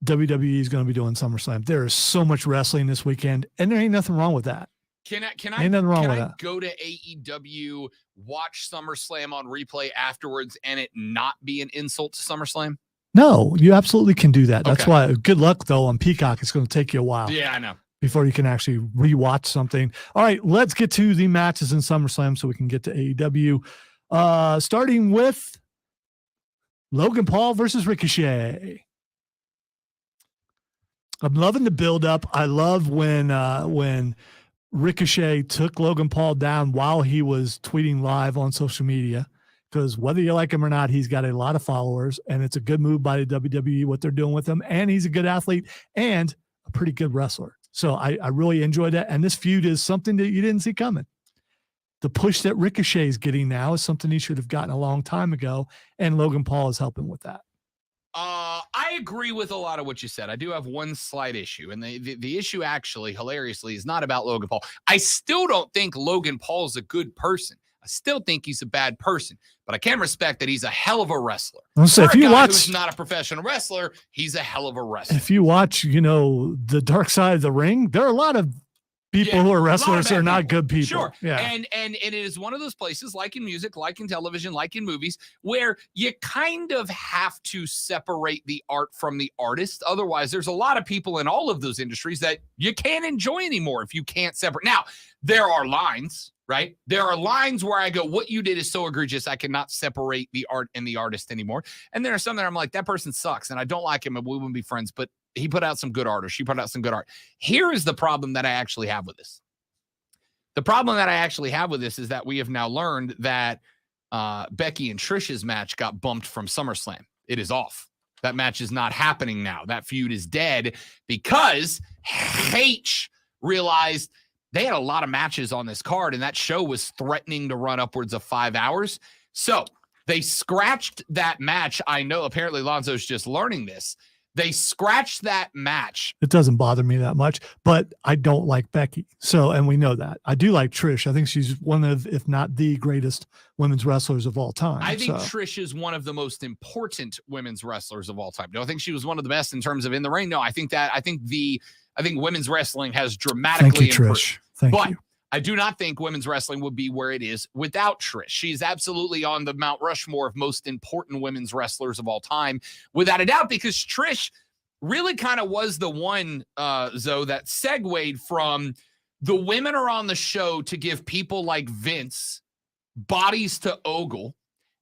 S2: WWE is going to be doing SummerSlam. There is so much wrestling this weekend, and there ain't nothing wrong with that.
S1: Can
S2: Ain't nothing wrong with that.
S1: go to AEW, watch SummerSlam on replay afterwards, and it not be an insult to SummerSlam?
S2: No, you absolutely can do that. That's
S1: Okay.
S2: why. Good luck, though, on Peacock. It's going to take you a while.
S1: Yeah, I know.
S2: Before you can actually rewatch something. All right, let's get to the matches in SummerSlam so we can get to AEW. Starting with Logan Paul versus Ricochet. I'm loving the build-up. I love when Ricochet took Logan Paul down while he was tweeting live on social media, because whether you like him or not, he's got a lot of followers, and it's a good move by the WWE, what they're doing with him, and he's a good athlete and a pretty good wrestler. So I really enjoyed that, and this feud is something that you didn't see coming. The push that Ricochet is getting now is something he should have gotten a long time ago, and Logan Paul is helping with that.
S1: I agree with a lot of what you said. I do have one slight issue, and the issue actually, hilariously, is not about Logan Paul. I still don't think Logan Paul is a good person. I still think he's a bad person, but I can respect that he's a hell of a wrestler.
S2: So if
S1: For a
S2: you
S1: guy
S2: watch,
S1: who's not a professional wrestler, he's a hell of a wrestler.
S2: if you watch, the Dark Side of the Ring, there are a lot of people who are wrestlers who are not good people.
S1: Sure.
S2: Yeah.
S1: And it is one of those places, like in music, like in television, like in movies, where you kind of have to separate the art from the artist. Otherwise, there's a lot of people in all of those industries that you can't enjoy anymore if you can't separate. Now, there are lines, right? There are lines where I go, what you did is so egregious, I cannot separate the art and the artist anymore. And there are some that I'm like, that person sucks, and I don't like him, and we wouldn't be friends, but he put out some good art, or she put out some good art. Here is the problem that I actually have with this. The problem that I actually have with this is that we have now learned that Becky and Trish's match got bumped from SummerSlam. It is off. That match is not happening now. That feud is dead because H realized they had a lot of matches on this card, and that show was threatening to run upwards of 5 hours. So they scratched that match. I know apparently Lonzo's just learning this. They scratched that match.
S2: It doesn't bother me that much, but I don't like Becky. So, and we know that. I do like Trish. I think she's one of, if not the greatest women's wrestlers of all time.
S1: I think
S2: so.
S1: Trish is one of the most important women's wrestlers of all time. Do I think she was one of the best in terms of in the ring? No, I think women's wrestling has dramatically
S2: Thank you,
S1: improved.
S2: Trish. Thank
S1: But
S2: you.
S1: I do not think women's wrestling would be where it is without Trish. She's absolutely on the Mount Rushmore of most important women's wrestlers of all time, without a doubt, because Trish really kind of was the one, Zoe, that segued from the women are on the show to give people like Vince bodies to ogle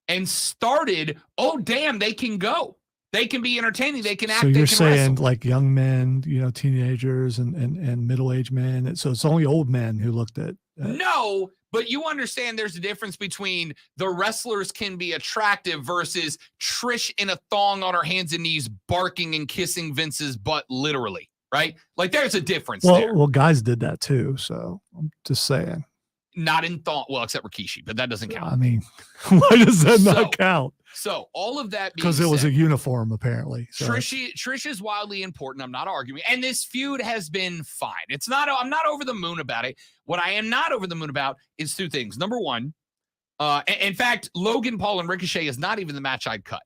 S1: and started, oh, damn, they can go. They can be entertaining. They can act.
S2: So you're
S1: they can
S2: saying
S1: wrestle.
S2: like young men, teenagers and middle-aged men. So it's only old men who looked at.
S1: No, but you understand there's a difference between the wrestlers can be attractive versus Trish in a thong on her hands and knees barking and kissing Vince's butt literally, right? Like there's a difference there.
S2: Well, guys did that too. So I'm just saying.
S1: Not in thong, well, except Rikishi, but that doesn't count.
S2: I mean, why does that not count?
S1: So all of that being
S2: Because it was
S1: said,
S2: a uniform, apparently. So.
S1: Trish is wildly important. I'm not arguing. And this feud has been fine. I'm not over the moon about it. What I am not over the moon about is two things. Number one, in fact, Logan Paul and Ricochet is not even the match I'd cut.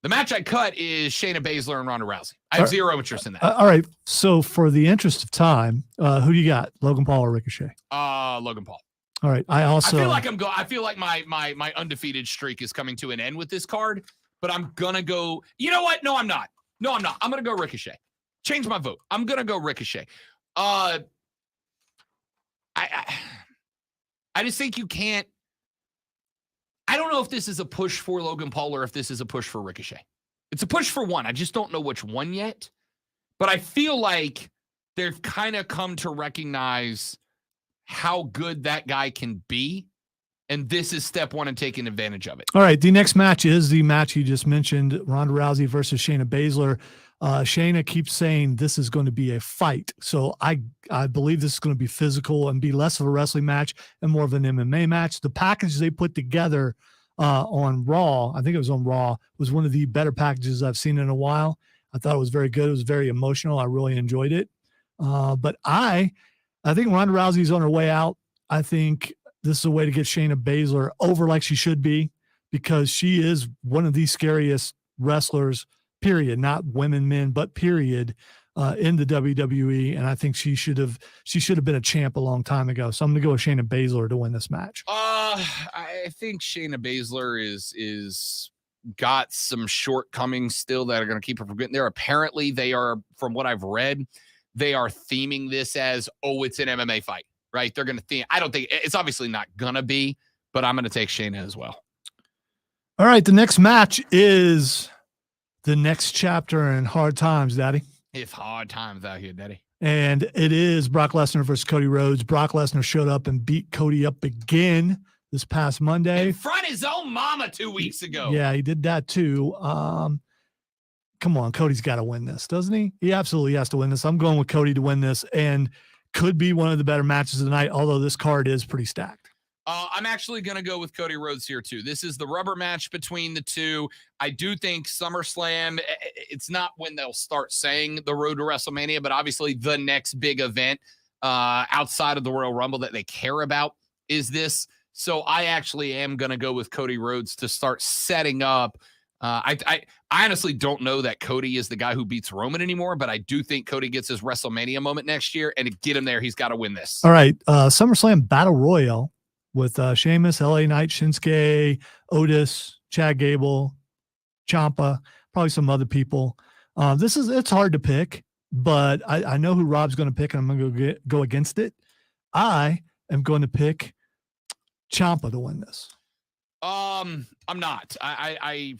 S1: The match I cut is Shayna Baszler and Ronda Rousey. I have zero interest in that.
S2: All right. So for the interest of time, who do you got? Logan Paul or Ricochet?
S1: Logan Paul.
S2: All right. I
S1: feel like my undefeated streak is coming to an end with this card, but I'm gonna go. You know what? No, I'm not. I'm gonna go Ricochet. Change my vote. I'm gonna go Ricochet. I just think you can't. I don't know if this is a push for Logan Paul or if this is a push for Ricochet. It's a push for one. I just don't know which one yet. But I feel like they've kind of come to recognize how good that guy can be. And this is step one in taking advantage of it.
S2: All right. The next match is the match you just mentioned, Ronda Rousey versus Shayna Baszler. Shayna keeps saying this is going to be a fight. So I believe this is going to be physical and be less of a wrestling match and more of an MMA match. The package they put together on Raw, I think it was on Raw, was one of the better packages I've seen in a while. I thought it was very good. It was very emotional. I really enjoyed it. But I think Ronda Rousey's on her way out. I think this is a way to get Shayna Baszler over like she should be, because she is one of the scariest wrestlers, period, not women, men, but period, in the WWE. And I think she should have been a champ a long time ago. So I'm going to go with Shayna Baszler to win this match.
S1: I think Shayna Baszler is got some shortcomings still that are going to keep her from getting there. Apparently they are, from what I've read, they are theming this as, oh, it's an MMA fight, right? They're going to theme. I don't think it's obviously not going to be, but I'm going to take Shayna as well.
S2: All right. The next match is the next chapter in Hard Times, Daddy.
S1: It's hard times out here, Daddy.
S2: And it is Brock Lesnar versus Cody Rhodes. Brock Lesnar showed up and beat Cody up again this past Monday.
S1: In front of his own mama 2 weeks ago.
S2: Yeah, he did that too. Come on, Cody's got to win this, doesn't he? He absolutely has to win this. I'm going with Cody to win this, and could be one of the better matches of the night, although this card is pretty stacked.
S1: I'm actually going to go with Cody Rhodes here too. This is the rubber match between the two. I do think SummerSlam, it's not when they'll start saying the road to WrestleMania, but obviously the next big event outside of the Royal Rumble that they care about is this. So I actually am going to go with Cody Rhodes to start setting up. I honestly don't know that Cody is the guy who beats Roman anymore, but I do think Cody gets his WrestleMania moment next year, and to get him there, he's got to win this.
S2: All right. SummerSlam Battle Royale with Sheamus, LA Knight, Shinsuke, Otis, Chad Gable, Ciampa, probably some other people. It's hard to pick, but I know who Rob's going to pick, and I'm going to go against it. I am going to pick Ciampa to win this.
S1: I'm not. I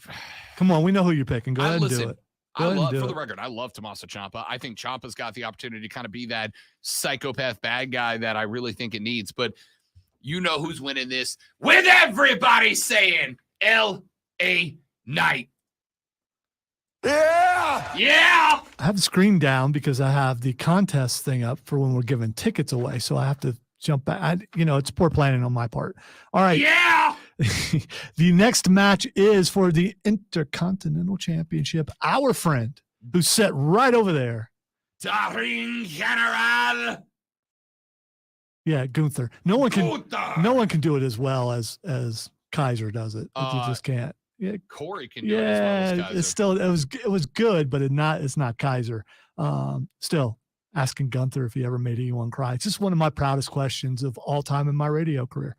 S2: come on. We know who you're picking. Go ahead and do it.
S1: For the record, I love Tommaso Ciampa. I think Ciampa's got the opportunity to kind of be that psychopath bad guy that I really think it needs. But you know who's winning this with everybody saying LA Knight. Yeah.
S2: I have the screen down because I have the contest thing up for when we're giving tickets away. So I have to jump back. It's poor planning on my part. All right.
S1: Yeah.
S2: The next match is for the Intercontinental Championship. Our friend who's set right over there.
S1: Daring General.
S2: Yeah, Gunther. No one can do it as well as Kaiser does it. You just can't. Yeah,
S1: Corey can do it as well as Kaiser.
S2: It's still it was good, but it's not Kaiser. Still asking Gunther if he ever made anyone cry. It's just one of my proudest questions of all time in my radio career.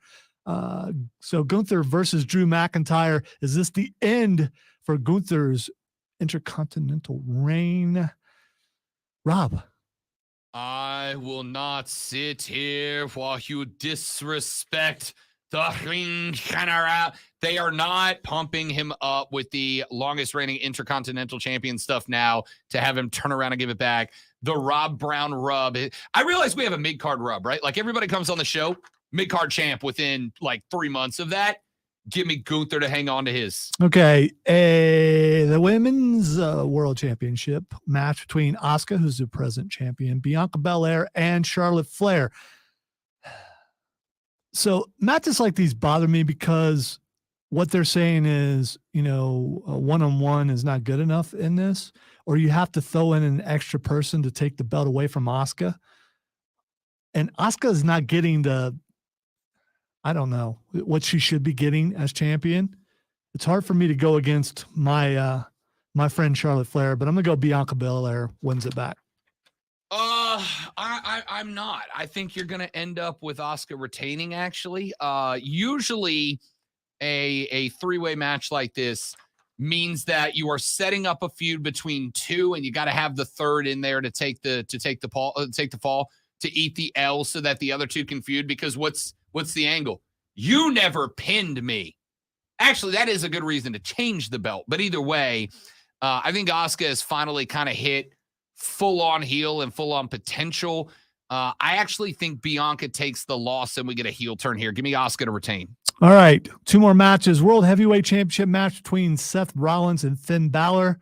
S2: So Gunther versus Drew McIntyre. Is this the end for Gunther's Intercontinental reign? Rob.
S1: I will not sit here while you disrespect the Ring General. They are not pumping him up with the longest reigning Intercontinental Champion stuff now to have him turn around and give it back. The Rob Brown rub. I realize we have a mid-card rub, right? Like everybody comes on the show, mid-card champ within like 3 months of that. Give me Gunther to hang on to his.
S2: Okay. The Women's World Championship match between Asuka, who's the present champion, Bianca Belair, and Charlotte Flair. So matches like these bother me because what they're saying is, a one-on-one is not good enough in this, or you have to throw in an extra person to take the belt away from Asuka. And Asuka is not getting I don't know what she should be getting as champion. It's hard for me to go against my friend Charlotte Flair, but I'm gonna go Bianca Belair wins it back.
S1: I'm not. I think you're gonna end up with Asuka retaining. Actually, usually a three-way match like this means that you are setting up a feud between two, and you got to have the third in there to take the fall, to eat the L, so that the other two can feud. Because what's the angle? You never pinned me. Actually, that is a good reason to change the belt. But either way, I think Asuka has finally kind of hit full-on heel and full-on potential. I actually think Bianca takes the loss and we get a heel turn here. Give me Asuka to retain.
S2: All right. 2 more matches. World Heavyweight Championship match between Seth Rollins and Finn Balor.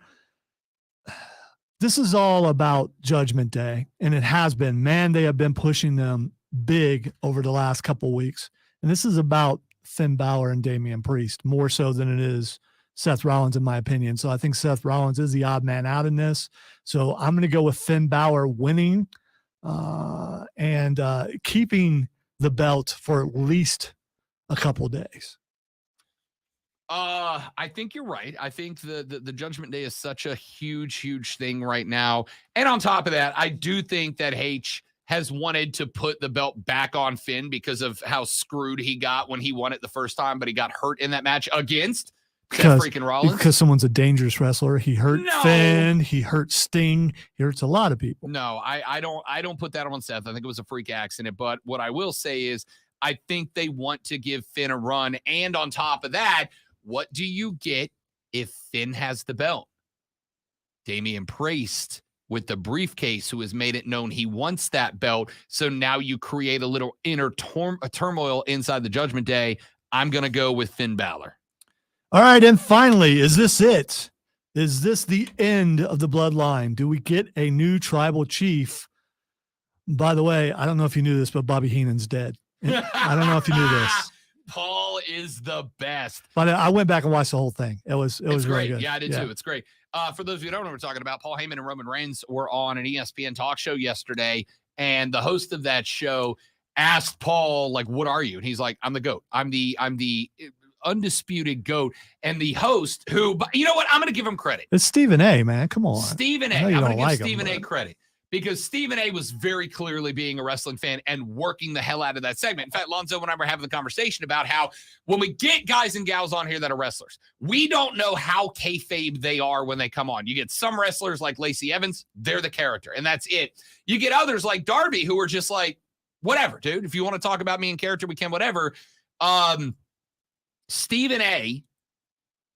S2: This is all about Judgment Day, and it has been. Man, they have been pushing them big over the last couple weeks. And this is about Finn Balor and Damian Priest more so than it is Seth Rollins, in my opinion. So I think Seth Rollins is the odd man out in this. So I'm going to go with Finn Balor winning and keeping the belt for at least a couple days.
S1: I think you're right. I think the Judgment Day is such a huge thing right now. And on top of that, I do think that H has wanted to put the belt back on Finn because of how screwed he got when he won it the first time, but he got hurt in that match against Seth freaking Rollins.
S2: Because someone's a dangerous wrestler. He hurt Finn. He hurt Sting. He hurts a lot of people.
S1: No, I don't put that on Seth. I think it was a freak accident. But what I will say is I think they want to give Finn a run. And on top of that, what do you get if Finn has the belt? Damian Priest with the briefcase, who has made it known he wants that belt. So now you create a little inner turmoil inside the Judgment Day. I'm going to go with Finn Balor.
S2: All right. And finally, is this it? Is this the end of the bloodline? Do we get a new tribal chief? By the way, I don't know if you knew this, but Bobby Heenan's dead. I don't know if you knew this.
S1: Paul is the best.
S2: But I went back and watched the whole thing. It was
S1: great.
S2: really good.
S1: Yeah, I did too. It's great. For those of you who don't know what we're talking about, Paul Heyman and Roman Reigns were on an ESPN talk show yesterday, and the host of that show asked Paul, like, what are you? And he's like, I'm the GOAT. I'm the undisputed GOAT. And the host, who, you know what? I'm going to give him credit.
S2: It's Stephen A, man. Come on.
S1: Stephen A. I'm going to give Stephen A credit. Because Stephen A was very clearly being a wrestling fan and working the hell out of that segment. In fact, Lonzo and I were having the conversation about how when we get guys and gals on here that are wrestlers, we don't know how kayfabe they are when they come on. You get some wrestlers like Lacey Evans, they're the character, and that's it. You get others like Darby who are just like, whatever, dude. If you want to talk about me in character, we can, whatever. Stephen A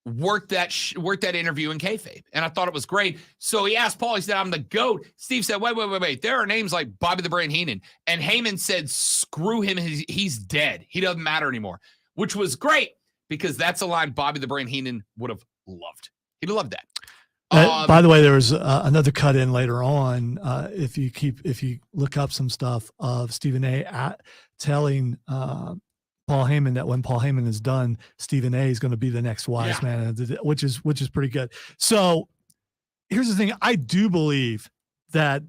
S1: worked that interview in kayfabe, and I thought it was great. So he asked Paul, he said, I'm the GOAT. Steve said, wait. There are names like Bobby the Brain Heenan. And Heyman said, screw him. He's dead. He doesn't matter anymore, which was great because that's a line Bobby the Brain Heenan would have loved. He'd have loved that.
S2: By the way, there was another cut in later on. If you look up some stuff of Stephen A. Telling Paul Heyman that when Paul Heyman is done, Stephen A. is going to be the next wise man, which is pretty good. So here's the thing: I do believe that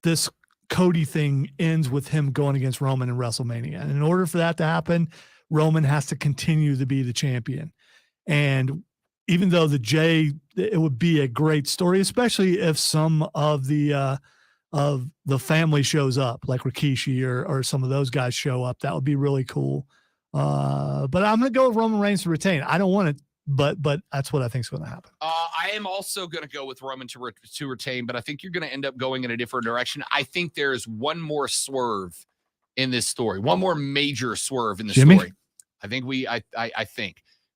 S2: this Cody thing ends with him going against Roman in WrestleMania, and in order for that to happen, Roman has to continue to be the champion. And even though it would be a great story, especially if some of the family shows up, like Rikishi or some of those guys show up, that would be really cool. But I'm going to go with Roman Reigns to retain. I don't want it, but that's what I think is going to happen.
S1: I am also going to go with Roman to retain, but I think you're going to end up going in a different direction. I think there's one more swerve in this story, one more major swerve in the story. I think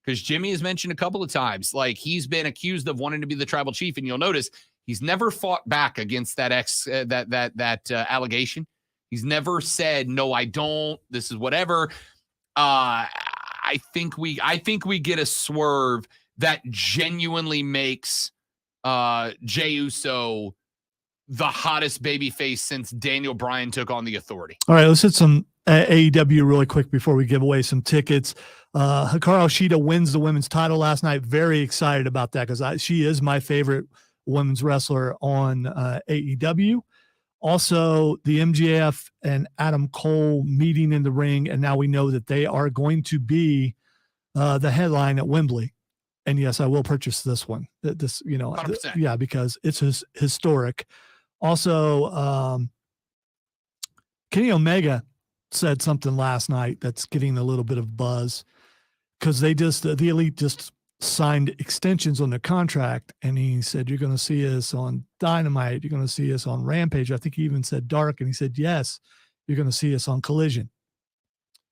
S1: because Jimmy has mentioned a couple of times, like he's been accused of wanting to be the tribal chief, and you'll notice he's never fought back against that allegation. He's never said, "No, I don't. This is whatever." I think we get a swerve that genuinely makes Jey Uso the hottest babyface since Daniel Bryan took on the Authority.
S2: All right, let's hit some AEW really quick before we give away some tickets. Hikaru Shida wins the women's title last night. Very excited about that because she is my favorite women's wrestler on AEW. Also, the MJF and Adam Cole meeting in the ring, and now we know that they are going to be the headline at Wembley. And yes, I will purchase this one. This,
S1: 100%.
S2: Because it's historic. Also, Kenny Omega said something last night that's getting a little bit of buzz because the Elite just signed extensions on their contract, and he said, "You're going to see us on Dynamite. You're going to see us on Rampage." I think he even said Dark, and he said, "Yes, you're going to see us on Collision."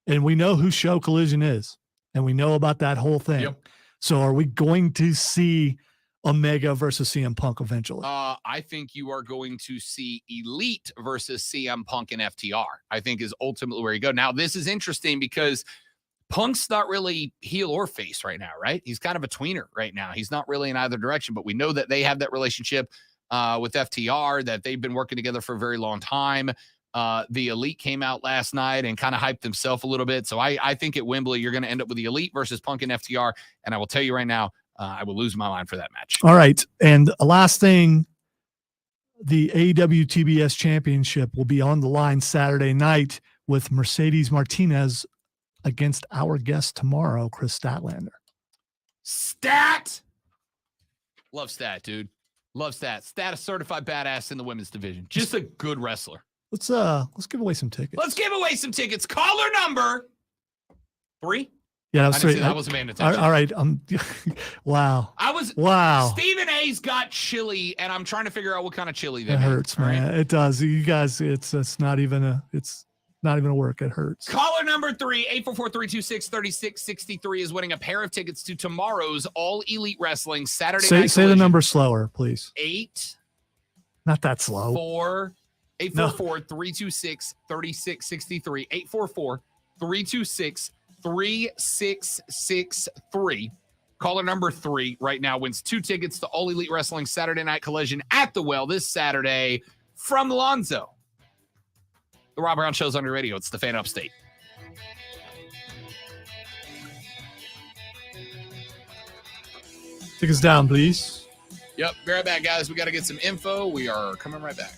S2: And we know who show Collision is, and we know about that whole thing.
S1: Yep.
S2: So are we going to see Omega versus CM Punk eventually?
S1: I think you are going to see Elite versus CM Punk and FTR, I think is ultimately where you go. Now, this is interesting because Punk's not really heel or face right now, right? He's kind of a tweener right now. He's not really in either direction, but we know that they have that relationship with FTR, that they've been working together for a very long time. The Elite came out last night and kind of hyped themselves a little bit. So I think at Wembley, you're going to end up with the Elite versus Punk and FTR. And I will tell you right now, I will lose my mind for that match.
S2: All right. And last thing, the AEW TBS Championship will be on the line Saturday night with Mercedes Martinez against our guest tomorrow, Chris Statlander.
S1: Stat! Love Stat, dude. Love Stat. Stat, a certified badass in the women's division. Just a good wrestler.
S2: Let's give away some tickets.
S1: Let's give away some tickets. Caller number 3.
S2: Yeah,
S1: I wasn't paying attention.
S2: All right. Wow. Wow.
S1: Stephen A's got chili, and I'm trying to figure out what kind of chili that
S2: It hurts, man. Right? It does. You guys, it's not even a work. It hurts.
S1: Caller number 3, 844-326-3663 is winning a pair of tickets to tomorrow's All Elite Wrestling Saturday night.
S2: Say the number slower, please.
S1: 8.
S2: Not that slow.
S1: 844-326-3663. 844-326-3663. Caller number 3 right now wins 2 tickets to All Elite Wrestling Saturday Night Collision at the Well this Saturday from Lonzo. The Rob Brown Show's on your radio. It's the Fan Upstate.
S2: Take us down, please.
S1: Yep, be right back, guys. We got to get some info. We are coming right back.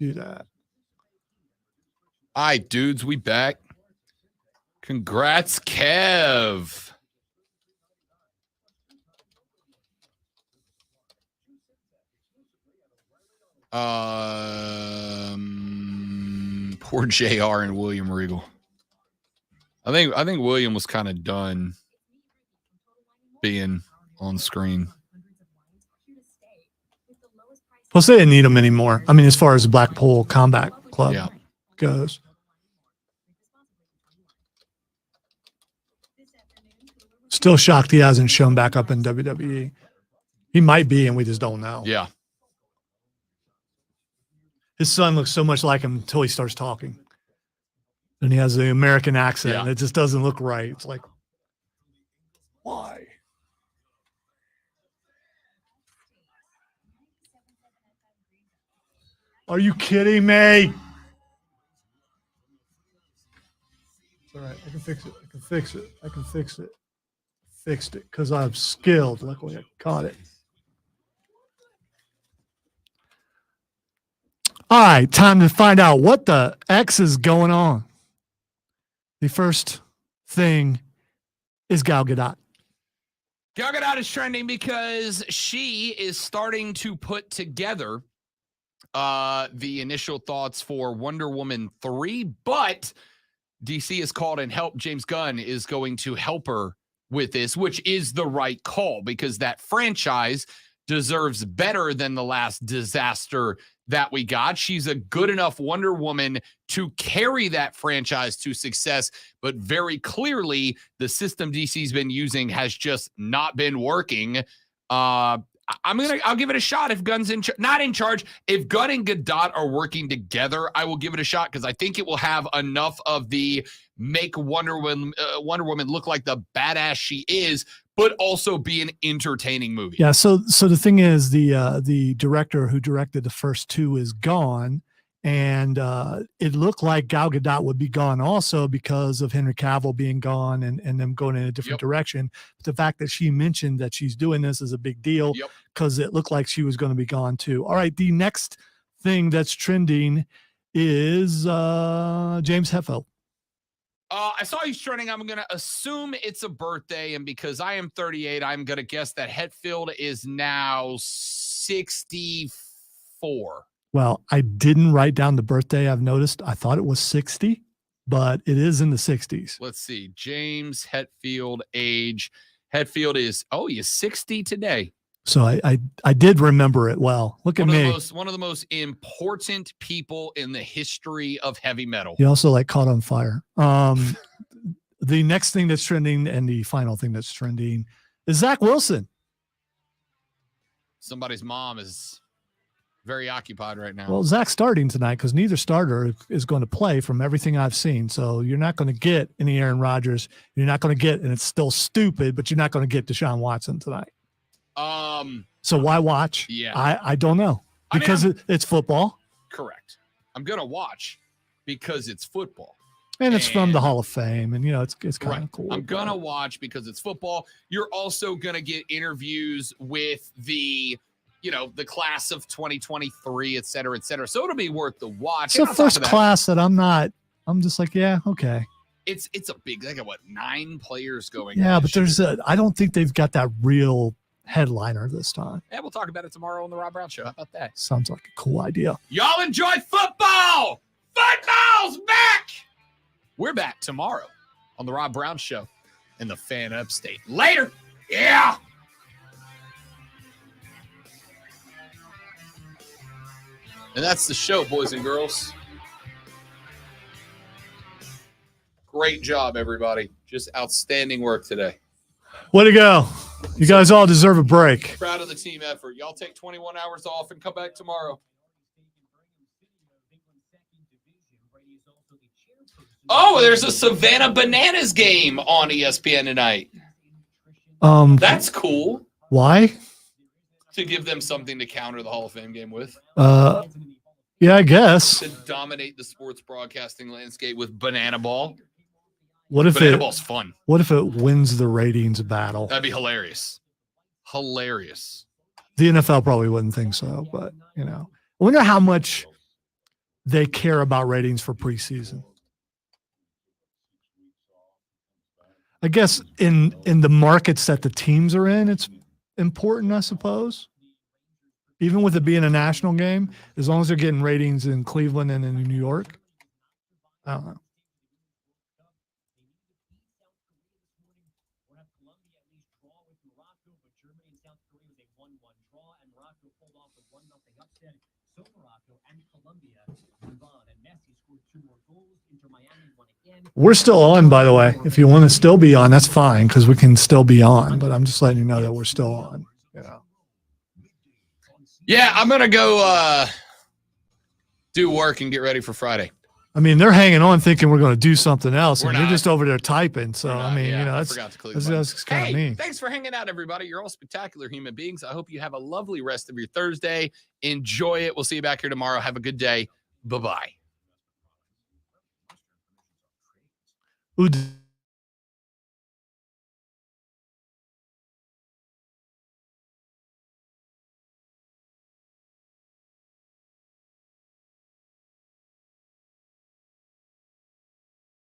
S2: do that.
S1: All right, dudes, we back. Congrats, Kev. Poor JR and William Regal. I think William was kind of done being on screen.
S2: Plus, they didn't need him anymore. I mean, as far as the Blackpool Combat Club goes. Still shocked he hasn't shown back up in WWE. He might be, and we just don't know.
S1: Yeah.
S2: His son looks so much like him until he starts talking. And he has the American accent.
S1: Yeah.
S2: And it just doesn't look right. It's like, why? Are you kidding me? It's all right. I can fix it. I can fix it. I can fix it. Fixed it because I'm skilled. Luckily, I caught it. All right, time to find out what the X is going on. The first thing is Gal Gadot.
S1: Gal Gadot is trending because she is starting to put together the initial thoughts for Wonder Woman 3, but DC has called and helped. James Gunn is going to help her with this, which is the right call because that franchise deserves better than the last disaster that we got. She's a good enough Wonder Woman to carry that franchise to success, but very clearly the system DC's been using has just not been working. I'll give it a shot if Gunn's not in charge. If Gunn and Gadot are working together, I will give it a shot because I think it will have enough of the make Wonder Woman look like the badass she is, but also be an entertaining movie.
S2: Yeah. So the thing is, the director who directed the first two is gone, and it looked like Gal Gadot would be gone also because of Henry Cavill being gone and them going in a different direction. But the fact that she mentioned that she's doing this is a big deal because it looked like she was going to be gone too. All right. The next thing that's trending is James Hetfield.
S1: I saw he's trending. I'm going to assume it's a birthday. And because I am 38, I'm going to guess that Hetfield is now 64.
S2: Well, I didn't write down the birthday. I've noticed. I thought it was 60, but it is in the 60s.
S1: Let's see. James Hetfield age. Hetfield is, he is 60 today.
S2: So I did remember it well. Look at me.
S1: One of the most important people in the history of heavy metal.
S2: He also caught on fire. The next thing that's trending and the final thing that's trending is Zach Wilson.
S1: Somebody's mom is very occupied right now.
S2: Well, Zach's starting tonight because neither starter is going to play from everything I've seen. So you're not going to get any Aaron Rodgers. You're not going to get, and it's still stupid, but you're not going to get Deshaun Watson tonight.
S1: So
S2: why watch?
S1: Yeah.
S2: I don't know because it's football.
S1: Correct. I'm going to watch because it's football.
S2: And it's from the Hall of Fame. And, it's kind of cool.
S1: I'm going to watch because it's football. You're also going to get interviews with the class of 2023, et cetera, et cetera. So it'll be worth the watch.
S2: It's the first class that I'm just like, yeah, okay.
S1: It's a big, they got 9 players going.
S2: Yeah, but I don't think they've got that real headliner this time.
S1: Yeah, we'll talk about it tomorrow on the Rob Brown Show. How about that?
S2: Sounds like a cool idea.
S1: Y'all enjoy football. Football's back. We're back tomorrow on the Rob Brown Show in the Fan Upstate. Later. Yeah. And that's the show, boys and girls. Great job, everybody. Just outstanding work today.
S2: Way to go. You guys all deserve a break.
S1: Proud of the team effort. Y'all take 21 hours off and come back tomorrow. Oh, there's a Savannah Bananas game on ESPN tonight. That's cool.
S2: Why?
S1: To give them something to counter the Hall of Fame game with.
S2: Yeah, I guess.
S1: To dominate the sports broadcasting landscape with Banana Ball.
S2: What if
S1: Banana Ball's fun?
S2: What if it wins the ratings battle?
S1: That'd be hilarious. Hilarious.
S2: The NFL probably wouldn't think so, but I wonder how much they care about ratings for preseason. I guess in the markets that the teams are in, it's important, I suppose. Even with it being a national game, as long as they're getting ratings in Cleveland and in New York. I don't know. We're still on, by the way. If you want to still be on, that's fine because we can still be on. But I'm just letting you know that we're still on.
S1: Yeah, I'm gonna go do work and get ready for Friday.
S2: I mean, they're hanging on thinking we're going to do something else,
S1: We're
S2: and you're
S1: not.
S2: just over there typing. So I mean,
S1: Yeah, I
S2: that's
S1: forgot to click the button.
S2: that's kind of
S1: Hey,
S2: mean.
S1: thanks for hanging out, everybody. You're all spectacular human beings. I hope you have a lovely rest of your Thursday. Enjoy it. We'll see you back here tomorrow. Have a good day. Bye-bye.
S2: Who